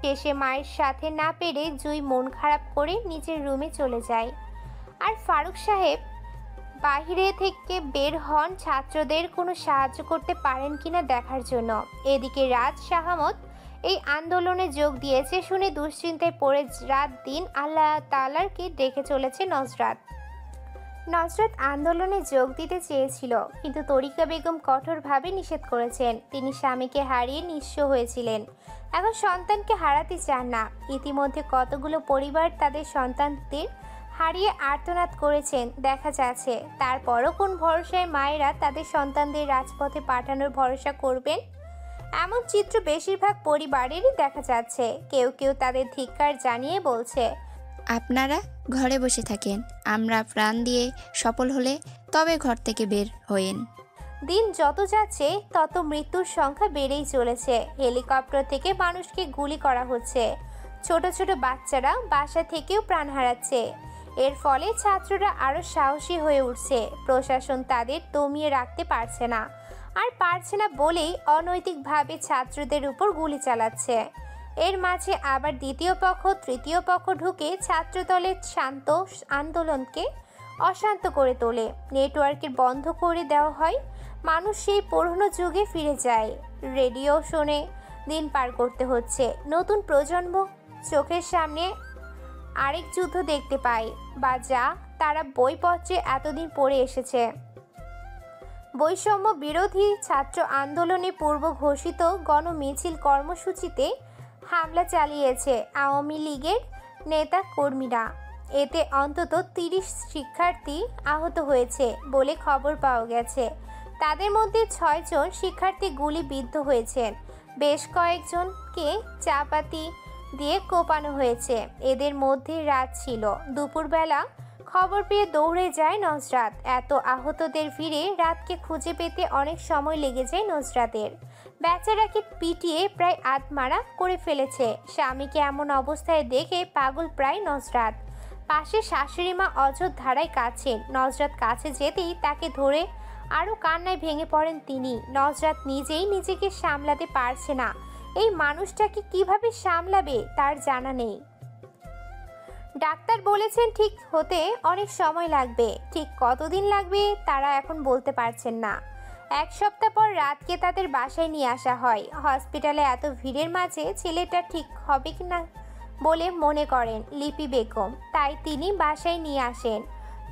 A: শেষে মায়ের সাথে না পেরে জুই মন খারাপ করে নিজের রুমে চলে যায়। আর ফারুক সাহেব বাইরে থেকে বের হন ছাত্রদের কোনো সাহায্য করতে পারেন কিনা দেখার জন্য। এদিকে রাজ শাহামত এই আন্দোলনে যোগ দিয়েছে শুনে দুশ্চিন্তায় পড়ে রাত দিন আল্লাহ তাআলাকে ডেকে চলেছে নজরাত। নজরাত আন্দোলনে যোগ দিতে চেয়েছিল, কিন্তু তরিকা বেগম কঠোরভাবে নিষেধ করেছেন। তিনি স্বামীকে হারিয়ে নিঃস্ব হয়েছিলেন, এখন সন্তানকে হারাতে চান না। ইতিমধ্যে কতগুলো পরিবার তাদের সন্তানদের হারিয়ে আর্তনাদ করেছেন দেখা যাচ্ছে। তারপরও কোন ভরসায় মায়েরা তাদের সন্তানদের রাজপথে পাঠানোর ভরসা করবেন? এমন চিত্র বেশিরভাগ পরিবারেরই দেখা যাচ্ছে। কেউ কেউ তাদের ধিক্কার জানিয়ে বলছে,
P: আপনারা ঘরে বসে থাকেন, আমরা প্রাণ দিয়ে সফল হলে তবে ঘর থেকে বের হয়েন।
A: দিন যত যাচ্ছে তত মৃত্যুর সংখ্যা বেড়েই চলেছে। হেলিকপ্টার থেকে মানুষকে গুলি করা হচ্ছে, ছোট ছোট বাচ্চারা বাসা থেকেও প্রাণ হারাচ্ছে। এর ফলে ছাত্ররা আরও সাহসী হয়ে উঠছে। প্রশাসন তাদের দমিয়ে রাখতে পারছে না, আর পারছে না বলেই অনৈতিকভাবে ছাত্রদের উপর গুলি চালাচ্ছে। এর মাঝে আবার দ্বিতীয় পক্ষ তৃতীয় পক্ষ ঢুকে ছাত্রদলের শান্ত আন্দোলনকে অশান্ত করে তোলে। নেটওয়ার্কের বন্ধ করে দেওয়া হয়, মানুষ সেই পুরনো যুগে ফিরে যায়। রেডিও শুনে দিন পার করতে হচ্ছে। নতুন প্রজন্ম চোখের সামনে আরেক যুদ্ধ দেখতে পায়, বা যা তারা বইপত্রে এতদিন পড়ে এসেছে। বৈষম্য বিরোধী ছাত্র আন্দোলনে পূর্ব ঘোষিত গণমিছিল কর্মসূচিতে হামলা চালিয়েছে আওয়ামী লীগের নেতা কর্মীরা। এতে অন্তত 30 শিক্ষার্থী আহত হয়েছে বলে খবর পাওয়া গেছে। তাদের মধ্যে 6 জন শিক্ষার্থী গুলিবিদ্ধ হয়েছেন, বেশ কয়েকজনকে চাপাতি দিয়ে কোপানো হয়েছে। এদের মধ্যে রাত ছিল। দুপুরবেলা খবর পেয়ে দৌড়ে যায় নজরাত। এত আহতদের ভিড়ে রাতকে খুঁজে পেতে অনেক সময় লেগে যায় নজরাতের। বেচারাকে পিটিয়ে প্রায় আধমারা করে ফেলেছে। স্বামীকে এমন অবস্থায় দেখে পাগল প্রায় নজরাত। পাশে শাশুড়ি মা অযোধ্যারায় কাছেন। নজরাত কাছে যেতেই তাকে ধরে আরও কান্নায় ভেঙে পড়েন তিনি। নজরাত নিজেই নিজেকে সামলাতে পারছে না। এই মানুষটাকে কিভাবে সামলাবে তার জানা নেই। ডাক্তার বলেছেন ঠিক হতে অনেক সময় লাগবে, ঠিক কতদিন লাগবে তারা এখন বলতে পারছেন না। 1 সপ্তাহ পর রাতকে তাদের বাসায় নিয়ে আসা হয়। হসপিটালে এত ভিড়ের মাঝে ছেলেটা ঠিক হবে কিনা বলে মনে করেন লিপি বেগম, তাই তিনি বাসায় নিয়ে আসেন।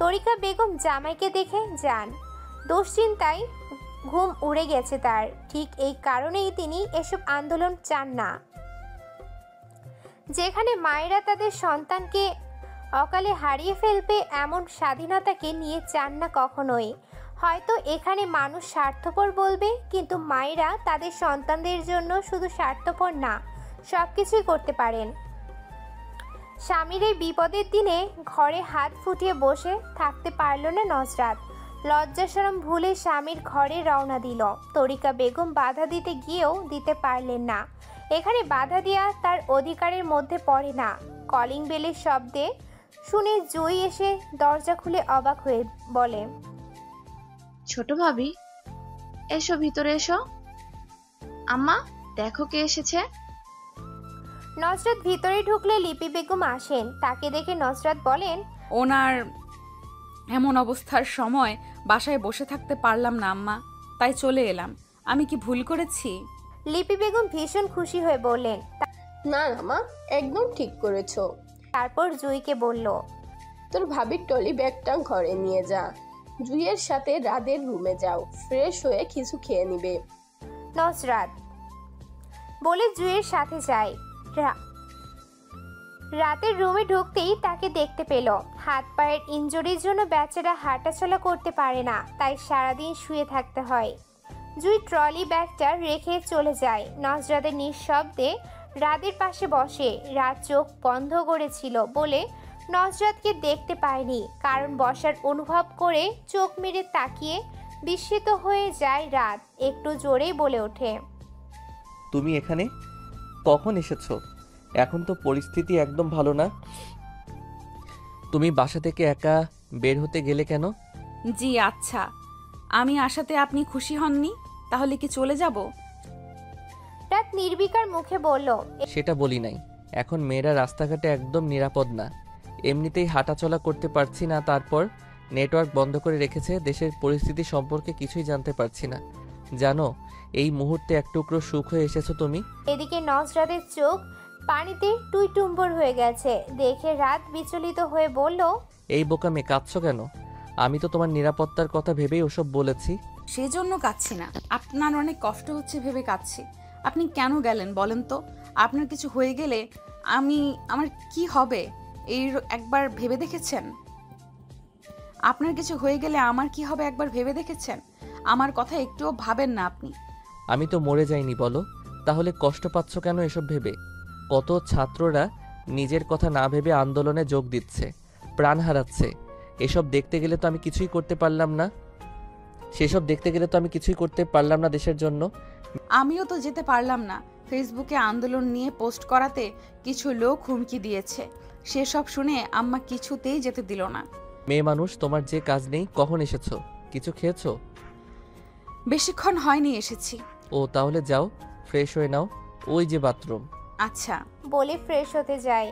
A: তরিকা বেগম জামাইকে দেখে যান। দুশ্চিন্তায় ঘুম উড়ে গেছে তার। ঠিক এই কারণেই তিনি এসব আন্দোলন চান না। যেখানে মায়েরা তাদের সন্তানকে অকালে হারিয়ে ফেলবে এমন স্বাধীনতাকে নিয়ে চান না কখনোই। হয়তো এখানে মানুষ স্বার্থপর বলবে, কিন্তু মায়েরা তাদের সন্তানদের জন্য শুধু স্বার্থপর না, সব কিছুই করতে পারেন। স্বামীর এই বিপদের দিনে ঘরে হাত ফুটিয়ে বসে থাকতে পারল না নজরাত। লজ্জাশরম ভুলে স্বামীর ঘরে রওনা দিল। তরিকা বেগম বাধা দিতে গিয়েও দিতে পারলেন না। এখানে বাধা দেওয়া তার অধিকারের মধ্যে পড়ে না। কলিং বেলের শব্দে শুনে জুই এসে দরজা খুলে অবাক হয়ে বলে,
N: ছোট ভাবি, এসো ভিতরে এসো। আম্মা, দেখো কে এসেছে।
A: নজরাত ভিতরে ঢুকলে লিপি বেগম আসেন। তাকে দেখে নজরাত বলেন,
B: ওনার এমন অবস্থার সময় বাসায় বসে থাকতে পারলাম না আম্মা, তাই চলে এলাম। আমি কি ভুল করেছি?
A: লিপি বেগম ভীষণ খুশি হয়ে বললেন।
J: না না মা, একদম ঠিক করেছো।
A: তারপর জুইকে বলল,
J: তোর ভাবির টলি ব্যাগটা ঘরে নিয়ে যা, জুইয়ের সাথে রাদের রুমে যাও, ফ্রেশ হয়ে কিছু খেয়ে নিবে।
A: নজরাত বলে জুইয়ের সাথে যায়। রাতের রুমে ঢুকতেই তাকে দেখতে পেল। হাত পায়ের ইনজুরির জন্য বেচারা হাঁটাচলা করতে পারে না, তাই সারাদিন শুয়ে থাকতে হয়। জুই ট্রলি ব্যাগটা রেখে চলে যায়। নজরাতের নিঃশব্দে রাদের পাশে বসে। রাত চোখ বন্ধ করেছিল বলে নজরাতকে দেখতে পায়নি, কারণ বসার অনুভব করে চোখ মেরে তাকিয়ে বিস্মিত হয়ে যায় রাত। একটু জোরেই বলে ওঠে,
D: তুমি এখানে কখন এসেছো? এখন তো পরিস্থিতি একদম ভালো না। তুমি বাসা থেকে একা বের হতে গেলে কেন?
B: জি আচ্ছা, আমি আসাতে আপনি খুশি হননি? তাহলে কি চলে যাব?
A: রাত নির্বিকার মুখে বলল,
D: সেটা বলি নাই। এখন মেয়েরা রাস্তাঘাটে একদম নিরাপদ না। এমনিতেই হাঁটাচলা করতে পারছি না, তারপর নেটওয়ার্ক বন্ধ করে রেখেছে। দেশের পরিস্থিতি সম্পর্কে কিছুই জানতে পারছি না। জানো, এই মুহূর্তে এক টুকরো সুখ হয়ে এসেছো তুমি।
A: এদিকে নজরাতের চোখ পানিতে টুইটুম্বর হয়ে গেছে। দেখে রাত বিচলিত হয়ে বলল,
D: এই বোকা মেয়ে, কাঁদছো কেন? আমি তো তোমার নিরাপত্তার কথা ভেবেই ওসব বলেছি।
B: সেজন্য কাঁদছি না, আপনার অনেক কষ্ট হচ্ছে ভেবে কাঁদছি। আপনি কেন গেলেন বলেন তো? আপনার কিছু হয়ে গেলে আমার কি হবে এই একবার ভেবে দেখেছেন? আপনার কিছু হয়ে গেলে আমার কি হবে একবার ভেবে দেখেছেন? আমার কথা একটুও ভাবেন না আপনি।
D: আমি তো মরে যাইনি বলো, তাহলে কষ্ট পাচ্ছ কেন এসব ভেবে? কত ছাত্ররা নিজের কথা না ভেবে আন্দোলনে যোগ দিচ্ছে, প্রাণ হারাচ্ছে। এসব দেখতে গেলে তো আমি কিছুই করতে পারলাম না। সেসব দেখতে গেলে তো আমি কিছুই করতে পারলাম না দেশের জন্য।
B: আমিও তো যেতে পারলাম না। ফেসবুকে আন্দোলন নিয়ে পোস্ট করাতে কিছু লোক হুমকি দিয়েছে। সেসব শুনে আম্মা কিছুতেই যেতে দিল না।
D: মেয়ে মানুষ, তোমার যে কাজ নেই। কখন এসেছো? কিছু খেয়েছো?
B: বেশিক্ষণ হয়নি এসেছি।
D: ও তাহলে যাও, ফ্রেশ হয়ে নাও, ওই যে বাথরুম।
B: আচ্ছা
A: বলে ফ্রেশ হতে যায়।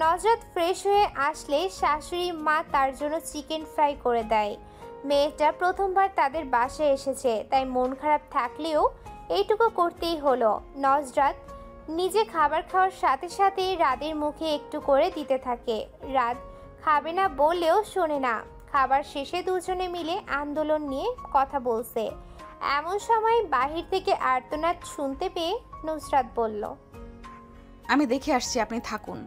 A: নজরাত ফ্রেশ হয়ে আসলে শাশুড়ি মা তার জন্য চিকেন ফ্রাই করে দেয়। মেয়েটা প্রথমবার তাদের বাসায় এসেছে, তাই মন খারাপ থাকলেও এইটুকু করতেই হলো। নজরাত নিজে খাবার খাওয়ার সাথে সাথে রাদের মুখে একটু করে দিতে থাকে। রাত খাবে না বললেও শোনে না। খাবার শেষে দুজনে মিলে আন্দোলন নিয়ে কথা বলছে। এমন সময় বাহির থেকে আর্তনাদ শুনতে পেয়ে নুসরাত বলল,
B: আমি দেখে আসছি, আপনি থাকুন।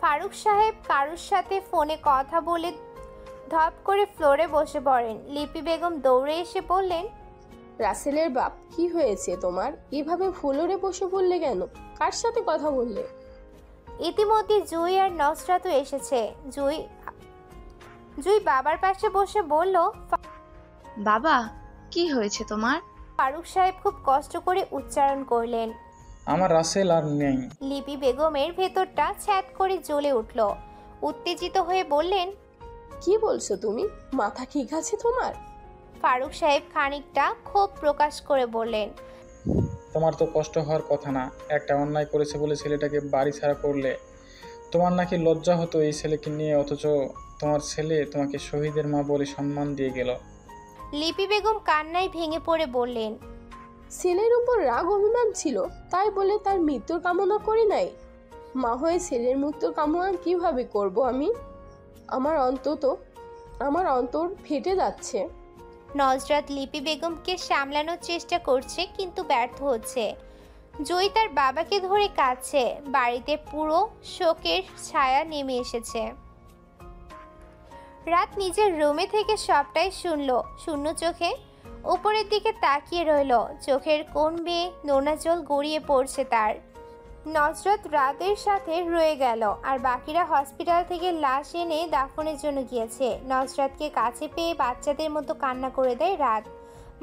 A: ফারুক সাহেব কারুর সাথে ফোনে কথা বলে ধপ করে ফ্লোরে বসে পড়েন। লিপি বেগম দৌড়ে এসে বললেন,
J: রাসেলের বাপ, কি হয়েছে তোমার? এভাবে ফ্লোরে বসে পড়লে কেন? কার সাথে কথা বললে?
A: ইতিমধ্যে জুই আর নসরাতও এসেছে। জুই বাবার পাশে বসে বলল,
N: বাবা, কি হয়েছে তোমার?
A: ফারুক সাহেব খুব কষ্ট করে উচ্চারণ করলেন,
K: আমার রাসেল আর নেই।
A: লিপি বেগমের ভেতরটা ছ্যাদ করে জ্বলে উঠল। উত্তেজিত হয়ে বললেন,
J: কি বলছো তুমি? মাথা ঠিক আছে তোমার?
A: ফারুক সাহেব খানিকটা ক্ষোভ প্রকাশ করে বললেন,
K: তোমার তো কষ্ট হওয়ার কথা না। একটা অন্যায় করেছে বলে ছেলেটাকে বাড়ি ছাড়া করলে। তোমার নাকি লজ্জা হতো এই ছেলেকে নিয়ে, অথচ তোমার ছেলে তোমাকে শহীদের মা বলে সম্মান দিয়ে গেল।
A: লিপি বেগম কান্নায় ভেঙে পড়ে বললেন,
J: ছেলের উপর রাগ অভিমান ছিল, তাই বলে তার মৃত্যুর কামনা করি নাই। মা হয়ে ছেলের মৃত্যুর কামনা কিভাবে করব আমি? আমার অন্তর ফেটে যাচ্ছে।
A: নজরাত লিপি বেগমকে সামলানোর চেষ্টা করছে, কিন্তু ব্যর্থ হচ্ছে। জয়ী তার বাবাকে ধরে কাঁদছে। বাড়িতে পুরো শোকের ছায়া নেমে এসেছে। রাত নিজের রুমে থেকে সবটাই শুনলো। শূন্য চোখে উপরের দিকে তাকিয়ে রইল। চোখের কোণ বেয়ে নোনা জল গড়িয়ে পড়ছে তার। নজরত রাতের সাথে রয়ে গেল, আর বাকিরা হসপিটাল থেকে লাশ এনে দাফনের জন্য গিয়েছে। নজরতকে কাছে পেয়ে বাচ্চাদের মতো কান্না করে দেয় রাত।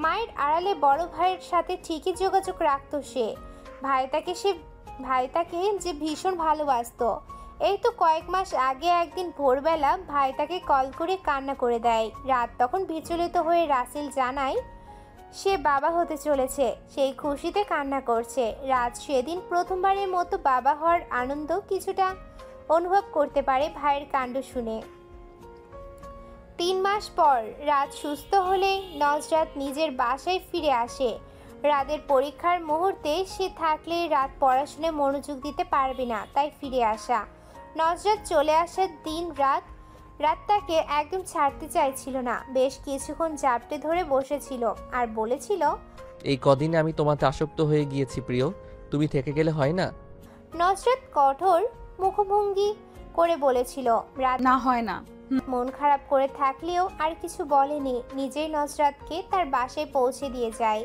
A: মায়ের আড়ালে বড় ভাইয়ের সাথে ঠিকই যোগাযোগ রাখত সে। ভাইটাকে যে ভীষণ ভালোবাসত। এই তো কয়েক মাস আগে একদিন ভোরবেলা ভাই তাকে কল করে কান্না করে দেয়। রাত তখন বিচলিত হয়ে রাসেল জানায় সে বাবা হতে চলেছে। সেই খুশিতে কান্না করছে। রাত সেদিন প্রথমবারের মতো বাবা হওয়ার আনন্দ কিছুটা অনুভব করতে পারে ভাইয়ের কাণ্ড শুনে। 3 মাস পর রাত সুস্থ হলে নজরাত নিজের বাসায় ফিরে আসে। রাতের পরীক্ষার মুহূর্তে সে থাকলে রাত পড়াশোনায় মনোযোগ দিতে পারবে না, তাই ফিরে আসা। নজরাত চলে আসার দিন রাত তাকে একদম ছাড়তে চাইছিল না। বেশ কিছুক্ষণ জাপটে ধরে বসেছিল আর বলেছিল,
D: এই কদিনে আমি তোমাতে আসক্ত হয়ে গিয়েছি প্রিয়, তুমি থেকে গেলে হয় না?
A: নজরাত কঠোর মুখভঙ্গি করে বলেছিল। রাত
B: না হয় না।
A: মন খারাপ করে থাকলেও আর কিছু বলেনি। নিজেই নজরাতকে তার বাসায় পৌঁছে দিয়ে যায়।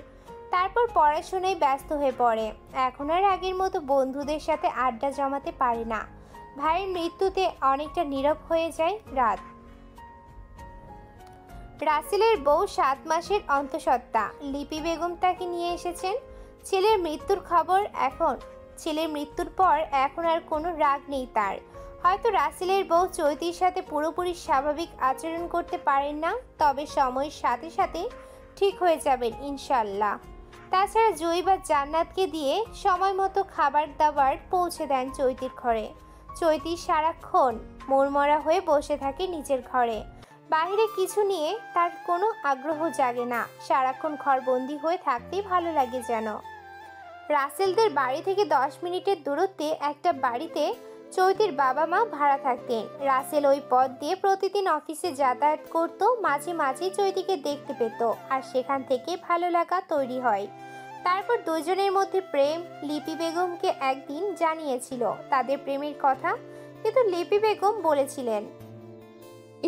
A: তারপর পড়াশোনায় ব্যস্ত হয়ে পড়ে। এখন আর আগের মতো বন্ধুদের সাথে আড্ডা জমাতে পারে না। ভাইয়ের মৃত্যুতে অনেকটা নীরব হয়ে যায় রাত। রাসেলের বউ 7 মাসের অন্তঃসত্ত্বা লিপি বেগম তাকে নিয়ে এসেছেন। ছেলের মৃত্যুর পর এখন আর কোনো রাগ নেই তার। হয়তো রাসেলের বউ চৈতির সাথে পুরোপুরি স্বাভাবিক আচরণ করতে পারেন না, তবে সময়ের সাথে সাথে ঠিক হয়ে যাবেন ইনশাল্লাহ। তাছাড়া জুই বা জান্নাতকে দিয়ে সময় মতো খাবার দাবার পৌঁছে দেন চৈতির ঘরে। চৈতি সারাক্ষণ মনমরা হয়ে বসে থাকে নিজের ঘরে। বাইরে কিছু নিয়ে তার কোনো আগ্রহ জাগে না। সারাক্ষণ ঘরবন্দি হয়ে থাকতেই ভালো লাগে যেন। রাসেলদের বাড়ি থেকে 10 মিনিটের দূরত্বে একটা বাড়িতে চৈতির বাবা মা ভাড়া থাকতেন। রাসেল ওই পথ দিয়ে প্রতিদিন অফিসে যাতায়াত করত। মাঝে মাঝে চৈতিকে দেখতে পেত আর সেখান থেকে ভালো লাগা তৈরি হয়। তারপর দুজনের মধ্যে প্রেম। লিপি বেগমকে একদিন জানিয়েছিল তাদের প্রেমের কথা, কিন্তু লিপি বেগম বলেছিলেন,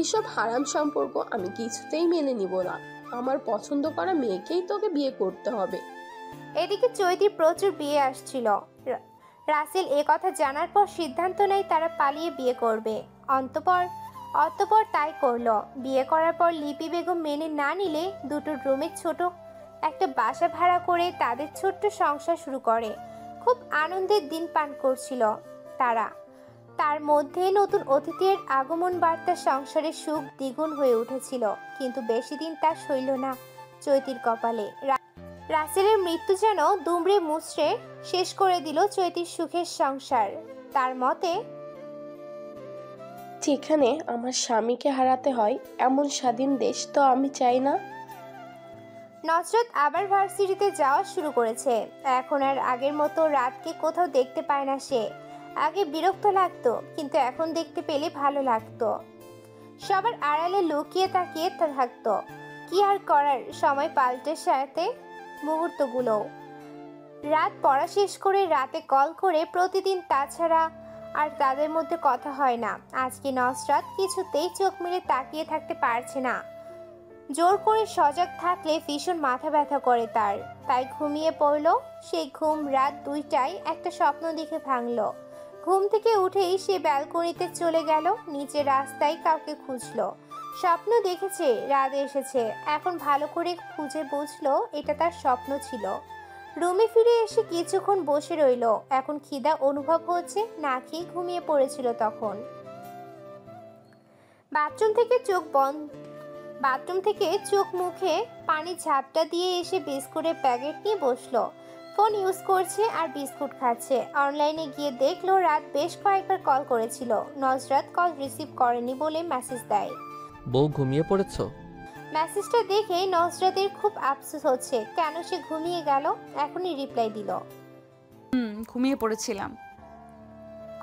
J: এসব হারাম সম্পর্ক আমি কিছুতেই মেনে নিব না। আমার পছন্দ করা মেয়েকেই তোকে বিয়ে করতে হবে।
A: এদিকে চৈতির প্রচুর বিয়ে আসছিল। রাসেল এ কথা জানার পর সিদ্ধান্ত নেয় তারা পালিয়ে বিয়ে করবে। অতঃপর তাই করলো। বিয়ে করার পর লিপি বেগম মেনে না নিলে দুটো রুমের ছোট একটা বাসা ভাড়া করে তাদের ছোট্ট সংসার শুরু করে। খুব আনন্দের দিন পান করছিল তারা। তার মধ্যে নতুন অতিথির আগমন বার্তা সংসারের সুখ দ্বিগুণ হয়ে উঠেছিল। কিন্তু বেশি দিন তা সইল না চৈতির কপালে। রাসেলের মৃত্যু যেন দুমড়ে মুচড়ে শেষ করে দিল চৈতির সুখের সংসার। তার মতে,
J: যেখানে আমার স্বামীকে হারাতে হয় এমন স্বাধীন দেশ তো আমি চাই না।
A: নজরত আবার ভার্সিটিতে যাওয়া শুরু করেছে। এখন আর আগের মতো রাতকে কোথাও দেখতে পায় না সে। আগে বিরক্ত লাগতো, কিন্তু এখন দেখতে পেলে ভালো লাগতো। সবার আড়ালে লুকিয়ে তাকিয়ে থাকতো। কি আর করার, সময় পাল্টে সাথে মুহূর্তগুলো। রাত পড়া শেষ করে রাতে কল করে প্রতিদিন, তাছাড়া আর তাদের মধ্যে কথা হয় না। আজকে নজরাত কিছুতেই চোখ মেলে তাকিয়ে থাকতে পারছে না। জোর করে সজাগ থাকলে ভীষণ মাথা ব্যথা করে তার, তাই ঘুমিয়ে পড়ল। সেই ঘুম রাত 2টায় একটা স্বপ্ন দেখে ভাঙল। ঘুম থেকে উঠেই সে ব্যালকনিতে চলে গেল। নিচে রাস্তায় কাউকে খুঁজলো। স্বপ্ন দেখেছে রাত এসেছে, এখন ভালো করে খুঁজে বুঝলো এটা তার স্বপ্ন ছিল। রুমে ফিরে এসে কিছুক্ষণ বসে রইল। এখন খিদা অনুভব হচ্ছে, না খেয়ে ঘুমিয়ে পড়েছিল তখন। বাথরুম থেকে চোখ মুখে পানি ঝাপটা দিয়ে এসে বিস্কুটের প্যাকেট নিয়ে বসলো। ফোন ইউজ করছে আর বিস্কুট খাচ্ছে। অনলাইনে গিয়ে দেখলো রাত বেশ কয়েকবার কল করেছিল। নজরাত কল রিসিভ করেনি বলে মেসেজ দেয়,
D: বউ ঘুমিয়ে পড়েছো?
A: মেসেজটা দেখে নজরাতের খুব আফসোস হচ্ছে কেন সে ঘুমিয়ে গেল। এখনই রিপ্লাই দিল,
B: ঘুমিয়ে পড়েছিলাম।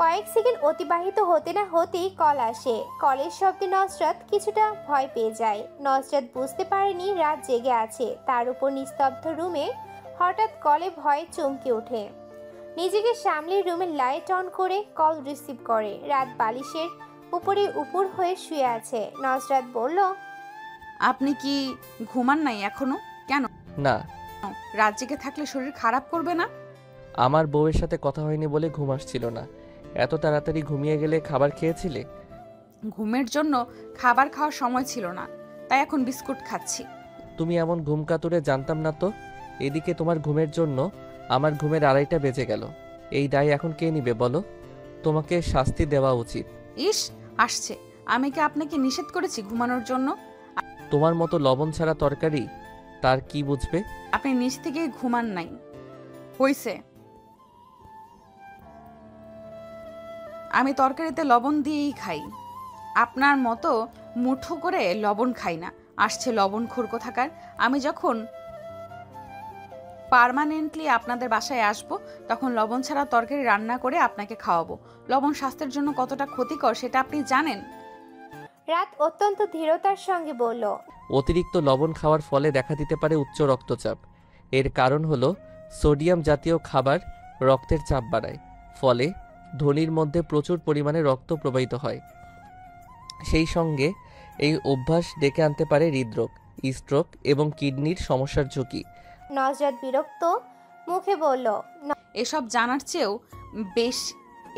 A: কয়েক সেকেন্ড অতিবাহিত হতে না হতেই কল আসে। কলের শব্দে নজরাত কিছুটা ভয় পেয়ে যায়। নজরাত বুঝতে পারেনি রাত জেগে আছে। তার উপর নিস্তব্ধ রুমে হঠাৎ কলে ভয়ে চমকে ওঠে। নিজেকে সামলে রুমের লাইট অন করে কল রিসিভ করে। রাত বালিশের উপরে উপর হয়ে শুয়ে আছে। নজরাত বলল,
B: আপনি কি ঘুমান নাই এখনো? কেন?
D: না।
B: রাত জেগে থাকলে শরীর খারাপ করবে না?
D: আমার বউয়ের সাথে কথা হয়নি বলে ঘুম আসছিল না। এত তাড়াতাড়ি ঘুমিয়ে গেলে খাবার খেয়েছিলে?
B: ঘুমের জন্য খাবার খাওয়ার সময় ছিল না, তাই এখন বিস্কুট খাচ্ছি।
D: তুমি এমন ঘুম কাতুরে জানতাম না তো। এদিকে তোমার ঘুমের জন্য আমার ঘুমের 2:30 বেজে গেল। এই দায় এখন কে নিবে বলো? তোমাকে শাস্তি দেওয়া উচিত।
B: ইস, আসছে। আমি কি আপনাকে নিষেধ করেছি ঘুমানোর জন্য?
D: তোমার মতো লবণ ছাড়া তরকারি তার কি বুঝবে?
B: আপনি নিজ থেকে ঘুমান নাই। হইছে, আমি তরকারিতে লবণ দিয়েই খাই। আপনার মতো মুঠো করে লবণ খাই না। আসছে লবণখোর কোথাকার। আমি যখন পার্মানেন্টলি আপনাদের বাসায় আসব, তখন লবণ ছাড়া তরকারি রান্না করে আপনাকে খাওয়াবো। লবণ স্বাস্থ্যের জন্য কতটা ক্ষতিকর সেটা আপনি জানেন?
A: রাত অত্যন্ত ধীরতার সঙ্গে বলল,
D: অতিরিক্ত লবণ খাওয়ার ফলে দেখা দিতে পারে উচ্চ রক্তচাপ। এর কারণ হলো সোডিয়াম জাতীয় খাবার রক্তের চাপ বাড়ায়, ফলে ধমনীর মধ্যে প্রচুর পরিমাণে রক্ত প্রবাহিত হয়। সেই সঙ্গে এই অভ্যাস ডেকে আনতে পারে হৃদরোগ, স্ট্রোক এবং কিডনির সমস্যার ঝুঁকি।
A: নজরাত বিরক্ত মুখে বলল,
B: এসব জানার চেয়েও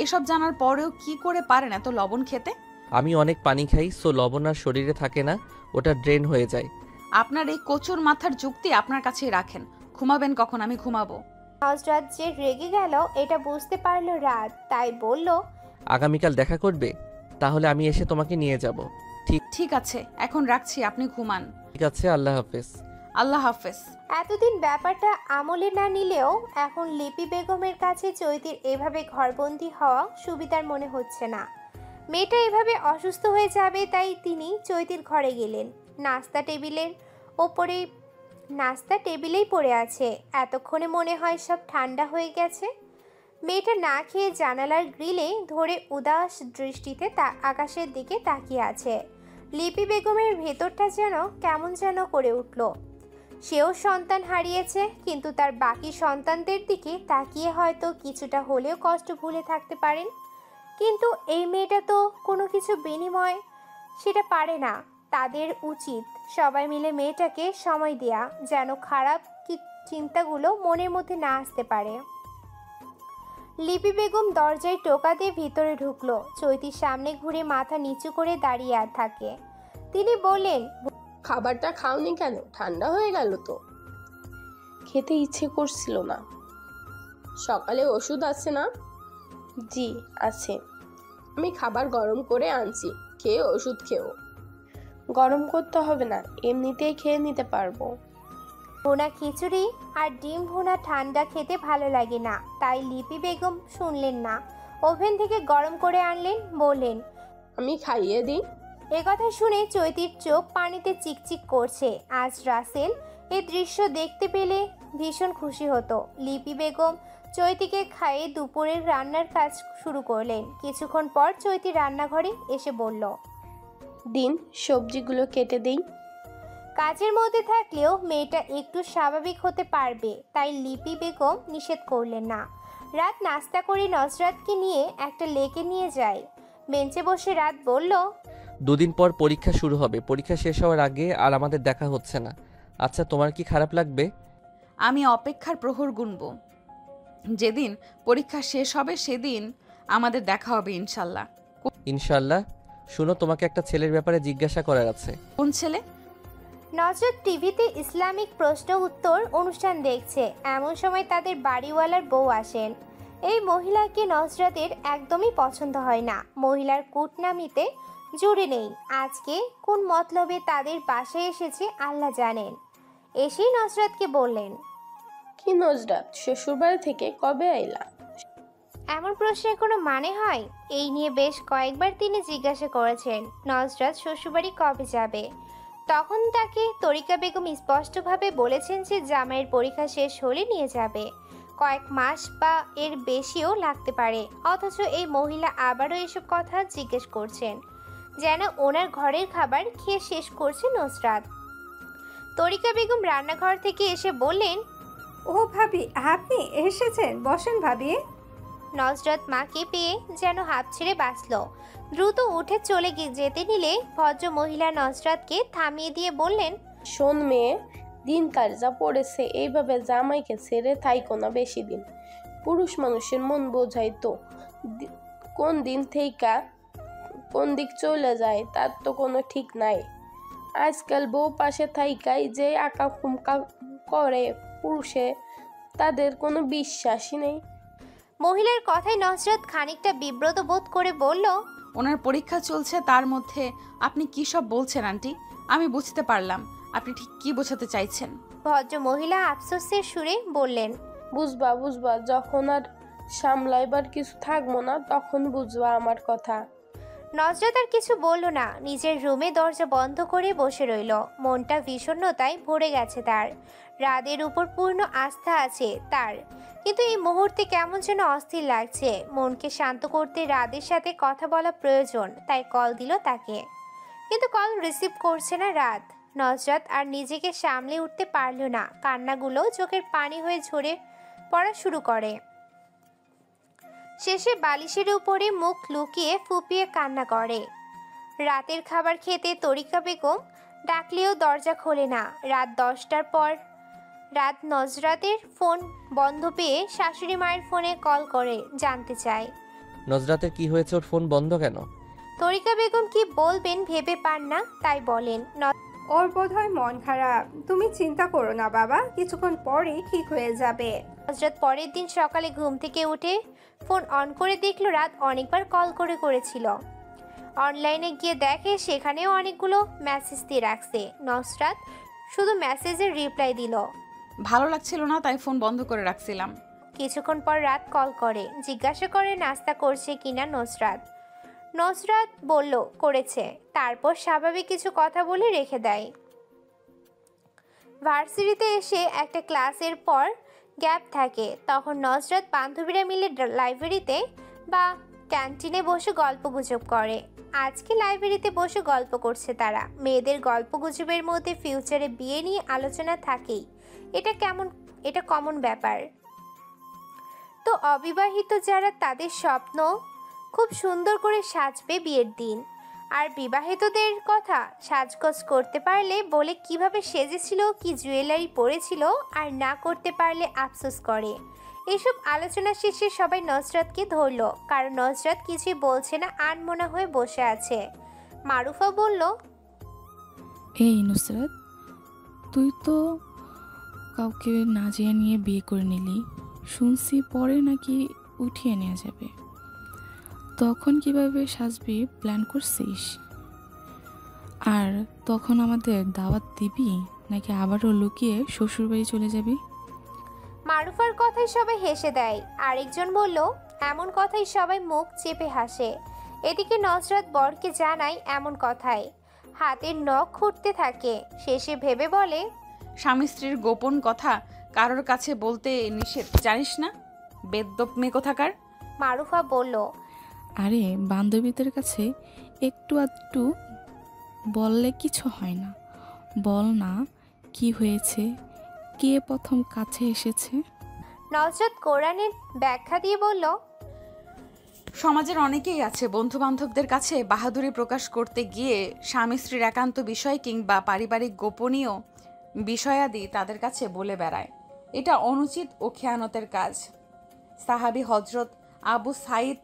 B: এসব জানার পরেও কি করে পারেন এত লবণ খেতে?
D: আমি অনেক পানি খাই, সো লবণ আর শরীরে থাকে না, ওটা ড্রেন হয়ে যায়।
B: আপনার এই কচুর মাথার যুক্তি আপনার কাছেই রাখেন। ঘুমাবেন কখন? আমি ঘুমাবো।
A: নজরাত যে রেগে গেল এটা বুঝতে পারলো রাত, তাই বলল,
D: আগামীকাল দেখা করবে? তাহলে আমি এসে তোমাকে নিয়ে যাব।
B: ঠিক আছে, এখন রাখছি, আপনি ঘুমান।
D: ঠিক আছে, আল্লাহ হাফেজ।
B: আল্লাহ হাফেজ।
A: এতদিন ব্যাপারটা আমলে না নিলেও এখন লিপি বেগমের কাছে চৈতির এভাবে ঘরবন্দি হওয়া সুবিধার মনে হচ্ছে না। মেয়েটা এভাবে অসুস্থ হয়ে যাবে, তাই তিনি চৈতির ঘরে গেলেন। নাস্তা টেবিলেই পড়ে আছে। এতক্ষণে মনে হয় সব ঠান্ডা হয়ে গেছে। মেয়েটা না খেয়ে জানালার গ্রিলে ধরে উদাস দৃষ্টিতে আকাশের দিকে তাকিয়ে আছে। লিপি বেগমের ভেতরটা যেন কেমন যেন করে উঠল। সেও সন্তান হারিয়েছে, কিন্তু তার বাকি সন্তানদের দিকে তাকিয়ে হয়তো কিছুটা হলেও কষ্ট ভুলে থাকতে পারেন। কিন্তু এই মেয়েটা তো কোনো কিছু বিনিময় সেটা পারে না। তাদের উচিত সবাই মিলে মেয়েটাকে সময় দেয়া, যেন খারাপ চিন্তাগুলো মনের মধ্যে না আসতে পারে। লিপি বেগম দরজায় টোকা দিয়ে ভিতরে ঢুকলো। চৈতির সামনে ঘুরে মাথা নিচু করে দাঁড়িয়ে থাকে। তিনি বললেন,
J: খাবারটা খাওনি কেন? ঠান্ডা হয়ে গেল তো। খেতে ইচ্ছে করছিল না। সকালে ওষুধ আছে না? জি আছে। আমি খাবার গরম করে আনছি, খেয়ে ওষুধ খেও। গরম করতে হবে না, এমনিতেই খেয়ে নিতে পারবো।
A: ভুনা খিচুড়ি আর ডিম ভুনা ঠান্ডা খেতে ভালো লাগে না, তাই লিপি বেগম শুনলেন না। ওভেন থেকে গরম করে আনলেন, বললেন,
J: আমি খাইয়ে দিই।
A: একথা শুনে চৈতির চোখ পানিতে চিকচিক করছে। আজ রাসেল এই দৃশ্য দেখতে পেলে ভীষণ খুশি হতো। লিপি বেগম চৈতিকে খাইয়ে দুপুরের রান্নার কাজ শুরু করলেন। কিছুক্ষণ পর চৈতি রান্নাঘরে এসে বলল,
J: দিন সবজিগুলো কেটে দেই।
A: কাজের মধ্যে থাকলেও মেয়েটা একটু স্বাভাবিক হতে পারবে, তাই লিপি বেগম নিষেধ করলেন না। রাত নাস্তা করে নজরাতকে নিয়ে একটা লেকে নিয়ে যায়। বেঞ্চে বসে রাত বলল,
D: 2 দিন পর পরীক্ষা শুরু হবে। পরীক্ষা শেষ হওয়ার আগে আর আমাদের দেখা হচ্ছে না। আচ্ছা, তোমার কি খারাপ লাগবে?
B: আমি অপেক্ষার প্রহর গুনব। যেদিন পরীক্ষা শেষ হবে সেদিন আমাদের দেখা হবে ইনশাল্লাহ।
D: ইনশাল্লাহ। শুনো, তোমাকে একটা ছেলের ব্যাপারে জিজ্ঞাসা করার আছে।
B: কোন ছেলে?
A: নজরত টিভিতে ইসলামিক প্রশ্ন উত্তর অনুষ্ঠান দেখছে। এমন সময় তাদের বাড়িওয়ালার বউ আসেন। এই মহিলাকে নজরতের একদমই পছন্দ হয় না। মহিলার কূটনামিতে জুড়ে নেই। আজকে কোন মতলবে তাদের বাসায় এসেছে আল্লাহ জানেন। এসেই নজরতকে বললেন,
J: কি নজরাত, শ্বশুরবাড়ি থেকে কবে আইলা?
A: এমন প্রশ্নের কোনো মানে হয়? এই নিয়ে বেশ কয়েকবার তিনি জিজ্ঞাসা করেছেন নজরত শ্বশুরবাড়ি কবে যাবে। তখন তাকে তরিকা বেগম স্পষ্টভাবে বলেছেন যে জামাইয়ের পরীক্ষা শেষ হলে নিয়ে যাবে। কয়েক মাস বা এর বেশিও লাগতে পারে। অথচ এই মহিলা আবারও এসব কথা জিজ্ঞেস করছেন, যেন ওনার ঘরের খাবার খেয়ে শেষ করছে নজরাত। তরিকা বেগম রান্নাঘর থেকে এসে বললেন,
M: ও ভাবি, আপনি এসেছেন, বসেন ভাবি।
A: নজরত মাকে পেয়ে যেন হাঁপ ছেড়ে বাঁচল। দ্রুত উঠে চলে যেতে নিলে ভদ্র মহিলা নজরাতকে থামিয়ে দিয়ে বললেন,
J: শোন মেয়ে, দিনকাল যা পড়েছে, এইভাবে জামাইকে ছেড়ে থাইকো না বেশি দিন। পুরুষ মানুষের মন বোঝাই তো, কোন দিন থেকে কোন দিক চলে যায় তার তো কোনো ঠিক নাই। আজকাল বউ পাশে থাইকাই যে আঁকা কুমকা করে পুরুষে, তাদের কোনো বিশ্বাসই নেই।
A: মহিলার কথায় নজরাত খানিকটা বিব্রত বোধ করে বলল,
B: ওনার পরীক্ষা চলছে, তার মধ্যে আপনি কি সব বলছেন আন্টি? আমি বুঝতে পারলাম আপনি ঠিক কি বোঝাতে চাইছেন।
A: ভদ্র মহিলা আফসোসের সুরে বললেন,
J: বুঝবা বুঝবা, যখন আর সামলাইবার কিছু থাকবো না তখন বুঝবা আমার কথা।
A: নজরাত আর কিছু বলল না, নিজের রুমে দরজা বন্ধ করে বসে রইল। মনটা বিষণ্ণতায় ভরে গেছে তার। রাদের উপর পূর্ণ আস্থা আছে তার, কিন্তু এই মুহূর্তে কেমন যেন অস্থির লাগছে। মনকে শান্ত করতে রাদের সাথে কথা বলা প্রয়োজন, তাই কল দিল তাকে, কিন্তু কল রিসিভ করছে না রাত। নজরাত আর নিজেকে সামলে উঠতে পারল না, কান্নাগুলো চোখের পানি হয়ে ঝরে পড়া শুরু করে। শেষে বালিশের উপরে মুখ লুকিয়ে ফুপিয়ে কান্না করে। রাতের খাবার খেতে তরিকা বেগম ডাকলেও দরজা খোলে না। রাত 10টার পর রাত নজরাতের ফোন বন্ধ পেয়ে শাশুড়ি মায়ের ফোনে কল করে জানতে চায়,
D: নজরাতের কি হয়েছে, ওর ফোন বন্ধ কেন?
A: তরিকা বেগম কি বলবেন ভেবে পান না, তাই বলেন,
M: ওর বোধহয় মন খারাপ। তুমি চিন্তা করো না বাবা, কিছুক্ষণ পরেই ঠিক হয়ে যাবে।
A: নজরাত পরের দিন সকালে ঘুম থেকে উঠে ফোন অন করে দেখলো রাত অনেকবার কল করেছিল। অনলাইনে গিয়ে দেখে সেখানেও অনেকগুলো মেসেজ দিয়ে রাখছে। নজরাত শুধু মেসেজের রিপ্লাই দিল,
B: ভালো লাগছিল না তাই ফোন বন্ধ করে রাখছিলাম।
A: কিছুক্ষণ পর রাত কল করে, জিজ্ঞাসা করে নাস্তা করছে কিনা নজরাত বলল করেছে। তারপর স্বাভাবিক কিছু কথা বলে রেখে দেয়। ভার্সিটিতে এসে একটা ক্লাসের পর গ্যাপ থাকে, তখন নজরাত বান্ধবীরা মিলে লাইব্রেরিতে বা ক্যান্টিনে বসে গল্পগুজব করে। আজকে লাইব্রেরিতে বসে গল্প করছে তারা। মেয়েদের গল্পগুজবের মধ্যে ফিউচারে বিয়ে নিয়ে আলোচনা থাকেই, এটা কমন ব্যাপার। তো অবিবাহিত যারা, তাদের স্বপ্ন খুব সুন্দর করে সাজবে বিয়ের দিন। আর বিবাহিতদের কথা, সাজগোজ করতে পারলে বলে কিভাবে সেজেছিল, কি জুয়েলারি পরেছিল, আর না করতে পারলে আফসোস করে। এসব আলোচনা শেষে সবাই নজরাতকে ধরল, কারণ নজরাত কিছুই বলছে না, আনমনা হয়ে বসে আছে। মারুফা বলল,
Q: এই নুসরাত, তুই তো কাউকে না যেয়ে নিয়ে বিয়ে করে নিলি, শুনছি পরে নাকি উঠিয়ে নেওয়া যাবে। তখন কিভাবে সাজবি প্ল্যান করছিস? আর তখন আমাদের দাওয়াত দিবি নাকি আবারও লুকিয়ে শ্বশুরবাড়ি চলে যাবি?
A: মারুফার কথায় সবাই হেসে দেয়। আরেকজন বলল, এমন কথাই সবাই মুখ চেপে হাসে। এদিকে নজরাত বরকে জানায় এমন কথায়, হাতের নখ খুঁটতে থাকে। শেষে ভেবে বলে,
B: স্বামী স্ত্রীর গোপন কথা কারোর কাছে বলতে নিষেধ, জানিস না? বেদ্যপ মেয়ে কোথাকার।
A: মারুফা বলল,
Q: আরে বান্ধবীদের কাছে একটু আধটু বললে কিছু হয় না। বল না কি হয়েছে, কে প্রথম কাছে এসেছে।
A: নজরাত কোরআনের ব্যাখ্যা দিয়ে বলল,
B: সমাজের অনেকেই আছে বন্ধু বান্ধবদের কাছে বাহাদুরি প্রকাশ করতে গিয়ে স্বামী স্ত্রীর একান্ত বিষয় কিংবা পারিবারিক গোপনীয় বিষয়াদি তাদের কাছে বলে বেড়ায়। এটা অনুচিত ও খেয়ানতের কাজ। সাহাবী হজরত আবু সাইদ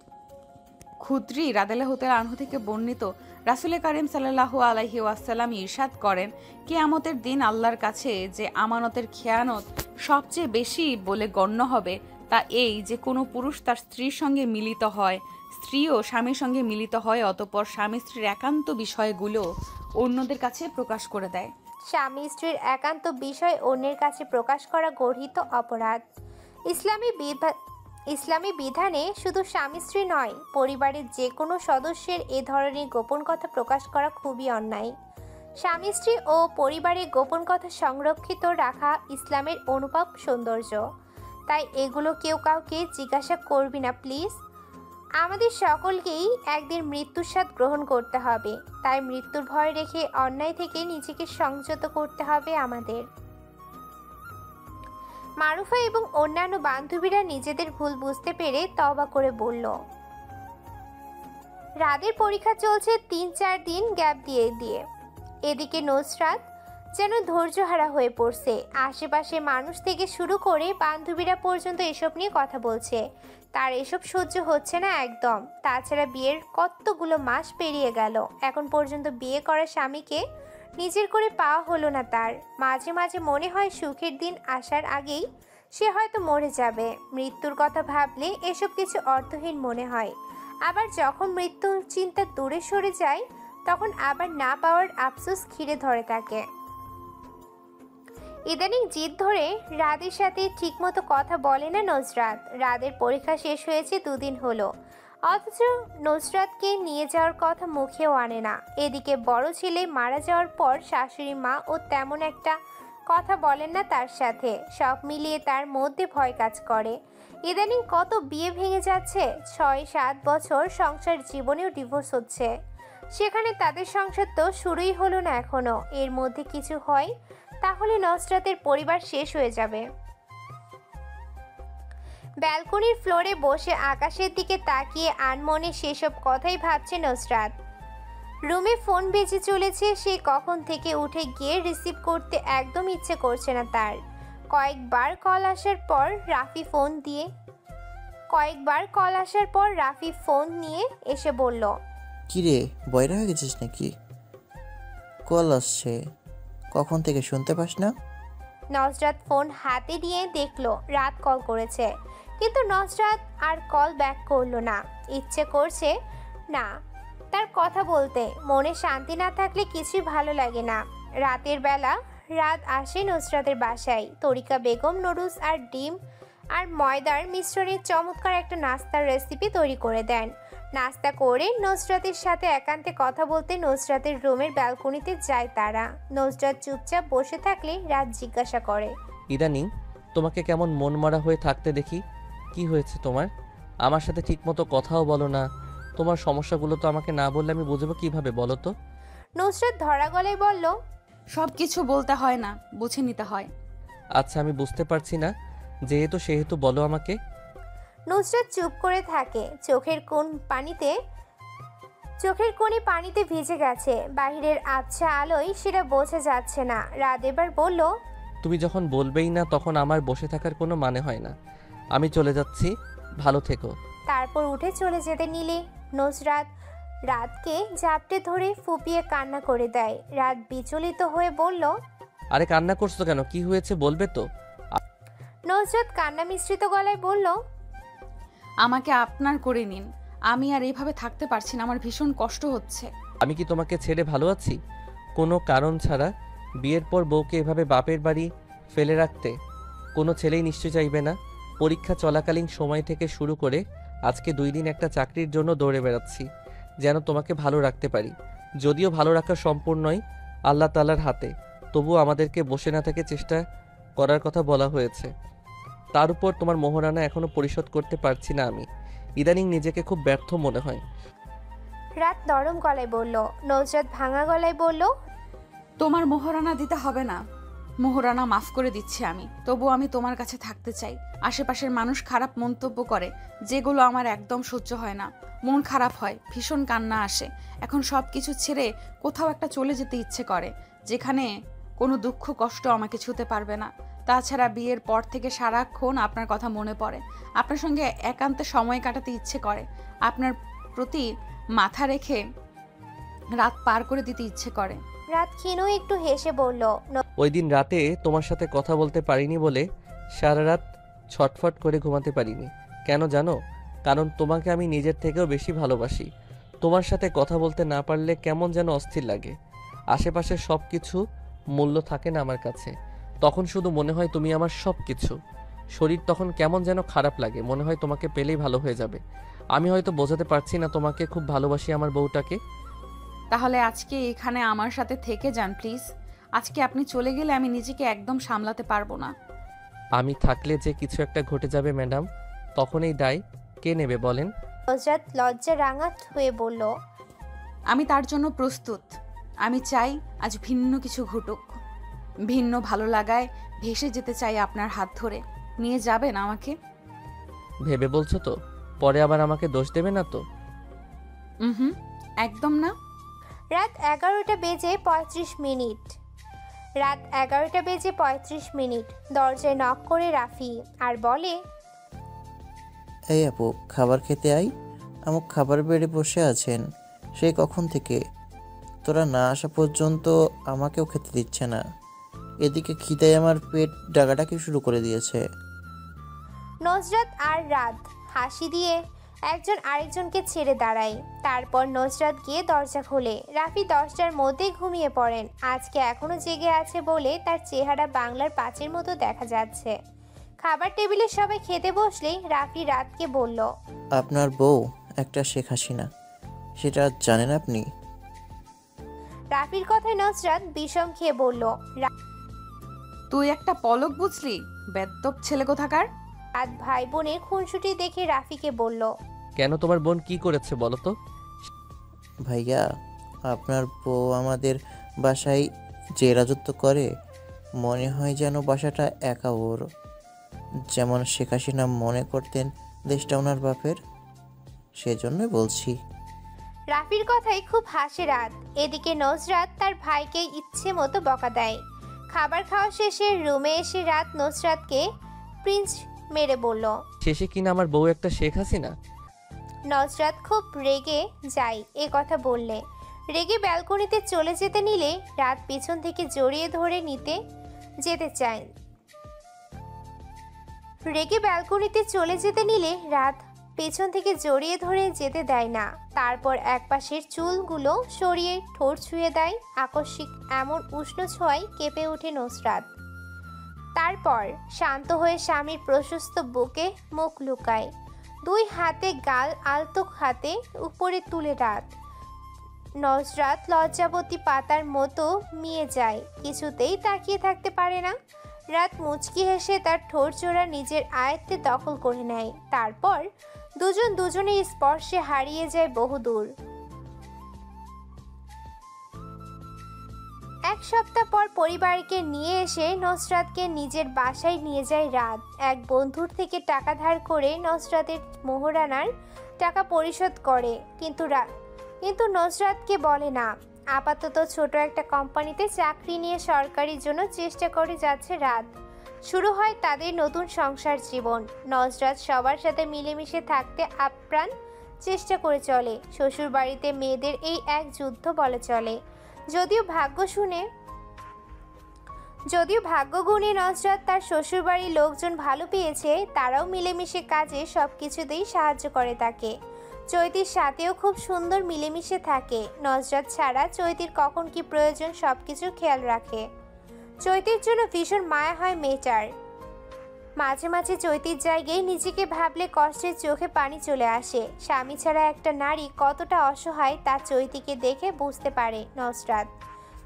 B: খুদরি রাদিয়াল্লাহু তাআলা আনহু থেকে বর্ণিত, রাসূল কারীম সাল্লাল্লাহু আলাইহি ওয়াসাল্লাম ইরশাদ করেন, কিয়ামতের দিন আল্লাহর কাছে যে আমানতের খেয়ানত সবচেয়ে বেশি বলে গণ্য হবে তা এই যে কোনো পুরুষ তার স্ত্রীর সঙ্গে মিলিত হয়, স্ত্রীও স্বামীর সঙ্গে মিলিত হয়, অতঃপর স্বামী স্ত্রীর একান্ত বিষয়গুলো অন্যদের কাছে প্রকাশ করে দেয়।
A: স্বামী স্ত্রীর একান্ত বিষয় অন্যের কাছে প্রকাশ করা গর্হিত অপরাধ। ইসলামী বিধানে শুধু স্বামী স্ত্রী নয়, পরিবারের যে কোনো সদস্যের এ ধরনের গোপন কথা প্রকাশ করা খুবই অন্যায়। স্বামী স্ত্রী ও পরিবারের গোপন কথা সংরক্ষিত রাখা ইসলামের অনুপম সৌন্দর্য। তাই এগুলো কেউ কাউকে জিজ্ঞাসা করবি না প্লিজ। আমাদের সকলকেই একদিন মৃত্যুর স্বাদ গ্রহণ করতে হবে, তাই মৃত্যুর ভয় রেখে অন্যায় থেকে নিজেকে সংযত করতে হবে আমাদের। মারুফা এবং অন্যান্য বান্ধবীরা নিজেদের ভুল বুঝতে পেরে তওবা করে বলল। রাদের পরীক্ষা চলছে ৩-৪ দিন গ্যাপ দিয়ে। এদিকে নজরাত যেন ধৈর্যহারা হয়ে পড়ছে। আশেপাশে মানুষ থেকে শুরু করে বান্ধবীরা পর্যন্ত এসব নিয়ে কথা বলছে। তার এসব সহ্য হচ্ছে না একদম। তাছাড়া বিয়ের কতগুলো মাস পেরিয়ে গেল, এখন পর্যন্ত বিয়ে করা স্বামীকে নিজের করে পাওয়া হলো না তার। মাঝে মাঝে মনে হয় সুখের দিন আসার আগেই সে হয়তো মরে যাবে। মৃত্যুর কথা ভাবলে এসব কিছু অর্থহীন মনে হয়। আবার যখন মৃত্যুর চিন্তা দূরে সরে যায় তখন আবার না পাওয়ার আফসোস ঘিরে ধরে তাকে। ইদানিং জিদ ধরে রাদের সাথে ঠিকমতো কথা বলে না নুসরাত। রাদের পরীক্ষা শেষ হয়েছে 2 দিন হলো, অথচ নুসরাতকে নিয়ে যাওয়ার কথা মুখেও আনে না। এদিকে বড় ছেলে মারা যাওয়ার পর শাশুড়ি মা ও তেমন একটা কথা বলেন না তার সাথে। সব মিলিয়ে তার মধ্যে ভয় কাজ করে। ইদানিং কত বিয়ে ভেঙে যাচ্ছে, 6-7 বছর সংসার জীবনেও ডিভোর্স হচ্ছে। সেখানে তাদের সংসার তো শুরুই হলো না এখনো। এর মধ্যে কিছু হয় তাহলে নুসরাতের পরিবার শেষ হয়ে যাবে। ব্যালকনির ফ্লোরে বসে আকাশের দিকে তাকিয়ে আনমনে সেসব কথাই ভাবছে নুসরাত। রুমে ফোন বেজে চলেছে। সে কখন থেকে উঠে গিয়ে রিসিভ করতে একদম ইচ্ছে করছে না তার। কয়েকবার কল আসার পর রাফি ফোন নিয়ে এসে বলল,
I: কিরে বয়রা হয়ে গেছিস নাকি? কল আসছে, কখন থেকে শুনতে পাস না?
A: নুসরাত ফোন হাতে নিয়ে দেখলো রাত কল করেছে, কিন্তু নুসরাত আর কল ব্যাক করলো না। ইচ্ছে করছে না তার কথা বলতে। মনে শান্তি না থাকলে কিছুই ভালো লাগে না। রাতের বেলা রাত আসে নুসরাতের বাসায়। তরিকা বেগম নুডলস আর ডিম আর ময়দার মিশ্রণে চমৎকার একটা নাস্তার রেসিপি তৈরি করে দেন। নাস্তা করে নুসরাতের সাথে একান্তে কথা বলতে নুসরাতের রুমের ব্যালকনিতে যায় তারা। নুসরাত চুপচাপ বসে থাকলে রাত জিজ্ঞাসা করে,
D: ইদানিং তোমাকে কেমন মন মরা হয়ে থাকতে দেখি, কি হয়েছে তোমার? আমার সাথে ঠিকমতো কথাও বলো না। তোমার সমস্যাগুলো তো আমাকে না বললে আমি বুঝবো কিভাবে, বলো তো?
A: নুসরাত ধরা গলায় বলল,
B: সব কিছু বলতে হয় না, বুঝে নিতে হয়।
D: আচ্ছা আমি বুঝতে পারছি না, যেহেতু সেহেতু বলো আমাকে।
A: নুসরাত চুপ করে থাকে। চোখের কোণে পানিতে ভিজে গেছে। বাহিরের আবছা আলোয় সেটা বোঝা যাচ্ছে না। রাত এবার বলল,
D: তুমি যখন বলবেই না তখন আমার বসে থাকার কোনো মানে হয় না। আমি চলে যাচ্ছি, ভালো থেকো।
A: তারপর উঠে চলে যেতে নিলে নুসরাত রাতকে জাপটে ধরে ফুপিয়ে কান্না করে দেয়। রাত বিচলিত হয়ে বলল,
D: আরে কান্না করছো কেন? কি হয়েছে বলবে তো?
A: নুসরাত কান্না মিশ্রিত গলায় বলল,
B: আমাকে আপনার করে নিন, আমি আর এইভাবে থাকতে পারছি না, আমার ভীষণ কষ্ট হচ্ছে।
D: আমি কি তোমাকে ছেড়ে ভালো আছি? কোনো কারণ ছাড়া বিয়ের পর বউকে এভাবে বাপের বাড়ি ফেলে রাখতে কোনো ছেলেই নিশ্চয় চাইবে না। পরীক্ষা চলাকালীন সময় থেকে শুরু করে আজকে 2 দিন একটা চাকরির জন্য দৌড়ে বেড়াচ্ছি, যেন তোমাকে ভালো রাখতে পারি। যদিও ভালো রাখা সম্পূর্ণই আল্লাহ তাআলার হাতে, তবুও আমাদেরকে বসে না থেকে চেষ্টা করার কথা বলা হয়েছে। তার উপর তোমার মোহরানা এখনো পরিশোধ করতে পারছি না আমি। ইদানিং নিজেকে খুব ব্যর্থ মনে হয়।
A: রাত নরম গলায় বলল। নুসরাত ভাঙা গলায় বলল,
B: তোমার মোহরানা দিতে হবে না, মোহরানা মাফ করে দিচ্ছি আমি। তবু আমি তোমার কাছে থাকতে চাই। আশেপাশের মানুষ খারাপ মন্তব্য করে, যেগুলো আমার একদম সহ্য হয় না। মন খারাপ হয়, ভীষণ কান্না আসে। এখন সব কিছু ছেড়ে কোথাও একটা চলে যেতে ইচ্ছে করে, যেখানে কোনো দুঃখ কষ্ট আমাকে ছুঁতে পারবে না। তাছাড়া বিয়ের পর থেকে সারাক্ষণ আপনার কথা মনে পড়ে। আপনার সঙ্গে একান্তে সময় কাটাতে ইচ্ছে করে। আপনার প্রতি মাথা রেখে রাত পার করে দিতে ইচ্ছে করে।
A: রাত ক্ষীণ একটু হেসে বলল,
D: ওই দিন রাতে তোমার সাথে কথা বলতে পারিনি বলে সারা রাত ছটফট করে ঘুমাতে পারিনি। কেন জানো? কারণ তোমাকে আমি নিজের থেকেও বেশি ভালোবাসি। তোমার সাথে কথা বলতে না পারলে কেমন যেন অস্থির লাগে। আশেপাশে সব কিছু মূল্য থাকে না আমার কাছে। তখন শুধু মনে হয় তুমি আমার সব কিছু। শরীর তখন কেমন যেন খারাপ লাগে, মনে হয় তোমাকে পেলেই ভালো হয়ে যাবে। আমি হয়তো বোঝাতে পারছি না তোমাকে খুব ভালোবাসি আমার বউটাকে।
B: তাহলে আজকে এখানে আমার সাথে থেকে যান প্লিজ। আজকে আপনি চলে গেলে আমি নিজেকে একদম সামলাতে পারবো না।
D: আমি থাকলে যে কিছু একটা ঘটে যাবে ম্যাডাম, তখন এই দায় কে নেবে বলেন?
A: নুসরাত লজ্জা রাঙা হয়ে বলল,
B: আমি তার জন্য প্রস্তুত। আমি চাই আজ ভিন্ন কিছু ঘটুক। ভিন্ন ভালো লাগায় ভেসে যেতে চাই আপনার হাত ধরে। নিয়ে যাবেন আমাকে?
D: ভেবে বলছো তো? পরে আবার আমাকে দোষ দেবে না তো?
B: একদম না।
A: রাত 11টা বেজে 35 মিনিট। রাত 11টা বেজে 35 মিনিট। দরজায় নক করে রাফি আর বলে,
I: এই আপু, খাবার খেতে আই। আমুক খাবার বেড়ে বসে আছেন সেই কখন থেকে। তোরা না আসা পর্যন্ত আমাকেও খেতে দিচ্ছে না। এদিকে খিদায় আমার পেট ডাকাডাকি শুরু করে দিয়েছে।
A: নজরাত আর রাত হাসি দিয়ে একজন আরেকজনকে ছেড়ে দাঁড়ায়। তারপর নজরাত গিয়ে দরজা খোলে। রাফি 10টার মধ্যেই ঘুমিয়ে পড়েন। আজকে এখনো জেগে আছে বলে তার চেহারা বাংলার 5-এর মতো দেখা যাচ্ছে। খাবার টেবিলে সবাই খেতে বসলেই রাফি রাতকে বলল,
I: আপনার বউ একটা শেখ হাসিনা, সেটা জানেন আপনি?
A: রাফির কথায় নজরাত বিষম খেয়ে বলল,
B: তুই একটা পলক বুঝলি, বেদ্যপ ছেলে কোথাকার।
A: রাত ভাই বোনের খুনসুটি দেখে রাফিকে বলল,
D: কেন, তোমার বোন কি করেছে বলো তো?
I: ভাইয়া, আপনার বউ আমাদের বাসায় যে রাজত্ব করে, মনে হয় যেন বাসাটা একা ওর। যেমন শেখ হাসিনা মনে করতেন দেশটা ওনার বাপের, সেজন্যই বলছি।
A: রাফির কথাই খুব হাসে রাত। এদিকে নজরাত তার ভাইকে ইচ্ছে মতো বকা দেয়। খাবার খাওয়া শেষে রুমে এসে রাত নজরাতকে প্রিন্স মেরে বলল,
D: শেষে কিনা আমার বউ একটা শেখ হাসিনা।
A: নজরাত খুব রেগে যায় এ কথা বললে। রেগে ব্যালকনিতে চলে যেতে নিলে রাত পিছন থেকে জড়িয়ে ধরে নিতে যেতে চায়। রেগে ব্যালকনিতে চলে যেতে নিলে রাত পেছন থেকে জড়িয়ে ধরে যেতে দেয় না। তারপর একপাশের চুলগুলো সরিয়ে ঠোঁট ছুঁয়ে দেয়। আকস্মিক এমন উষ্ণ ছোঁয়ায় কেঁপে ওঠে নজরাত। তারপর শান্ত হয়ে স্বামীর প্রশস্ত বুকে মুখ লুকায়। 2 হাতে গাল আলতো হাতে উপরে তুলে রাত। নজরাত লজ্জাবতী পাতার মতো মিয়ে যায়, কিছুতেই তাকিয়ে থাকতে পারে না। রাত মুচকি হেসে তার ঠোঁট জোড়া নিজের আয়ত্তে দখল করে নেয়। তারপর দুজন দুজনের স্পর্শে হারিয়ে যায় বহুদূর। 1 সপ্তাহ পর পরিবারকে নিয়ে এসে নসরাতকে নিজের বাসায় নিয়ে যায় রাত। এক বন্ধুর থেকে টাকা ধার করে নসরাতের মোহরানার টাকা পরিশোধ করে, কিন্তু নসরাতকে বলে না। আপাতত ছোট একটা কোম্পানিতে চাকরি নিয়ে সরকারির জন্য চেষ্টা করে যাচ্ছে রাত। শুরু হয় তাদের নতুন সংসার জীবন। নজরাত সবার সাথে মিলেমিশে থাকতে আপ্রাণ চেষ্টা করে চলে। শ্বশুর বাড়িতে মেয়েদের এই এক যুদ্ধ বলে চলে। যদিও ভাগ্য গুণে নজরাত তার শ্বশুরবাড়ির লোকজন ভালো পেয়েছে, তারাও মিলেমিশে কাজে সব কিছুতেই সাহায্য করে তাকে। চৈতির সাথেও খুব সুন্দর মিলেমিশে থাকে। নজরাত ছাড়া চৈতির কখন কি প্রয়োজন সব কিছুর খেয়াল রাখে। চৈতির জন্য ভীষণ মায়া হয় মেয়েটার। মাঝে মাঝে চৈতির জায়গায় নিজেকে ভাবলে কষ্টের চোখে পানি চলে আসে। স্বামী ছাড়া একটা নারী কতটা অসহায় তা চৈতিকে দেখে বুঝতে পারে নজরাত।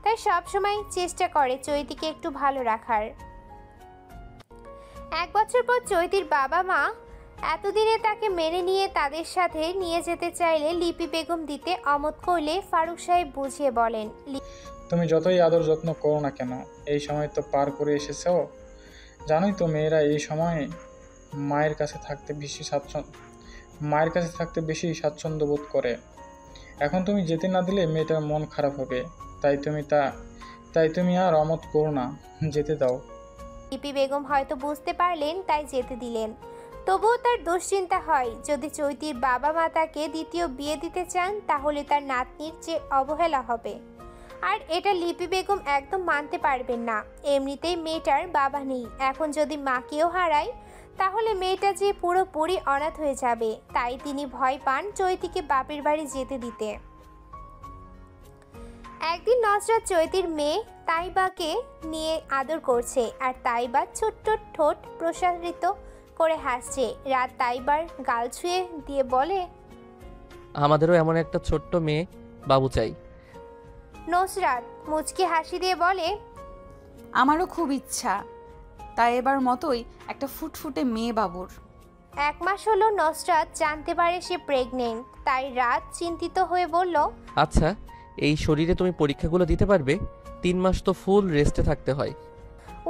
A: তাই সবসময় চেষ্টা করে চৈতিকে একটু ভালো রাখার। 1 বছর পর চৈতির বাবা মা এতদিনে তাকে মেনে নিয়ে তাদের সাথে নিয়ে যেতে চাইলে লিপি বেগম দিতে অমত করলে ফারুক সাহেব বুঝিয়ে বলেন,
K: তুমি যতই আদর যত্ন করো না কেন, এই সময় তো পার করে এসেছো। জানোই তো মেয়েরা এই সময় মায়ের কাছে থাকতে বেশি স্বাচ্ছন্দ্য বোধ করে। এখন তুমি যেতে না দিলে মেয়েটার মন খারাপ হবে। তাই তুমি আর অমত করো না, যেতে দাও।
A: লিপি বেগম হয়তো বুঝতে পারলেন, তাই যেতে দিলেন। তবুও তার দুশ্চিন্তা হয়, যদি চৈতির বাবা মা তাকে দ্বিতীয় বিয়ে দিতে চান তাহলে তার নাতনির যে অবহেলা হবে। আর এটা লিপি বেগম একদম মানতে পারবেন না। এমনিতেই মেয়েটার বাবা নেই, এখন যদি মাকেও হারায় তাহলে মেয়েটা যে পুরোপুরি অনাথ হয়ে যাবে। তাই তিনি ভয় পান চৈতিকে বাপের বাড়ি যেতে দিতে। একদিন নজরাত চৈতির মেয়ে তাইবাকে নিয়ে আদর করছে, আর তাইবা ছোট্ট ঠোঁট প্রসারিত করে হাসছে। রাত তাইবার গাল ছুঁয়ে দিয়ে বলে,
D: আমাদেরও এমন একটা ছোট্ট মেয়ে বাবু চাই।
A: নজরাত মুচকি হাসি দিয়ে বলে,
B: আমারও খুব ইচ্ছা, তাই এবার মতোই একটা ফুটফুটে মেয়ে বাবুর।
A: 1 মাস হলো নজরাত জানতে পারে সে প্রেগনেন্ট। তাই রাত চিন্তিত হয়ে বলল,
D: আচ্ছা, এই শরীরে তুমি পরীক্ষাগুলো দিতে পারবে? 3 মাস তো ফুল রেস্টে থাকতে হয়।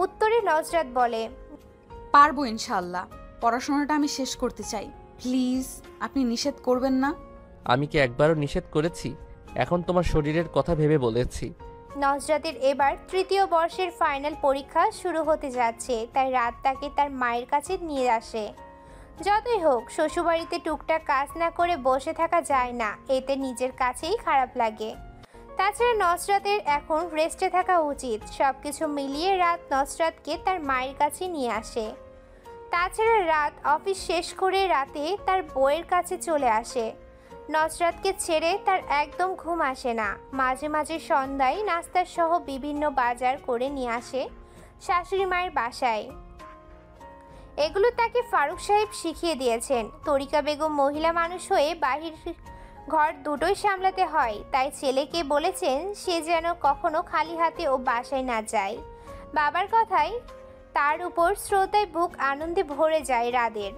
A: উত্তরে নজরাত বলে,
B: পারবো ইনশাল্লাহ। পড়াশোনাটা আমি শেষ করতে চাই, প্লিজ আপনি নিষেধ করবেন না।
D: আমি কি একবারও নিষেধ করেছি? এখন তোমার শরীরের কথা ভেবে বলেছি।
A: নজরাতের এবার 3য় বর্ষের ফাইনাল পরীক্ষা শুরু হতে যাচ্ছে, তাই রাত তাকে তার মায়ের কাছে নিয়ে আসে। যতই হোক শ্বশুরবাড়িতে টুকটাক কাজ না করে বসে থাকা যায় না, এতে নিজের কাছেই খারাপ লাগে। তাছাড়া নজরাতের এখন রেস্টে থাকা উচিত। সবকিছু মিলিয়ে রাত নজরাতকে তার মায়ের কাছে নিয়ে আসে। তাছাড়া রাত অফিস শেষ করে রাতে তার বউয়ের কাছে চলে আসে। নসরাতকে ছেড়ে তার একদম ঘুম আসে না। মাঝে মাঝে সন্ধ্যায় নাস্তার সহ বিভিন্ন বাজার করে নিয়ে আসে শাশুড়ি মায়ের বাসায়। এগুলো তাকে ফারুক সাহেব শিখিয়ে দিয়েছেন। তরিকা বেগম মহিলা মানুষ হয়ে বাহির ঘর দুটোই সামলাতে হয়, তাই ছেলেকে বলেছেন সে যেন কখনো খালি হাতে ও বাসায় না যায়। বাবার কথায় তার উপর শ্রদ্ধায় বুক আনন্দে ভরে যায় রাদের।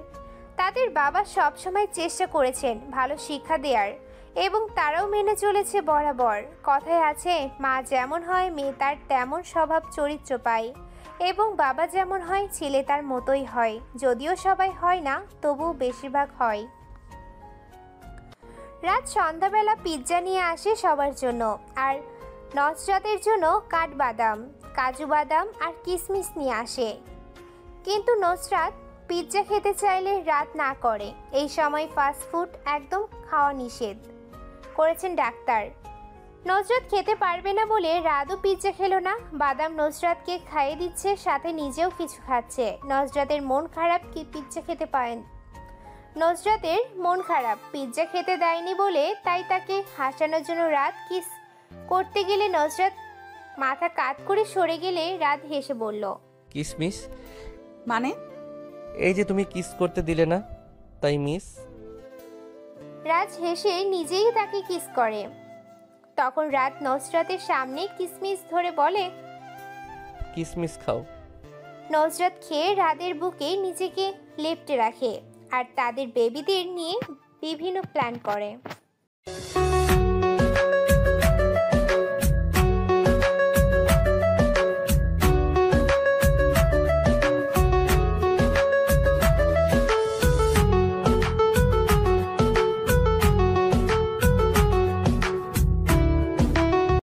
A: তাদের বাবা সবসময় চেষ্টা করেছেন ভালো শিক্ষা দেওয়ার এবং তারাও মেনে চলেছে বরাবর। কথায় আছে, মা যেমন হয় মেয়ে তার তেমন স্বভাব চরিত্র পায় এবং বাবা যেমন হয় ছেলে তার মতোই হয়। যদিও সবাই হয় না, তবুও বেশিরভাগ হয়। রাত সন্ধ্যাবেলা পিৎজা নিয়ে আসে সবার জন্য, আর নসরাতের জন্য কাঠবাদাম, কাজু বাদাম আর কিশমিশ নিয়ে আসে। কিন্তু নসরাত পিৎজা খেতে চাইলে রাত না করে। এই সময় ফাস্টফুড একদম খাওয়া নিষেধ করেছেন ডাক্তার। নসরাত খেতে পারবে না বলে রাতও পিৎজা খেলো না। বাদাম নসরাতকে খাইয়ে দিচ্ছে, সাথে নিজেও কিছু খাচ্ছে। নসরাতের মন খারাপ কি পিৎজা খেতে পারেন। নসরাতের মন খারাপ পিৎজা খেতে দেয়নি বলে, তাই তাকে হাসানোর জন্য রাত কিস করতে গেলে নসরাত মাথা কাত করে সরে গেলে রাত হেসে বলল,
D: কিসমিস
B: মানে?
D: এই যে তুমি কিস করতে দিলে না, তাই মিস।
A: রাজ হেসে নিজেই তাকে কিস করে। তখন রাত নসরাতের সামনে কিসমিস ধরে বলে,
D: কিসমিস খাও।
A: নসরাত খেয়ে রাদের বুকে নিজেকে লেপ্টে রাখে আর তাদের বেবিদের নিয়ে বিভিন্ন প্ল্যান করে।